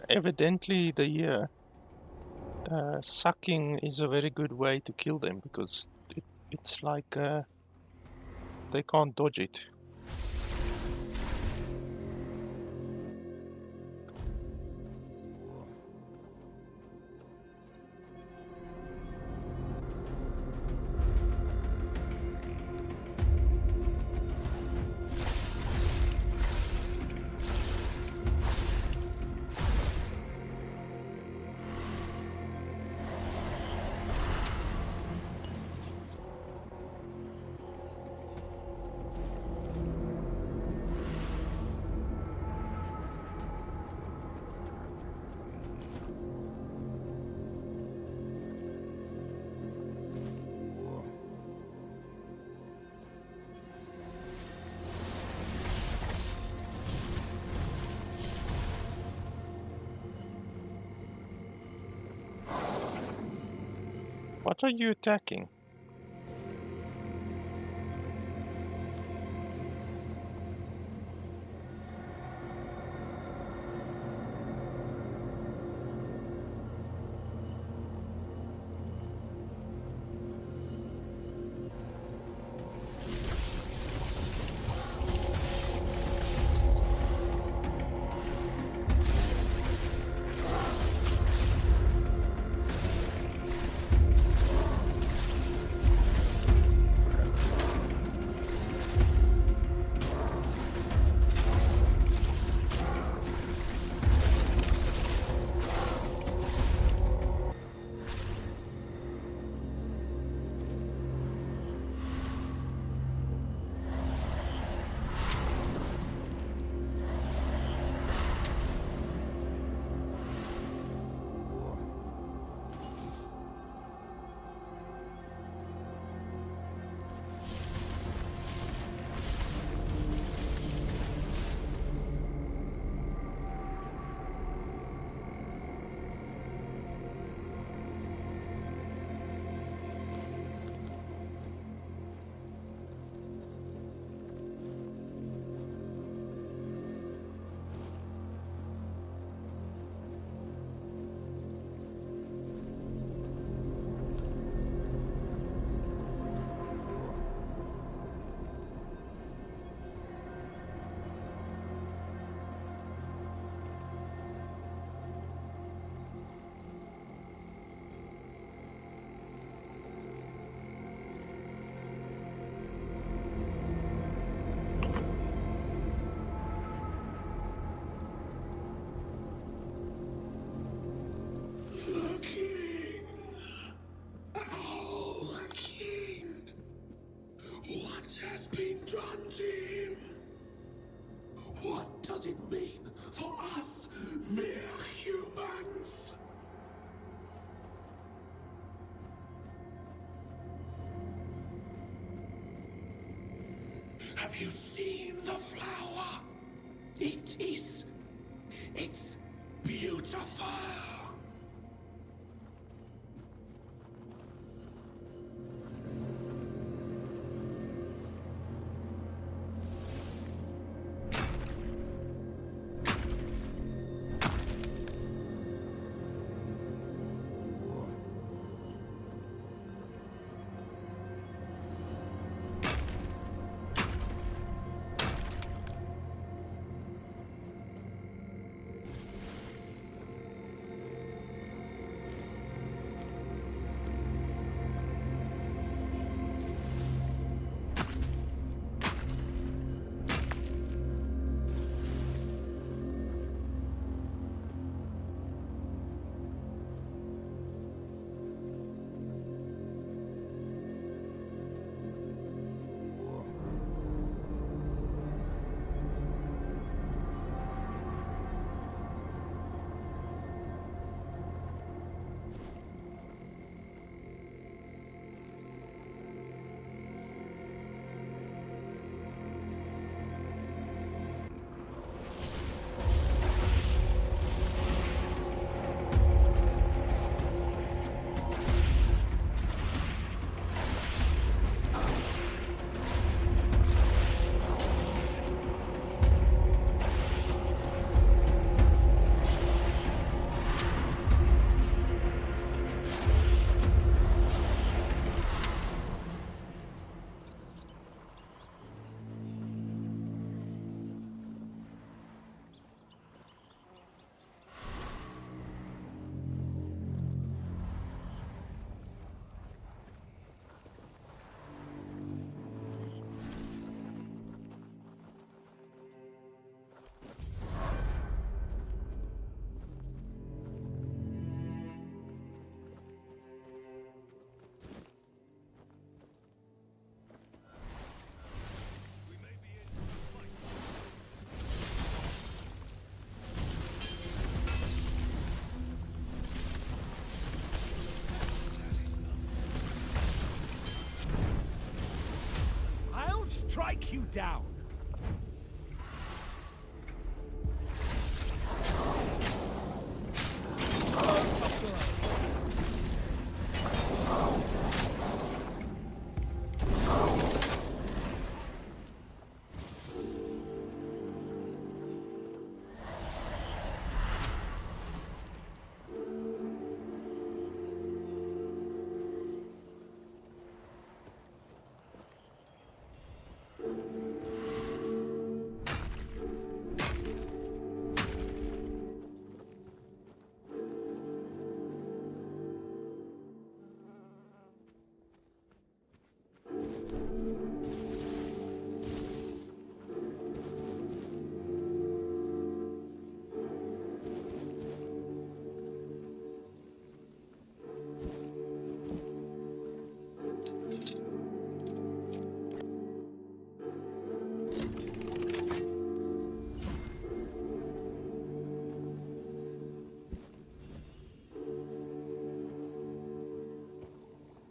Evidently, the sucking is a very good way to kill them because it's like they can't dodge it. What are you attacking? done to him? What does it mean for us mere humans? Have you seen the flower? It's beautiful. strike you down.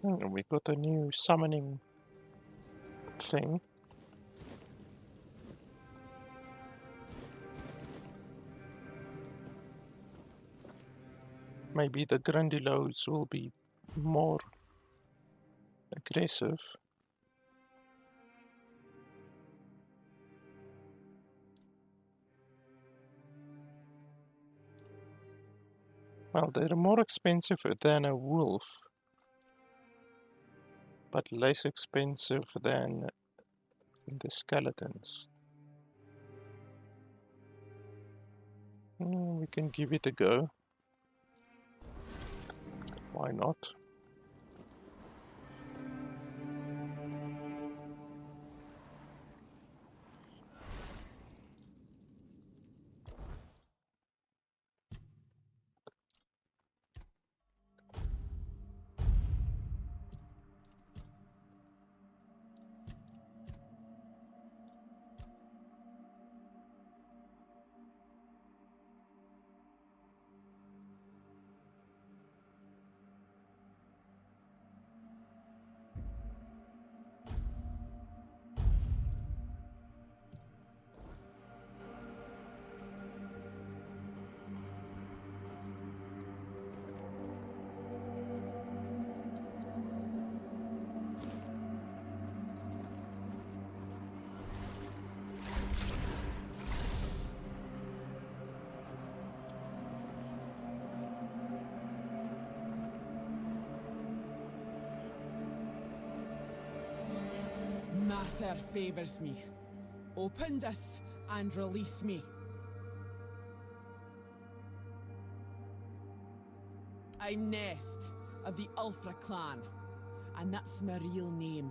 And we got a new summoning thing. Maybe the Grandilos will be more aggressive. Well, they're more expensive than a wolf, but less expensive than the skeletons. We can give it a go. Why not? Martha favors me. Open this and release me. I'm Nest of the Ulfra clan, and that's my real name.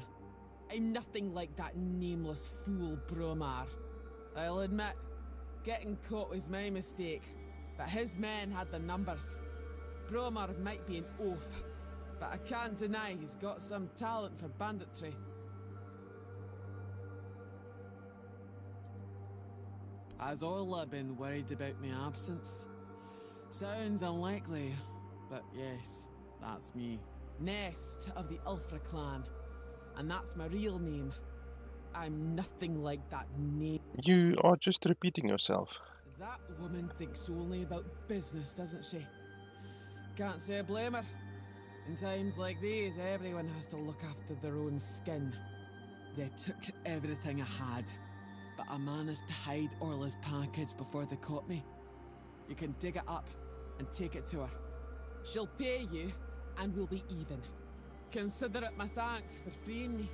I'm nothing like that nameless fool Bromar. I'll admit, getting caught was my mistake, but his men had the numbers. Bromar might be an oaf, but I can't deny he's got some talent for banditry. Has Orla been worried about my absence? Sounds unlikely, but yes, that's me. Nest of the Ulfra clan, and that's my real name. I'm nothing like that name. You are just repeating yourself. That woman thinks only about business, doesn't she? Can't say I blame her. In times like these, everyone has to look after their own skin. They took everything I had, but I managed to hide Orla's package before they caught me. You can dig it up and take it to her. She'll pay you, and we'll be even. Consider it my thanks for freeing me.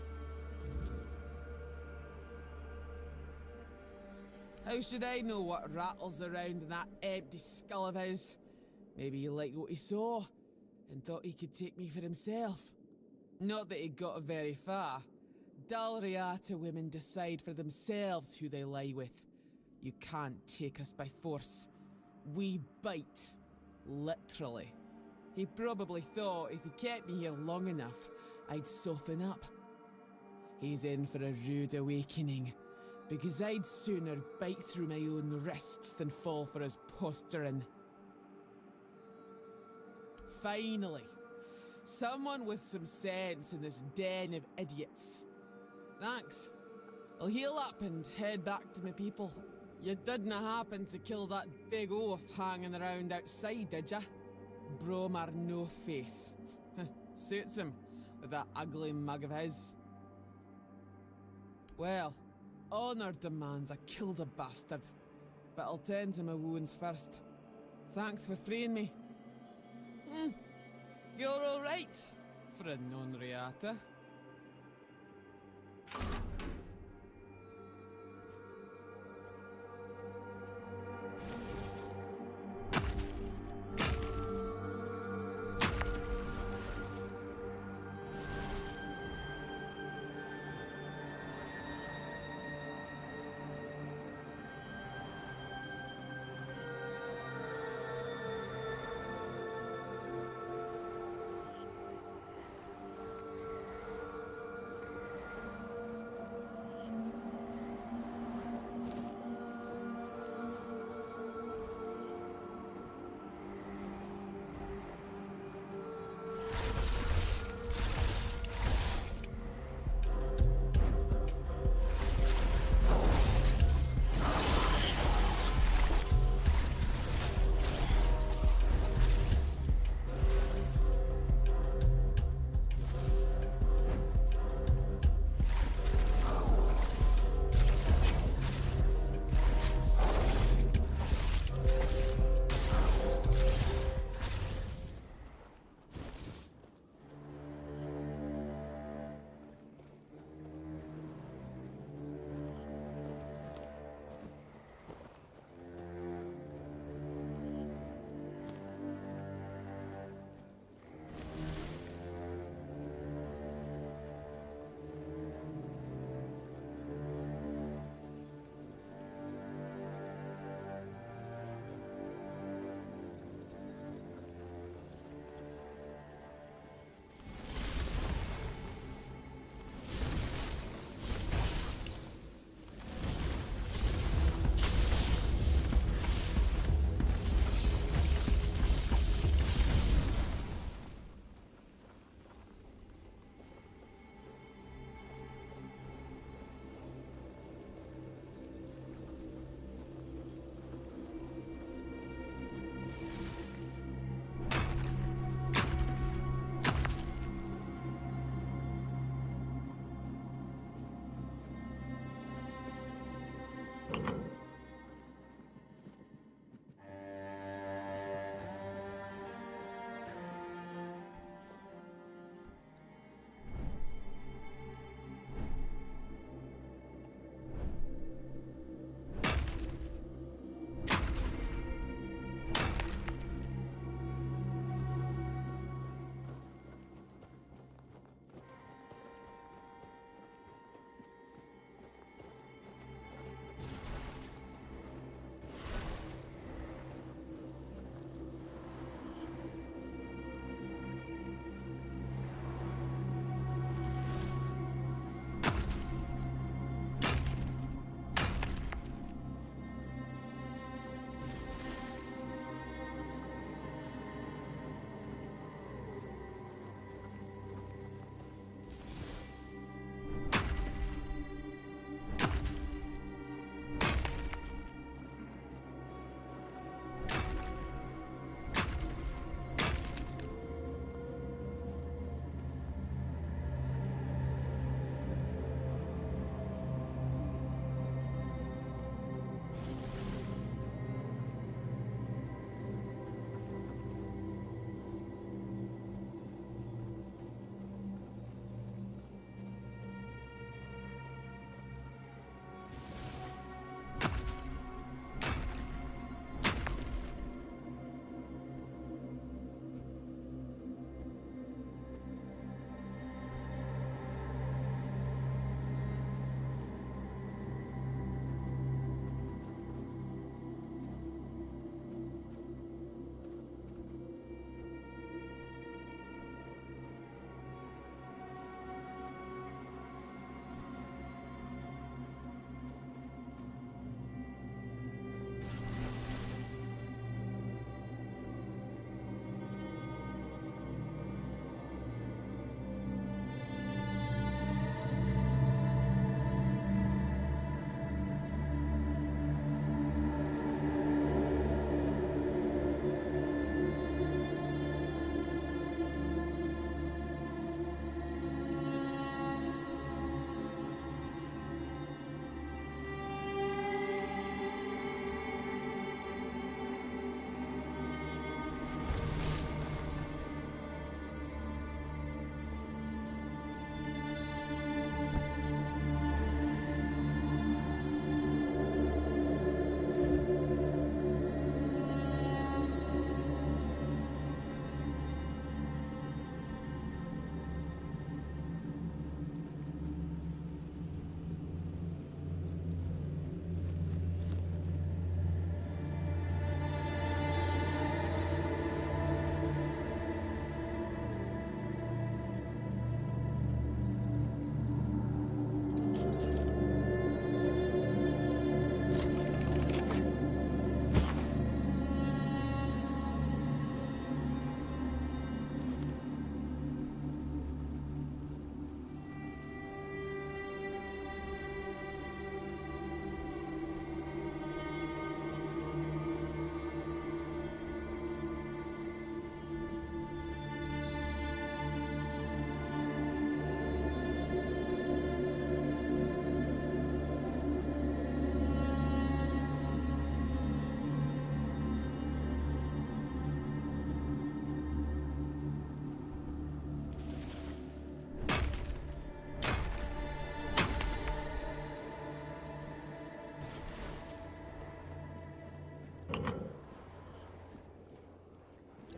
How should I know what rattles around in that empty skull of his? Maybe he liked what he saw, and thought he could take me for himself. Not that he got very far. Dalriata women decide for themselves who they lie with. You can't take us by force. We bite. Literally. He probably thought if he kept me here long enough, I'd soften up. He's in for a rude awakening, because I'd sooner bite through my own wrists than fall for his posturing. Finally, someone with some sense in this den of idiots. Thanks. I'll heal up and head back to my people. You didn't happen to kill that big oaf hanging around outside, did ya? Bromar no face. Suits him, with that ugly mug of his. Well, honor demands I kill the bastard, but I'll tend to my wounds first. Thanks for freeing me. You're alright, for a non-reata.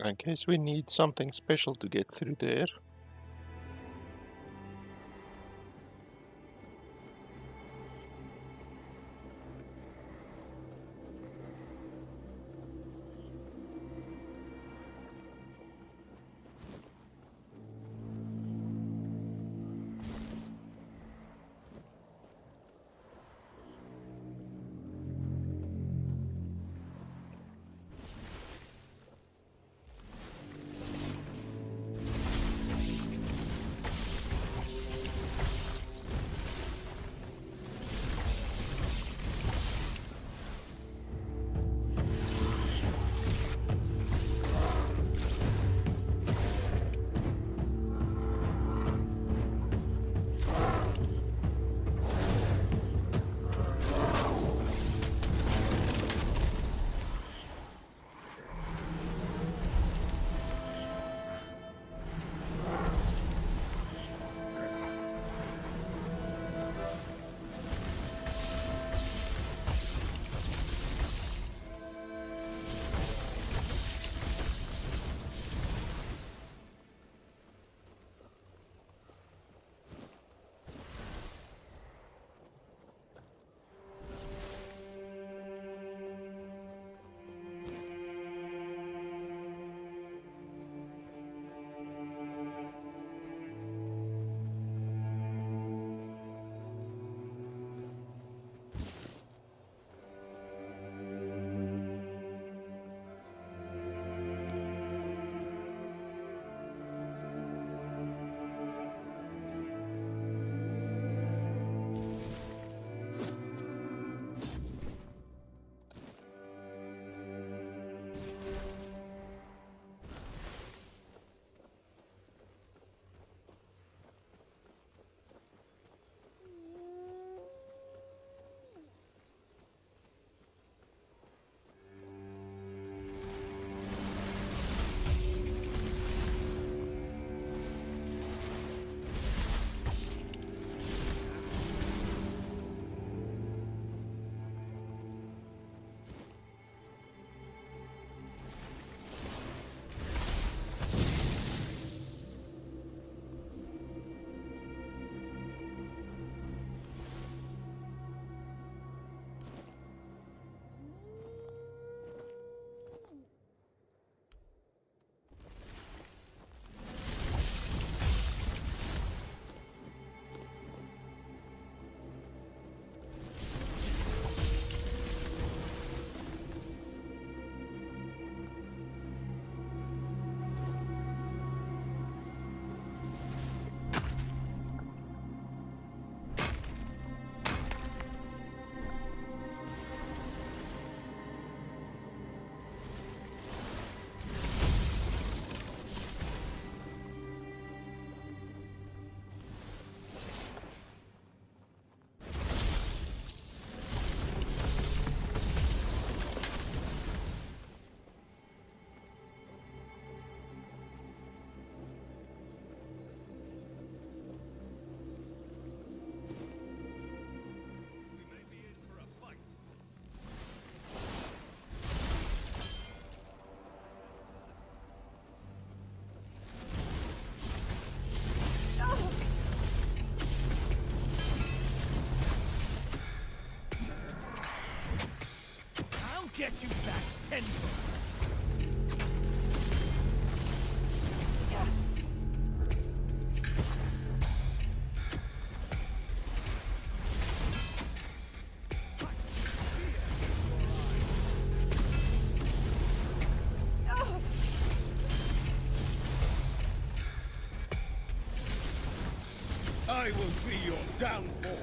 In case we need something special to get through there. Get you back tenfold. I will be your downfall.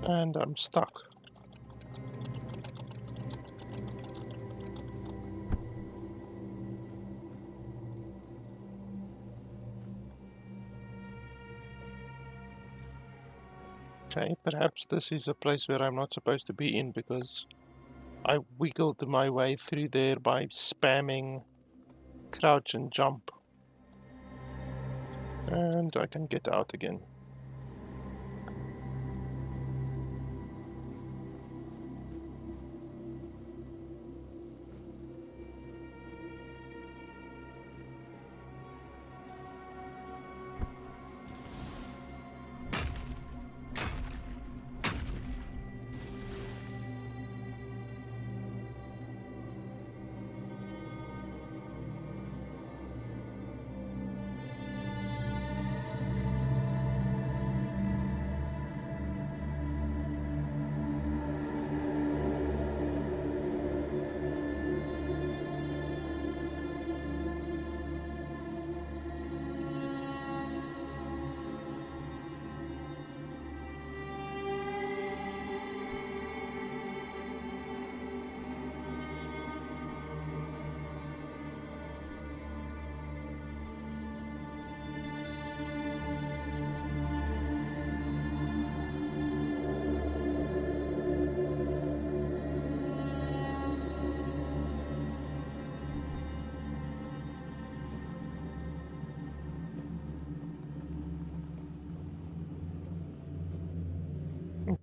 And I'm stuck. Okay, perhaps this is a place where I'm not supposed to be in because I wiggled my way through there by spamming crouch and jump. And I can get out again.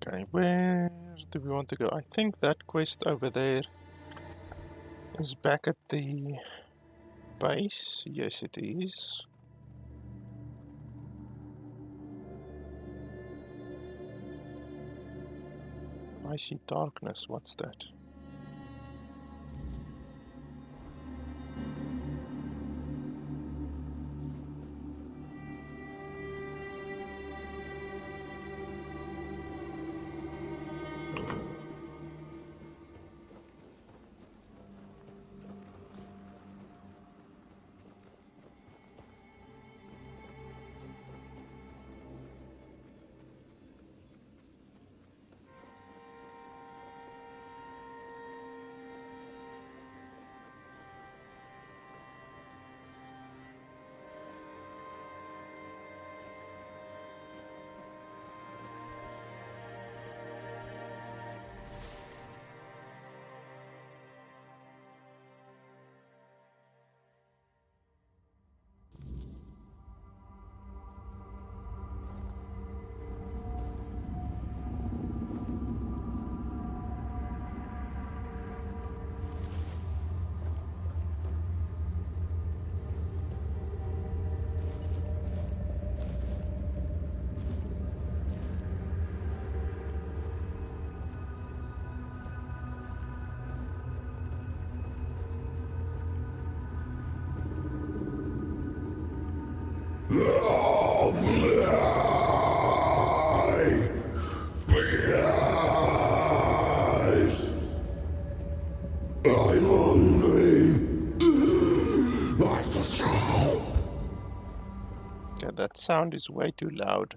Okay, where do we want to go? I think that quest over there is back at the base. Yes, it is. I see darkness. What's that? I'm hungry. Like the cow. Okay, that sound is way too loud.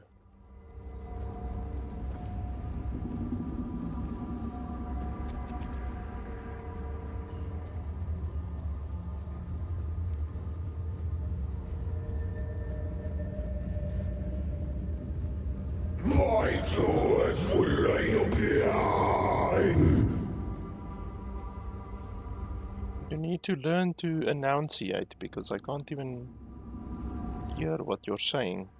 My swords will lay behind. You need to learn to enunciate because I can't even hear what you're saying.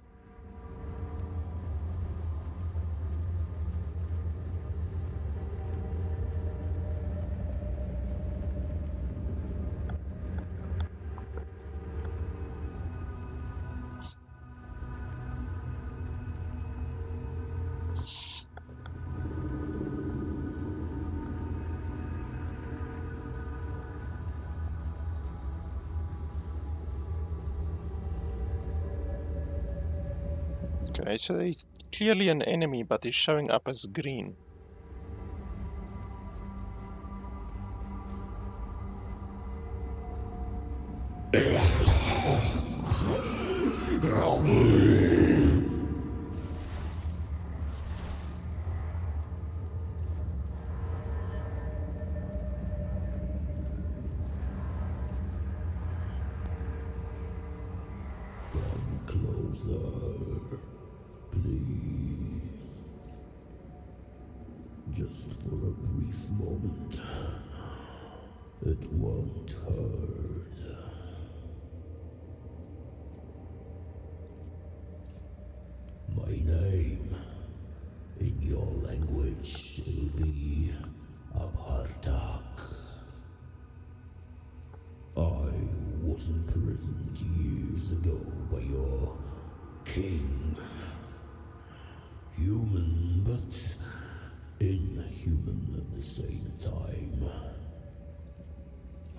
Okay, so he's clearly an enemy, but he's showing up as green. Help me. Closer, please. Just for a brief moment. It won't hurt. My name, in your language, will be Abhartak. I was imprisoned years ago by your king. Human, but inhuman at the same time.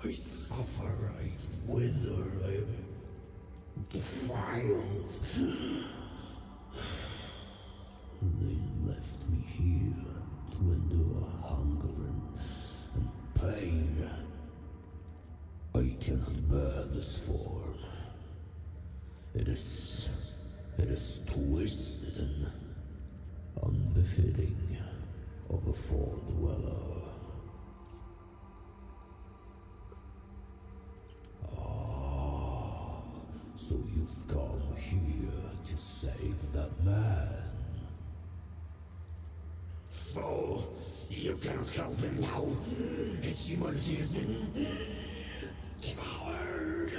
I suffer, I wither, I am defiled. They left me here to endure hunger and pain. I cannot bear this form. It is twisted and unbefitting of a Fall Dweller. So you've come here to save that man? So, you cannot help him now. His humanity has been devoured.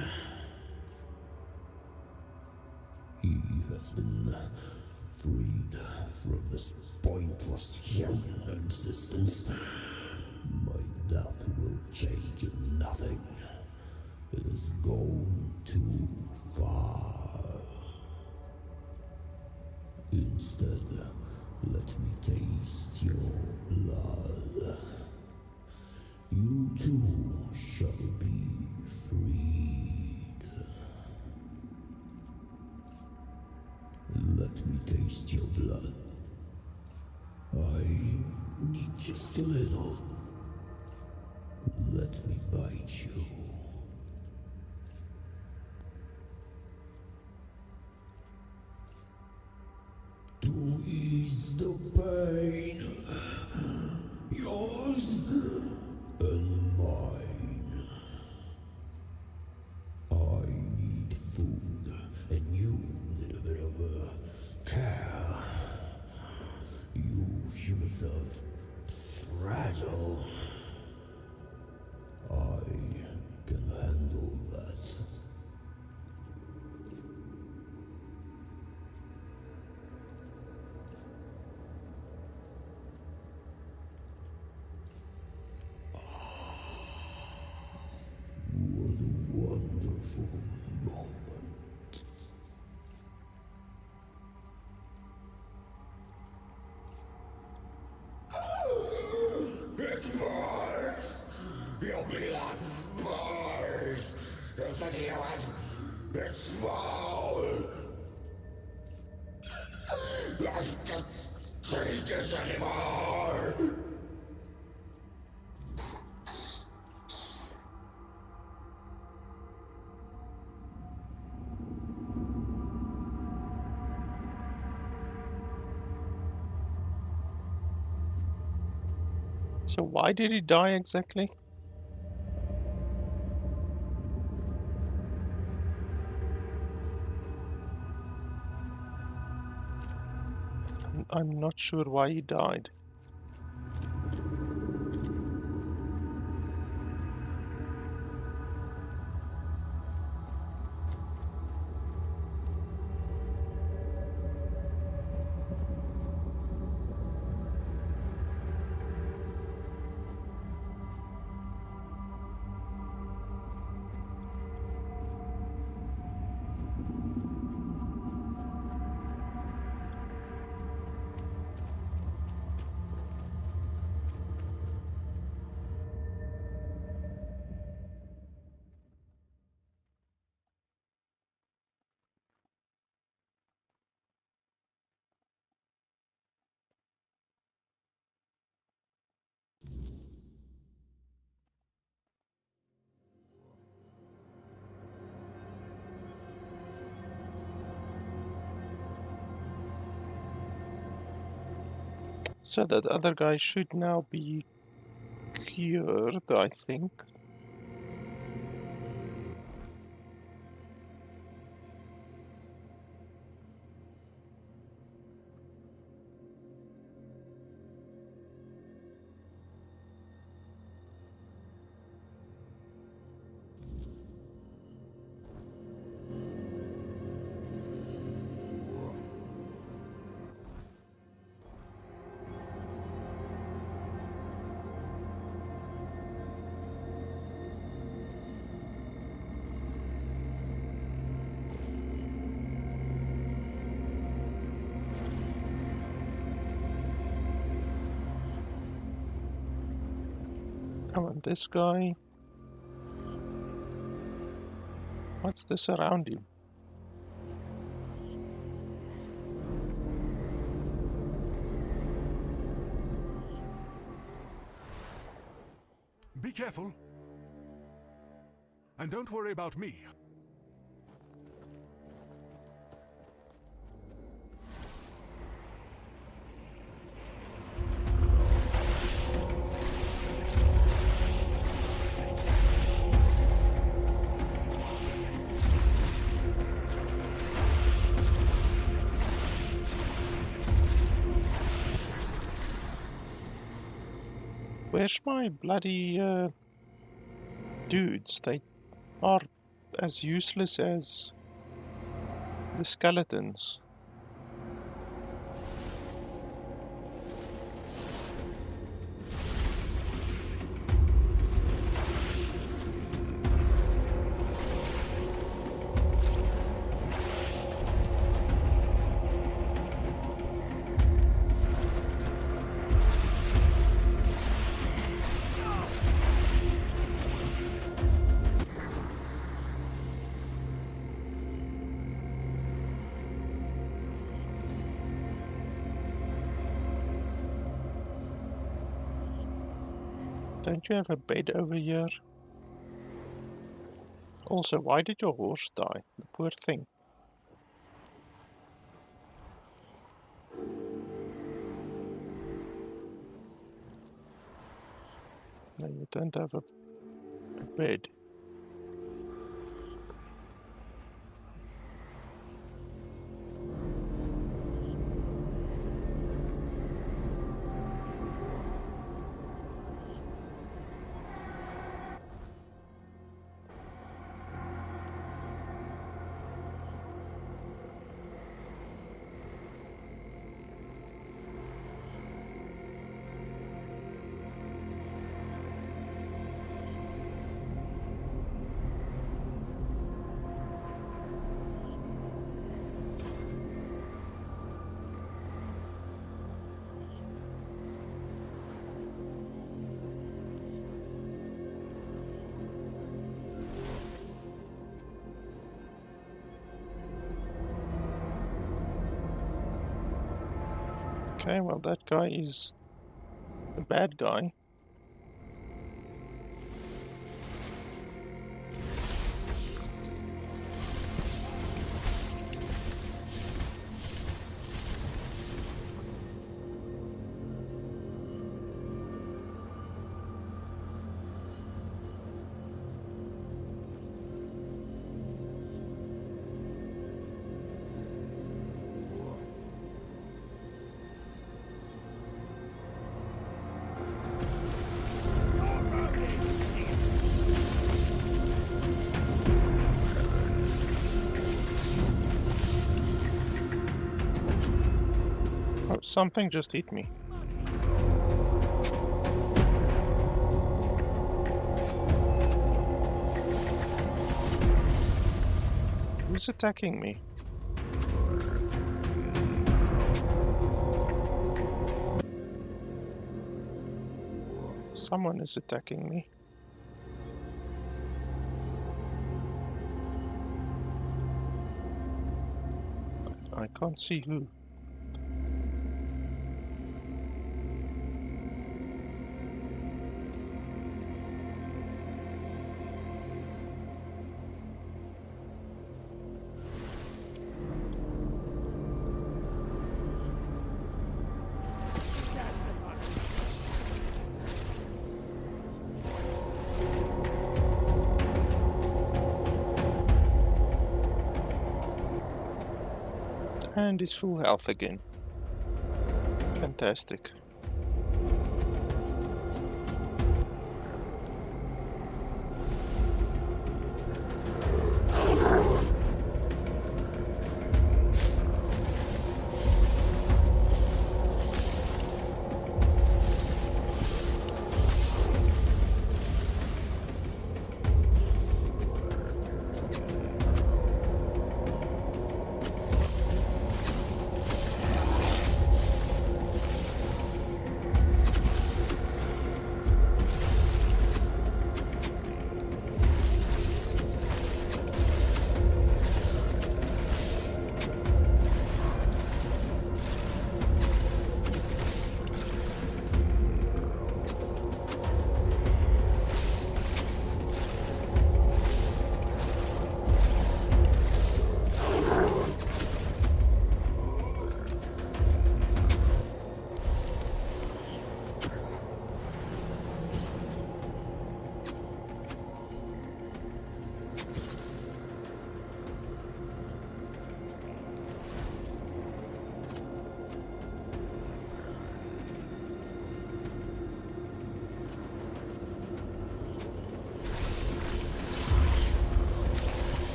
He has been freed from this pointless human existence. My death will change nothing. It has gone too far. Instead, let me taste your blood. You too shall be freed. Let me taste your blood. I need just a little. Let me bite you. To ease the pain, yours and mine. I need food, and you need a bit of care. You humans are fragile. I can handle that. What a wonderful moment. It burns! Your blood burns! It's a human! It's foul! I can't take this anymore! So why did he die exactly? I'm not sure why he died. So that other guy should now be cured, I think. I want this guy. What's this around him? Be careful. And don't worry about me. Where's my bloody dudes? They are as useless as the skeletons. Don't you have a bed over here? Also, why did your horse die? The poor thing. No, you don't have a bed. Okay, well that guy is a bad guy. Oh, something just hit me. Who's attacking me? Someone is attacking me. I can't see who. And he's full health again. Fantastic.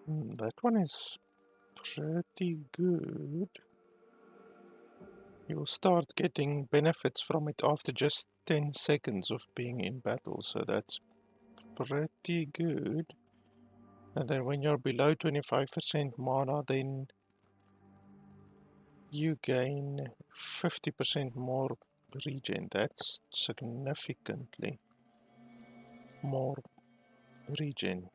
That one is pretty good. You'll start getting benefits from it after just 10 seconds of being in battle, so that's pretty good. And then when you're below 25% mana, then you gain 50% more regen. That's significantly more regen.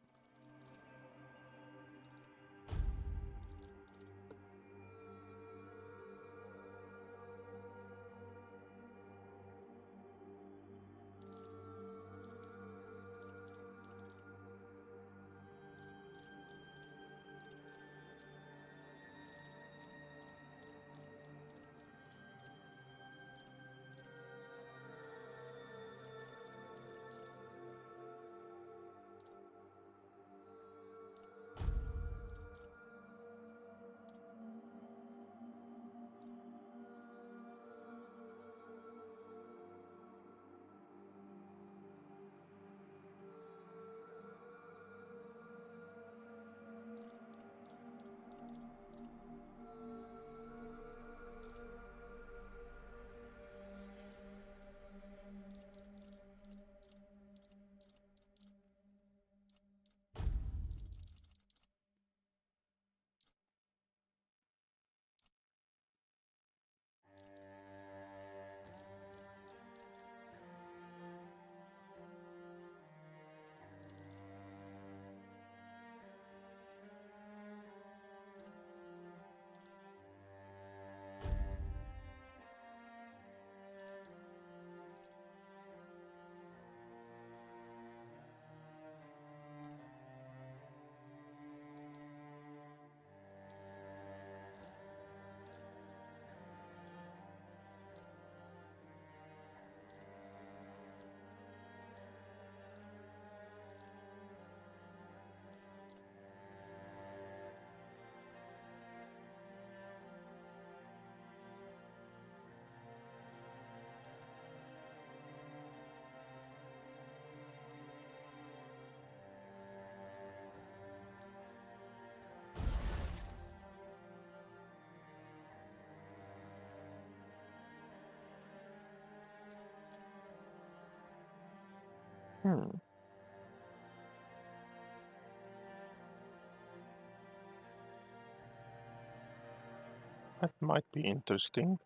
That might be interesting.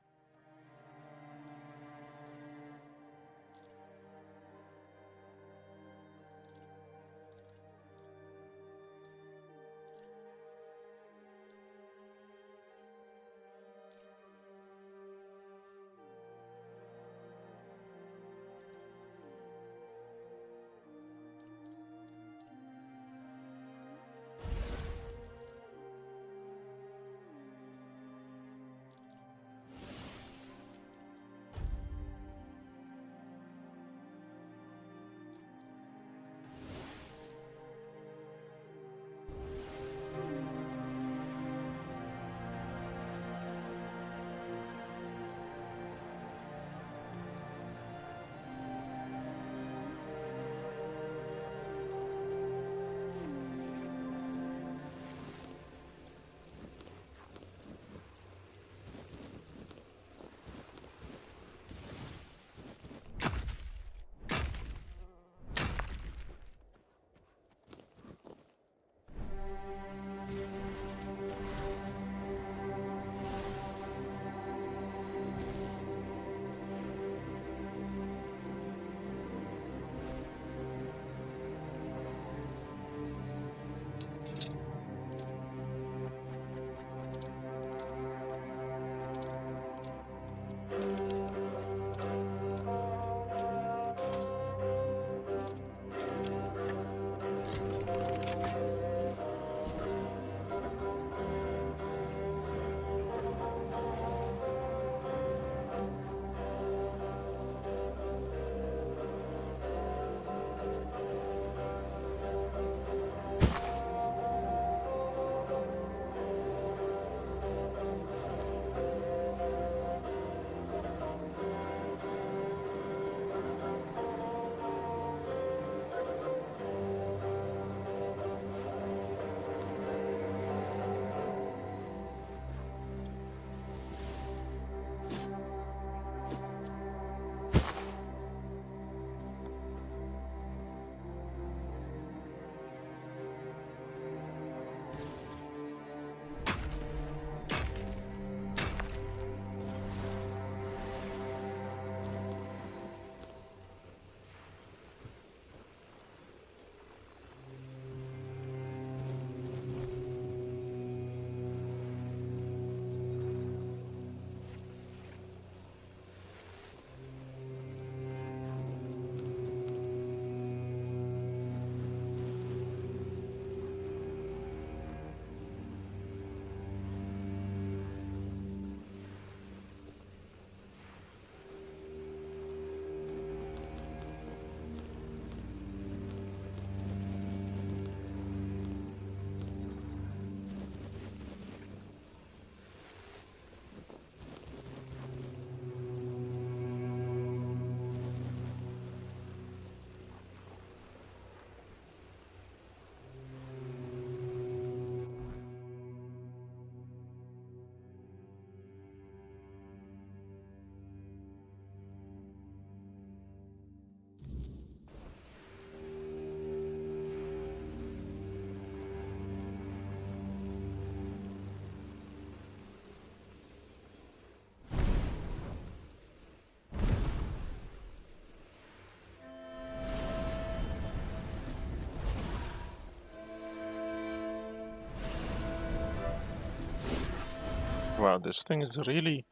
Wow, this thing is really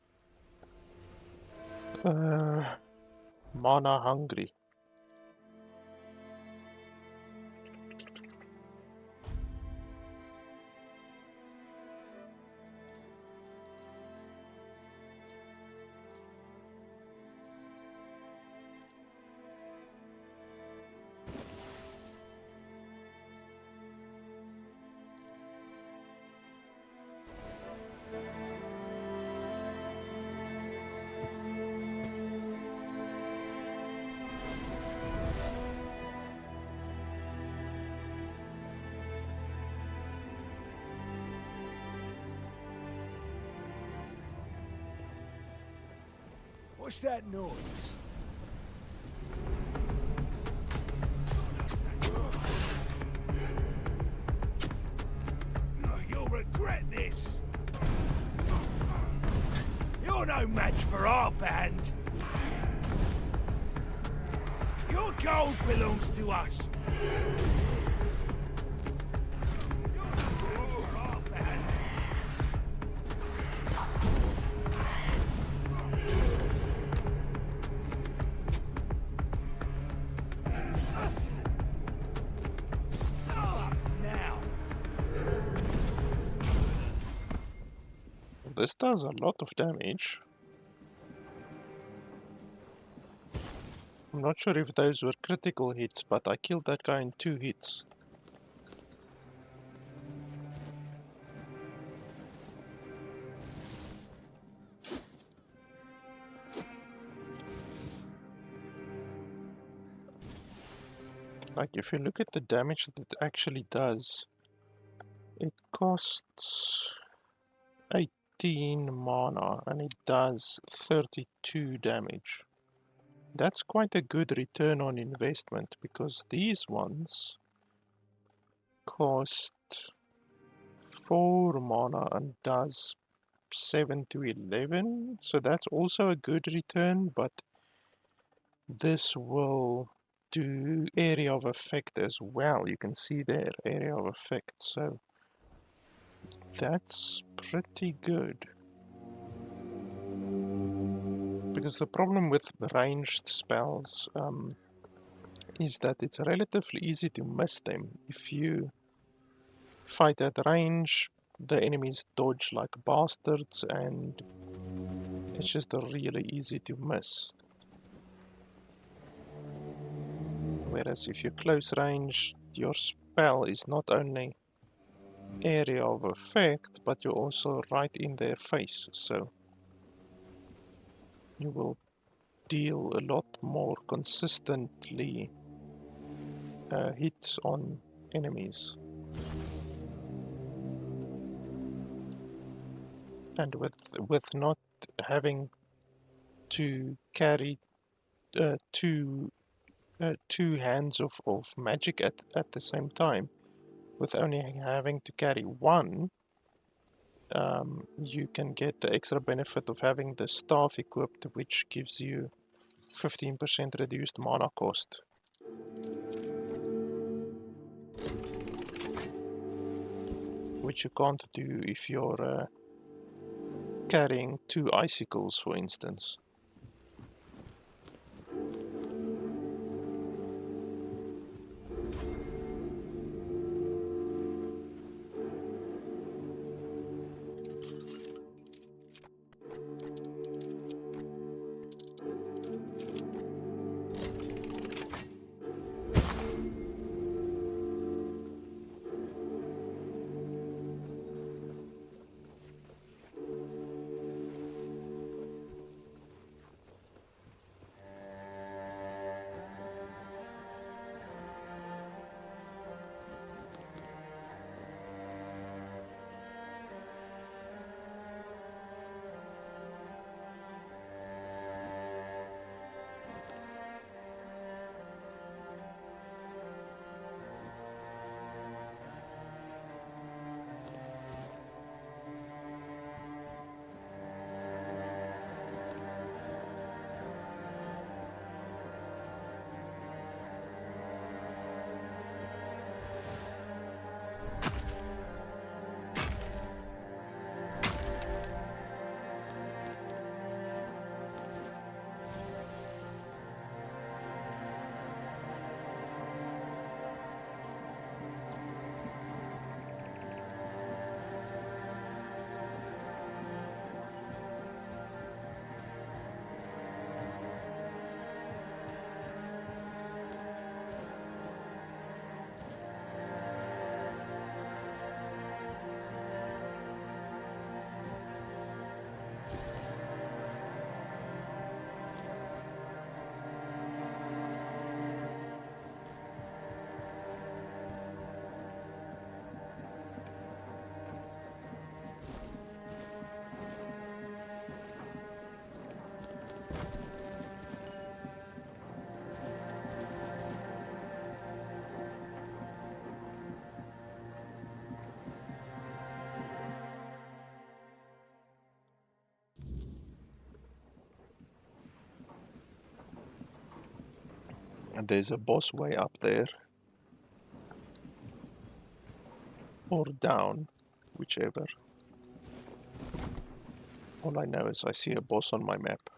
mana hungry. What's that noise? You'll regret this. You're no match for our band. Your gold belongs to us. This does a lot of damage. I'm not sure if those were critical hits, but I killed that guy in 2 hits. Like, if you look at the damage that it actually does, it costs 18 mana and it does 32 damage. That's quite a good return on investment, because these ones cost 4 mana and does 7 to 11, so that's also a good return, but this will do area of effect as well. You can see there, area of effect, so that's pretty good. Because the problem with ranged spells is that it's relatively easy to miss them. If you fight at range, the enemies dodge like bastards and it's just really easy to miss. Whereas if you're close range, your spell is not only area of effect, but you're also right in their face, so you will deal a lot more consistently hits on enemies. And with not having to carry two hands of magic at the same time, with only having to carry one, you can get the extra benefit of having the staff equipped, which gives you 15% reduced mana cost. Which you can't do if you're carrying 2 icicles, for instance. And there's a boss way up there. Or down, whichever. All I know is I see a boss on my map.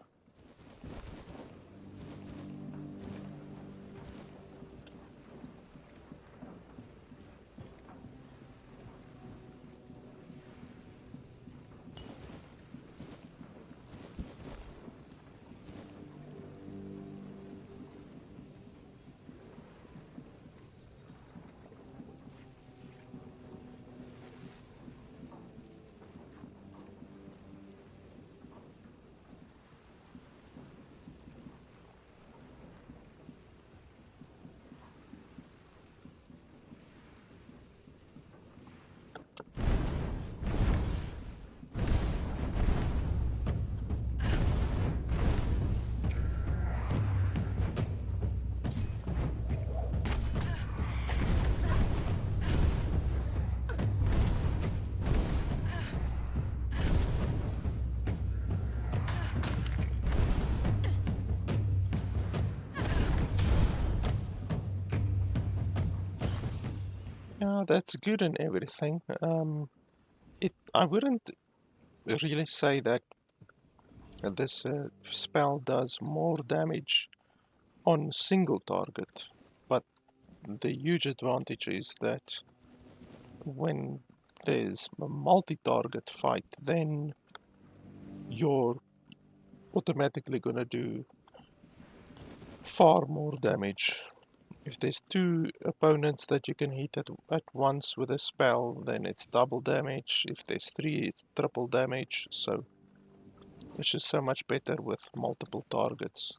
Yeah, that's good and everything. I wouldn't really say that this spell does more damage on single target, but the huge advantage is that when there's a multi-target fight, then you're automatically gonna do far more damage. If there's two opponents that you can hit at once with a spell, then it's double damage. If there's three, it's triple damage. So it's just so much better with multiple targets.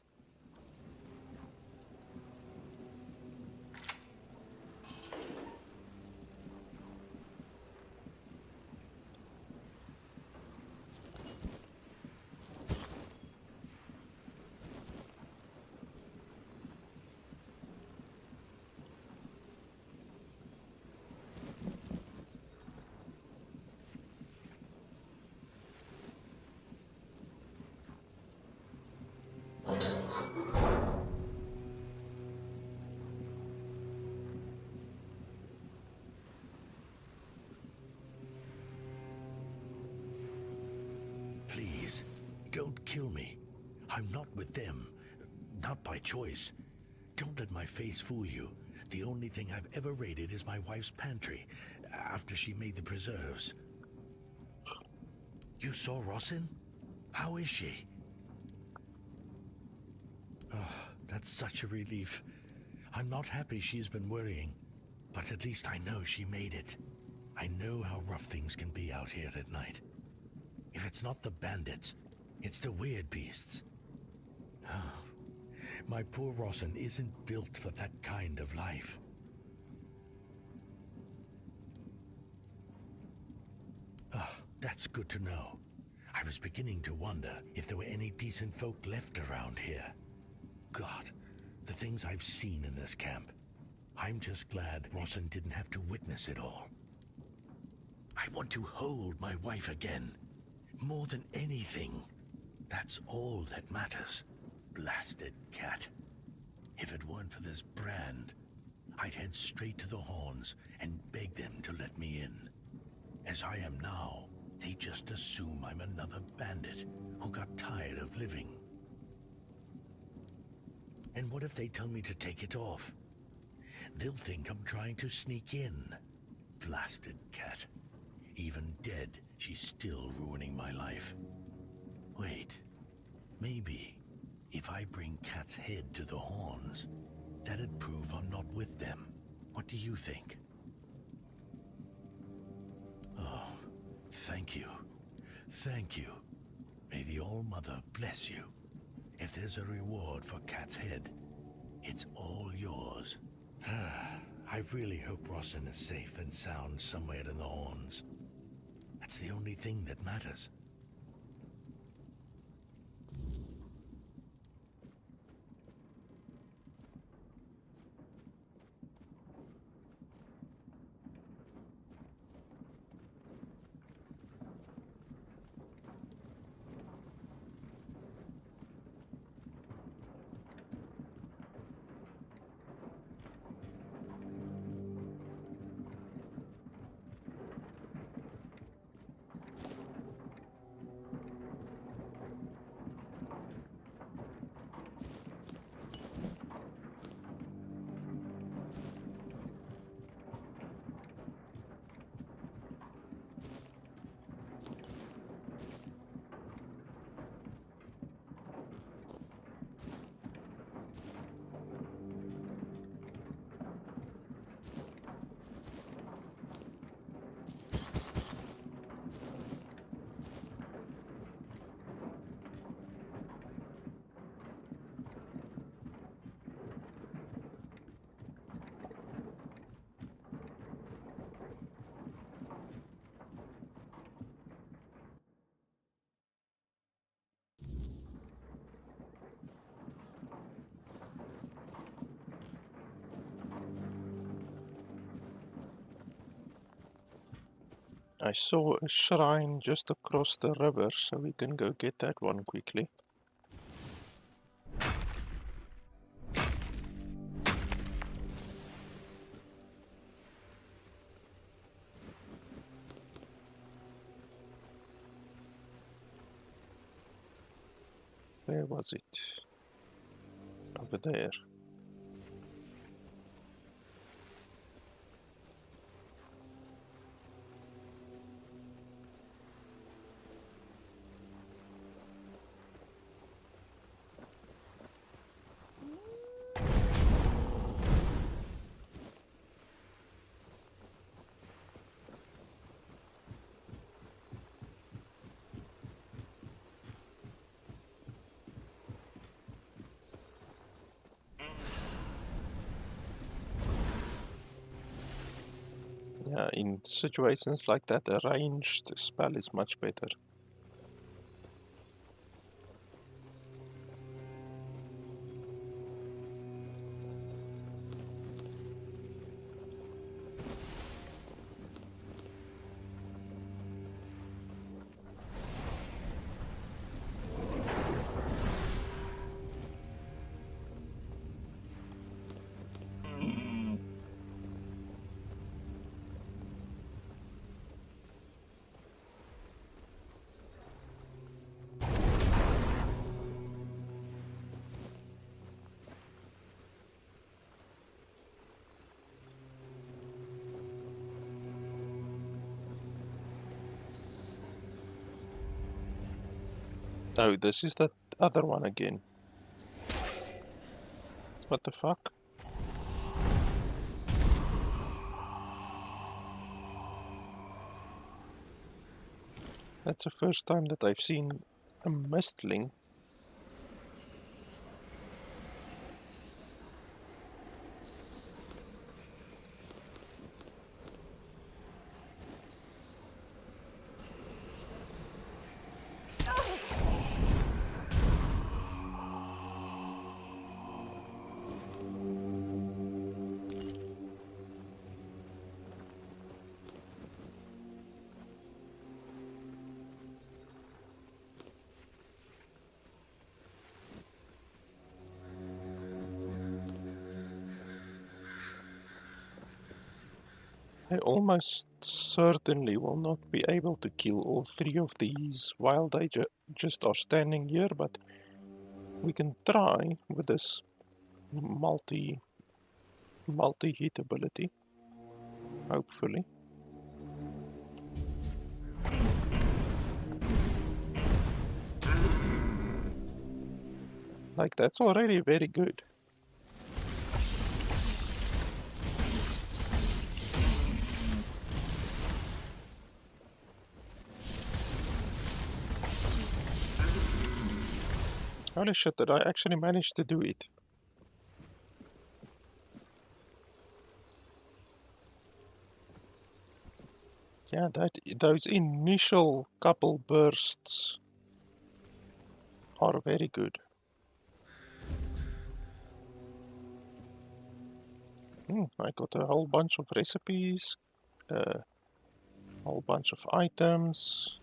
Please, don't kill me. I'm not with them. Not by choice. Don't let my face fool you. The only thing I've ever raided is my wife's pantry, after she made the preserves. You saw Rossin? How is she? Oh, that's such a relief. I'm not happy she's been worrying, but at least I know she made it. I know how rough things can be out here at night. If it's not the bandits, it's the weird beasts. Oh, my poor Rossin isn't built for that kind of life. Oh, that's good to know. I was beginning to wonder if there were any decent folk left around here. God, the things I've seen in this camp. I'm just glad Rossin didn't have to witness it all. I want to hold my wife again. More than anything. That's all that matters. Blasted cat. If it weren't for this brand, I'd head straight to the Horns and beg them to let me in. As I am now, they just assume I'm another bandit who got tired of living. And what if they tell me to take it off? They'll think I'm trying to sneak in. Blasted cat. Even dead, she's still ruining my life. Wait, maybe if I bring Cat's head to the Horns, that'd prove I'm not with them. What do you think? Oh, thank you. Thank you. May the All-Mother bless you. If there's a reward for Cat's head, it's all yours. I really hope Rossin is safe and sound somewhere in the Horns. That's the only thing that matters. I saw a shrine just across the river, so we can go get that one quickly. Where was it? Over there. Yeah, in situations like that, a ranged spell is much better. Oh, this is that other one again. What the fuck? That's the first time that I've seen a mistling. I almost certainly will not be able to kill all three of these while they just are standing here, but we can try with this multi-hit ability, hopefully. Like, that's already very good. Holy shit, did I actually manage to do it? Yeah, those initial couple bursts are very good. I got a whole bunch of recipes, a whole bunch of items.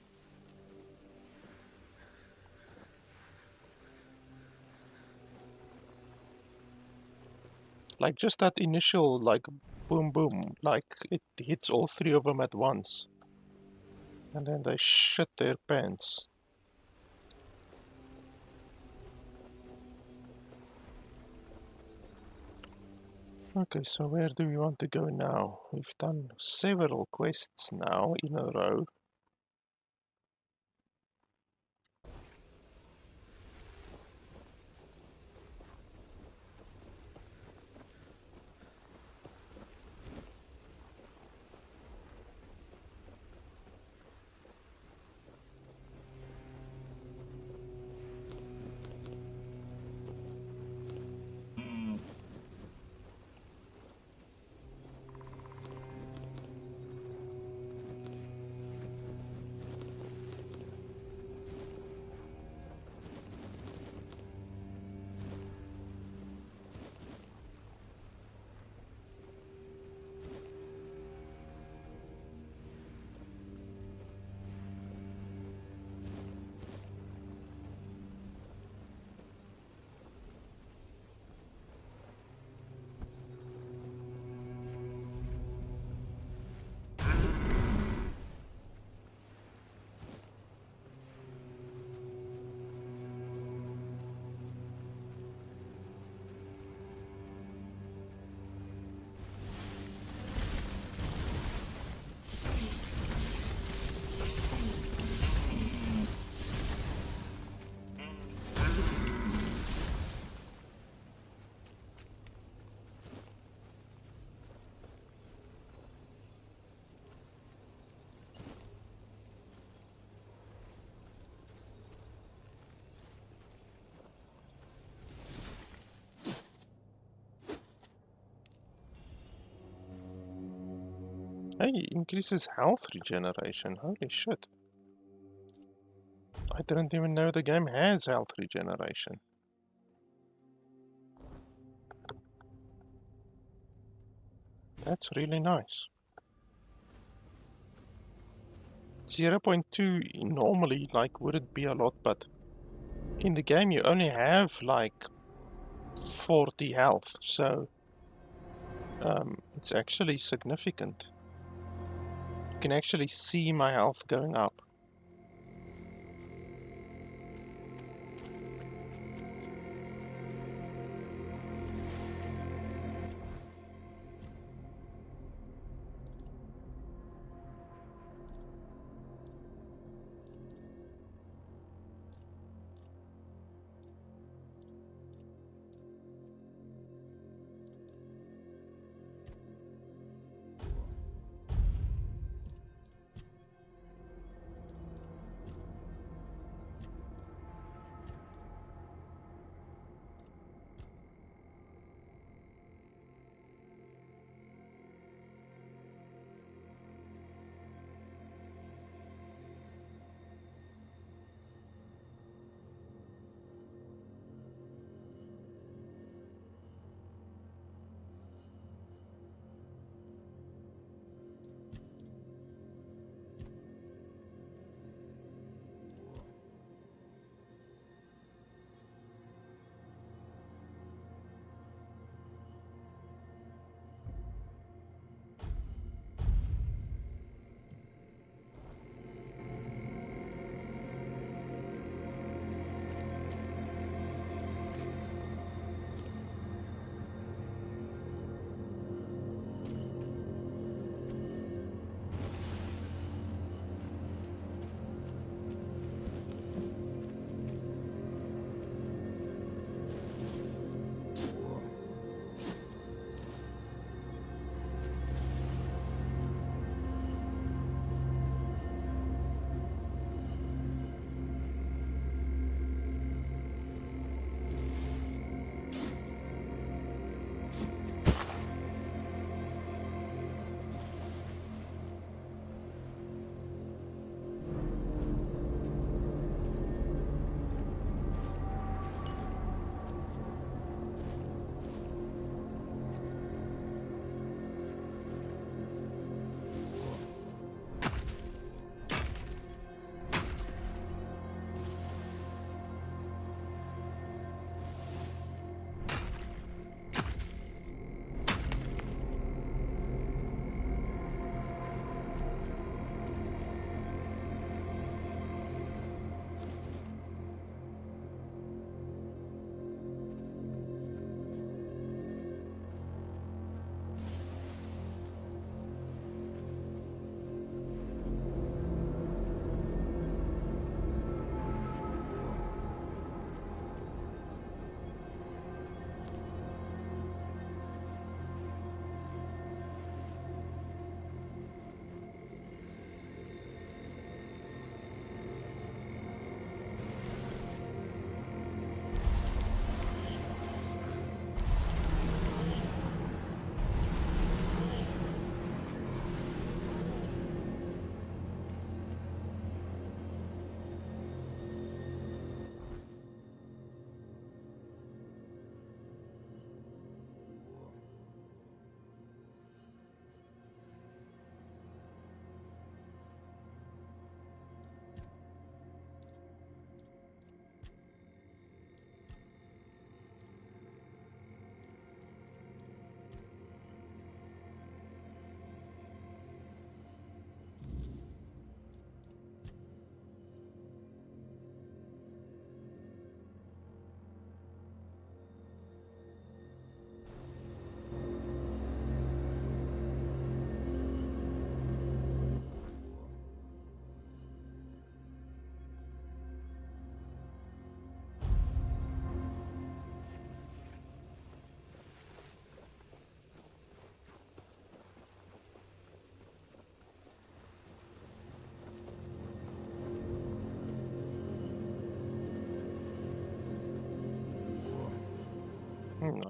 Like just that initial, like, boom boom, like it hits all three of them at once. And then they shit their pants. Okay, so where do we want to go now? We've done several quests now in a row. Hey, increases health regeneration. Holy shit. I didn't even know the game has health regeneration. That's really nice. 0.2 normally like wouldn't be a lot, but in the game you only have like 40 health, so it's actually significant. You can actually see my health going up.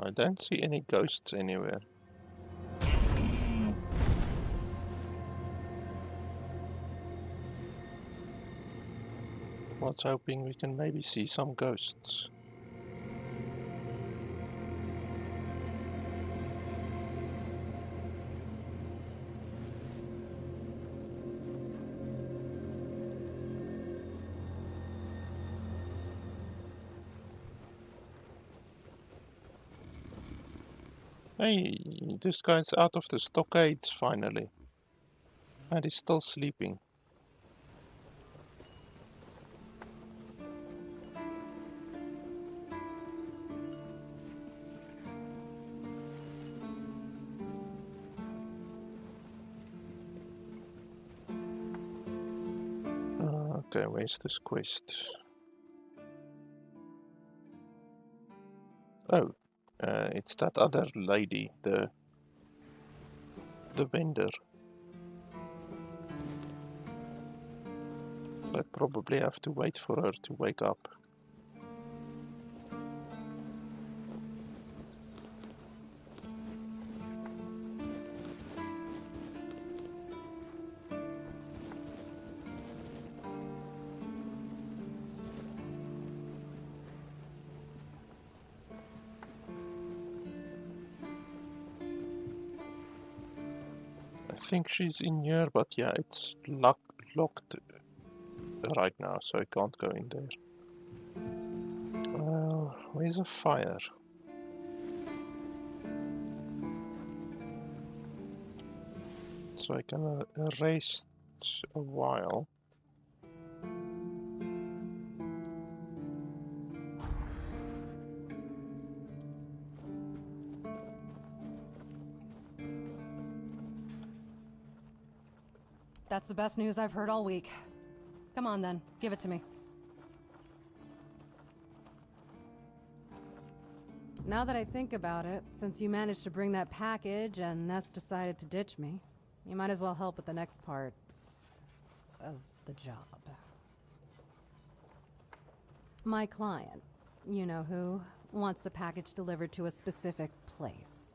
I don't see any ghosts anywhere. Let's hoping we can maybe see some ghosts. Hey, this guy's out of the stockades finally. And he's still sleeping. Okay, where's this quest? Oh, it's that other lady, the vendor. I probably have to wait for her to wake up. I think she's in here, but yeah, it's locked right now, so I can't go in there. Well, where's a fire? So I can rest a while. That's the best news I've heard all week. Come on then, give it to me. Now that I think about it, since you managed to bring that package and Ness decided to ditch me, you might as well help with the next part of the job. My client, you know who, wants the package delivered to a specific place.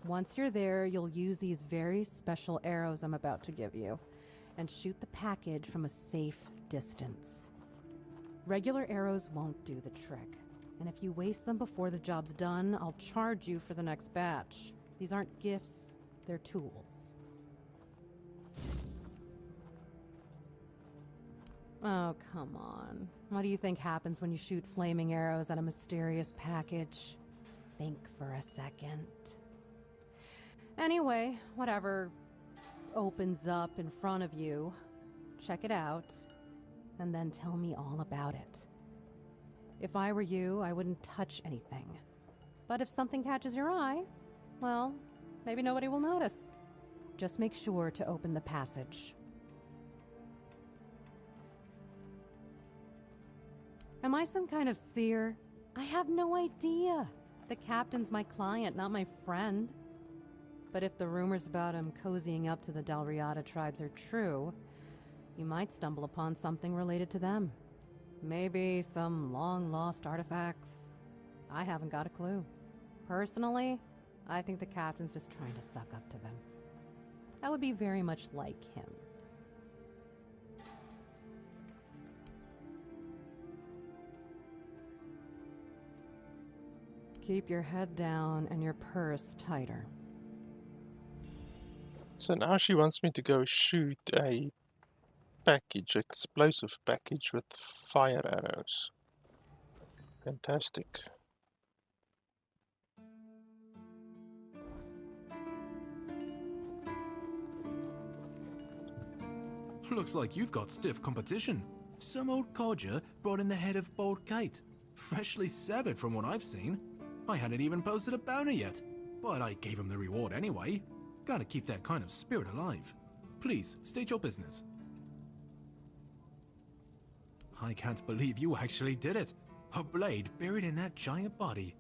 Once you're there, you'll use these very special arrows I'm about to give you and shoot the package from a safe distance. Regular arrows won't do the trick, and if you waste them before the job's done, I'll charge you for the next batch. These aren't gifts, they're tools. Oh, come on. What do you think happens when you shoot flaming arrows at a mysterious package? Think for a second. Anyway, whatever opens up in front of you, check it out, and then tell me all about it. If I were you, I wouldn't touch anything. But if something catches your eye, well, maybe nobody will notice. Just make sure to open the passage. Am I some kind of seer? I have no idea. The captain's my client, not my friend. But if the rumors about him cozying up to the Dalriada tribes are true, you might stumble upon something related to them. Maybe some long-lost artifacts. I haven't got a clue. Personally, I think the captain's just trying to suck up to them. That would be very much like him. Keep your head down and your purse tighter. So now she wants me to go shoot a package, explosive package with fire arrows. Fantastic. Looks like you've got stiff competition. Some old codger brought in the head of Bold Kite. Freshly severed from what I've seen. I hadn't even posted a bounty yet, but I gave him the reward anyway. Gotta keep that kind of spirit alive. Please, state your business. I can't believe you actually did it. A blade buried in that giant body.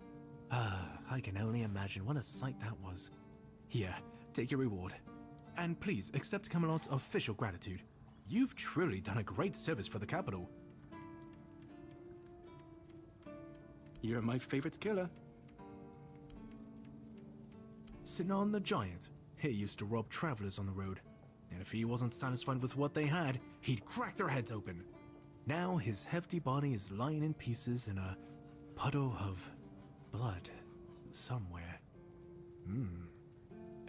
I can only imagine what a sight that was. Here, take your reward. And please accept Camelot's official gratitude. You've truly done a great service for the capital. You're my favorite killer. Sinan the Giant. He used to rob travelers on the road. And if he wasn't satisfied with what they had, he'd crack their heads open. Now his hefty body is lying in pieces in a puddle of blood somewhere.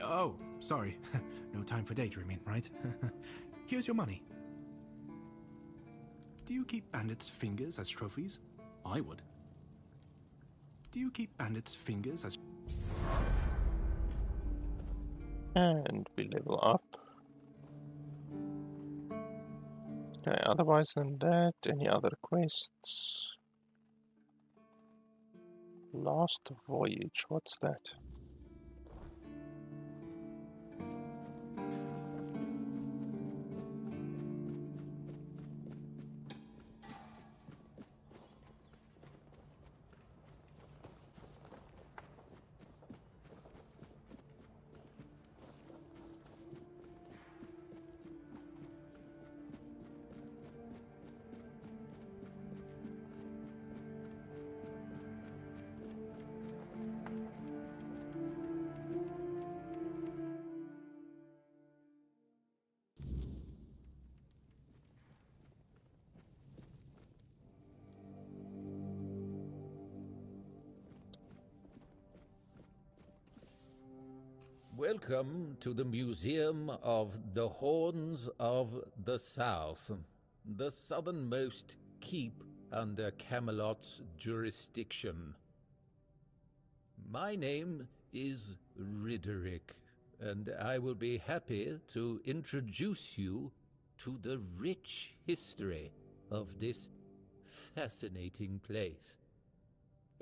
Oh, sorry. No time for daydreaming, right? Here's your money. Do you keep bandits' fingers as trophies? I would. Do you keep bandits' fingers as... And we level up. Okay, otherwise than that, any other quests? Last voyage, what's that? Welcome to the Museum of the Horns of the South, the southernmost keep under Camelot's jurisdiction. My name is Ridderick, and I will be happy to introduce you to the rich history of this fascinating place.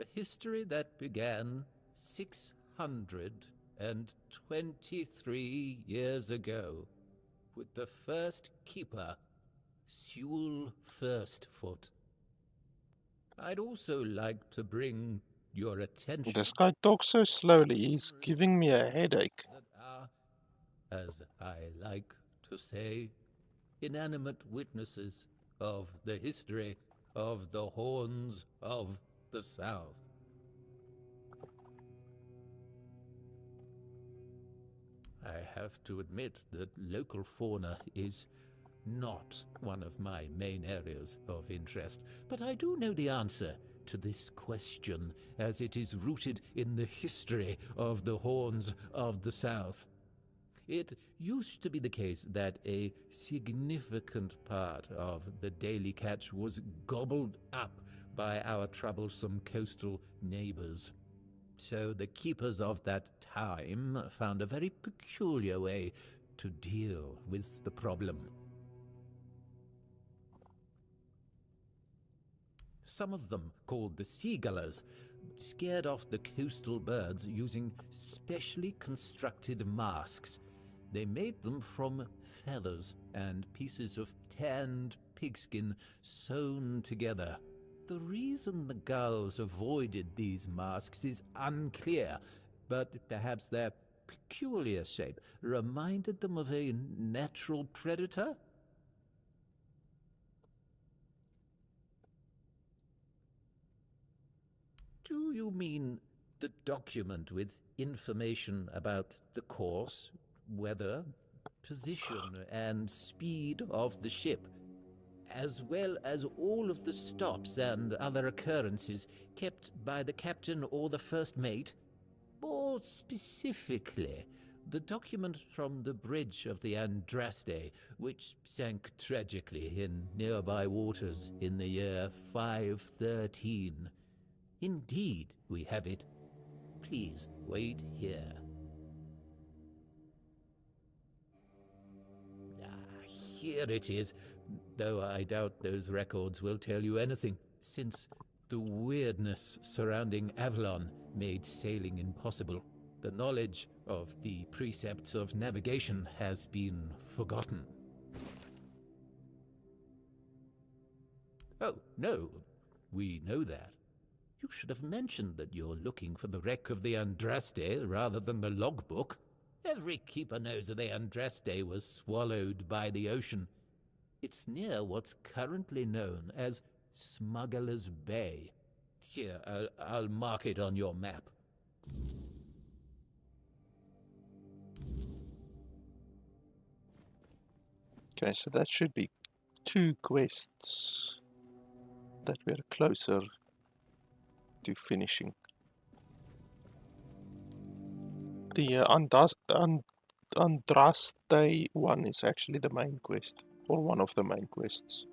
A history that began 623 years ago with the first keeper, Sewell Firstfoot. I'd also like to bring your attention... This guy talks so slowly, he's giving me a headache. As I like to say, inanimate witnesses of the history of the Horns of the South. I have to admit that local fauna is not one of my main areas of interest, but I do know the answer to this question, as it is rooted in the history of the Horns of the South. It used to be the case that a significant part of the daily catch was gobbled up by our troublesome coastal neighbors. So the keepers of that time found a very peculiar way to deal with the problem. Some of them, called the seagullers, scared off the coastal birds using specially constructed masks. They made them from feathers and pieces of tanned pigskin sewn together. The reason the gulls avoided these masks is unclear, but perhaps their peculiar shape reminded them of a natural predator? Do you mean the document with information about the course, weather, position, and speed of the ship, as well as all of the stops and other occurrences kept by the captain or the first mate? More specifically, the document from the bridge of the Andraste, which sank tragically in nearby waters in the year 513. Indeed, we have it. Please wait here. Here it is, though I doubt those records will tell you anything, since the weirdness surrounding Avalon made sailing impossible. The knowledge of the precepts of navigation has been forgotten. Oh, no, we know that. You should have mentioned that you're looking for the wreck of the Andraste rather than the logbook. Every keeper knows that the Andraste was swallowed by the ocean. It's near what's currently known as Smuggler's Bay. Here, I'll mark it on your map. Okay, so that should be 2 quests. that we're closer to finishing. The Andraste one is actually the main quest, or one of the main quests.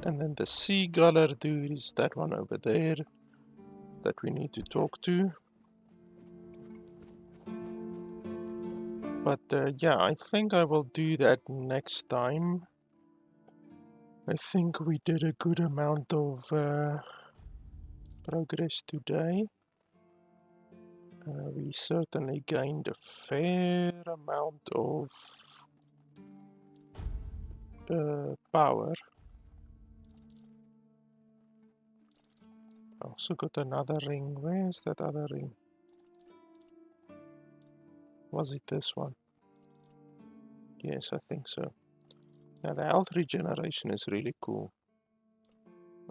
And then the Seaguller dude is that one over there that we need to talk to. But yeah, I think I will do that next time. I think we did a good amount of progress today. We certainly gained a fair amount of power. I also got another ring. Where's that other ring? Was it this one? Yes, I think so. Now the health regeneration is really cool.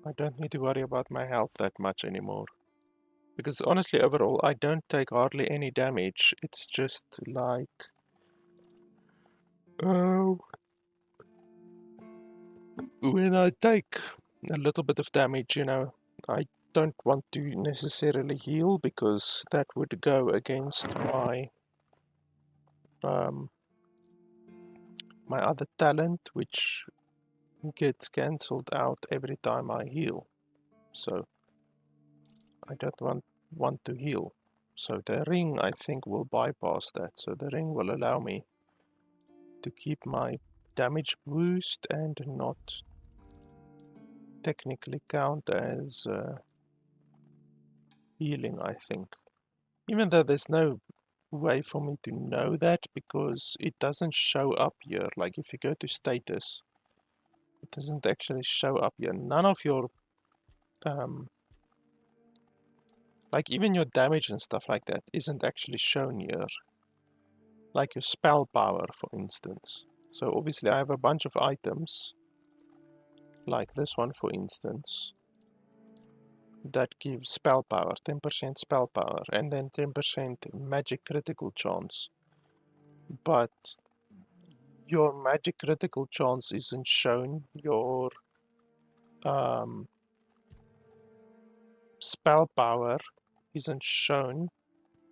I don't need to worry about my health that much anymore. Because honestly, overall, I don't take hardly any damage. It's just like... when I take a little bit of damage, you know, I don't want to necessarily heal because that would go against my my other talent, which gets cancelled out every time I heal. So I don't want to heal. So the ring, I think, will bypass that. So the ring will allow me to keep my damage boost and not technically count as healing, I think. Even though there's no way for me to know that because it doesn't show up here. Like if you go to status, it doesn't actually show up here. None of your like even your damage and stuff like that isn't actually shown here. Like your spell power, for instance. So obviously I have a bunch of items, like this one for instance, that gives spell power, 10% spell power, and then 10% magic critical chance. But your magic critical chance isn't shown, your spell power isn't shown.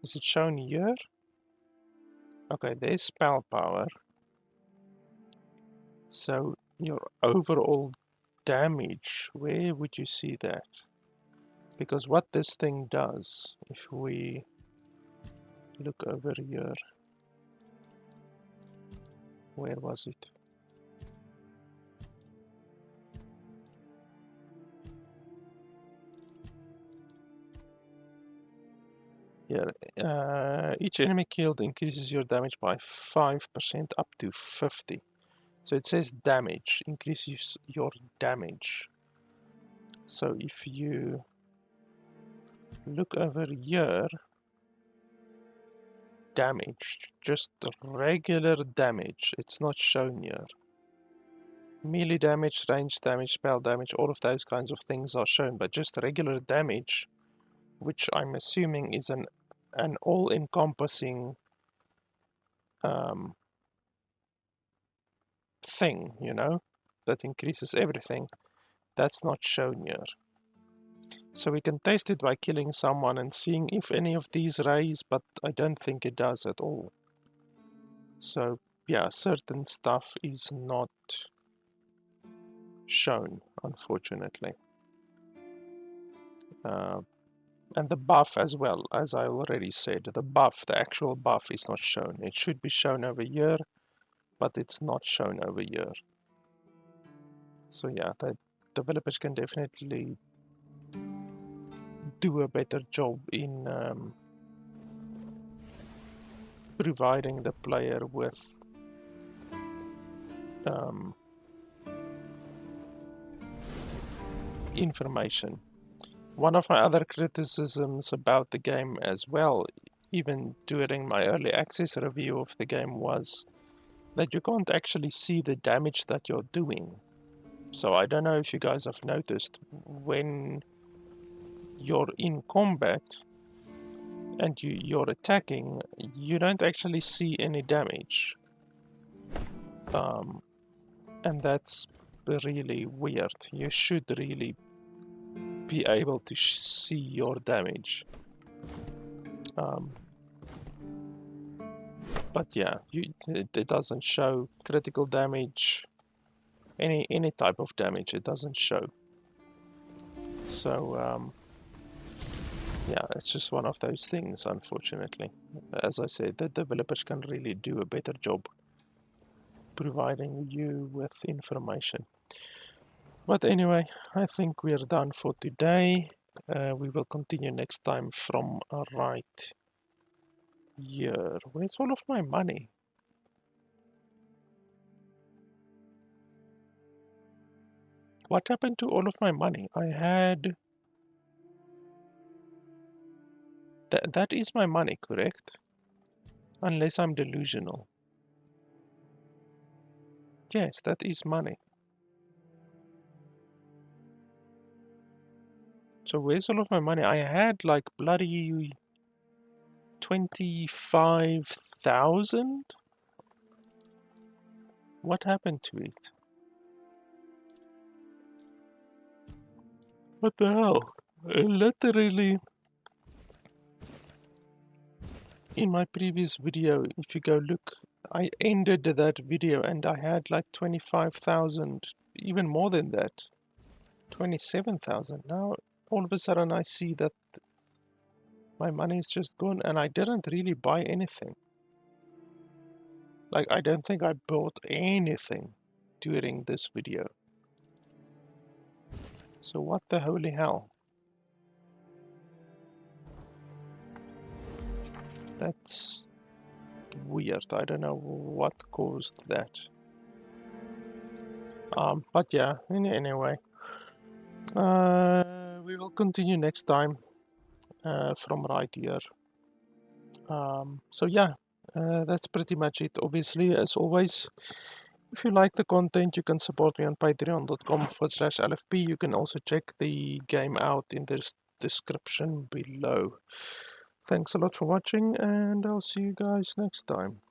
Is it shown here? Okay, there's spell power. So your overall damage, where would you see that? Because what this thing does, if we look over here, where was it? Here, each enemy killed increases your damage by 5% up to 50. So it says damage, increases your damage. So if you look over here, damage, just regular damage, it's not shown here. Melee damage, range damage, spell damage, all of those kinds of things are shown, but just regular damage, which I'm assuming is an all-encompassing thing, you know, that increases everything, that's not shown here. So we can test it by killing someone and seeing if any of these raise, but I don't think it does at all. So yeah, certain stuff is not shown, unfortunately. And the buff as well, as I already said, the actual buff is not shown. It should be shown over here, but it's not shown over here. So yeah, the developers can definitely do a better job in providing the player with information. One of my other criticisms about the game as well, even during my early access review of the game, was that you can't actually see the damage that you're doing. So I don't know if you guys have noticed, when you're in combat and you're attacking, you don't actually see any damage. And that's really weird. You should really be able to see your damage. But yeah, it doesn't show critical damage, any type of damage. It doesn't show. So yeah, it's just one of those things, unfortunately. As I said, the developers can really do a better job providing you with information. But anyway, I think we are done for today. We will continue next time from right here. Where's all of my money? What happened to all of my money? I had... That is my money, correct? Unless I'm delusional. Yes, that is money. So where's all of my money? I had like bloody 25,000? What happened to it? What the hell? Literally, in my previous video, if you go look, I ended that video and I had like 25,000, even more than that, 27,000. Now, all of a sudden I see that my money is just gone and I didn't really buy anything. Like, I don't think I bought anything during this video. So what the holy hell? That's weird. I don't know what caused that. But yeah, anyway. We will continue next time from right here. So yeah, that's pretty much it. Obviously, as always, if you like the content, you can support me on patreon.com/LFP. You can also check the game out in the description below. Thanks a lot for watching, and I'll see you guys next time.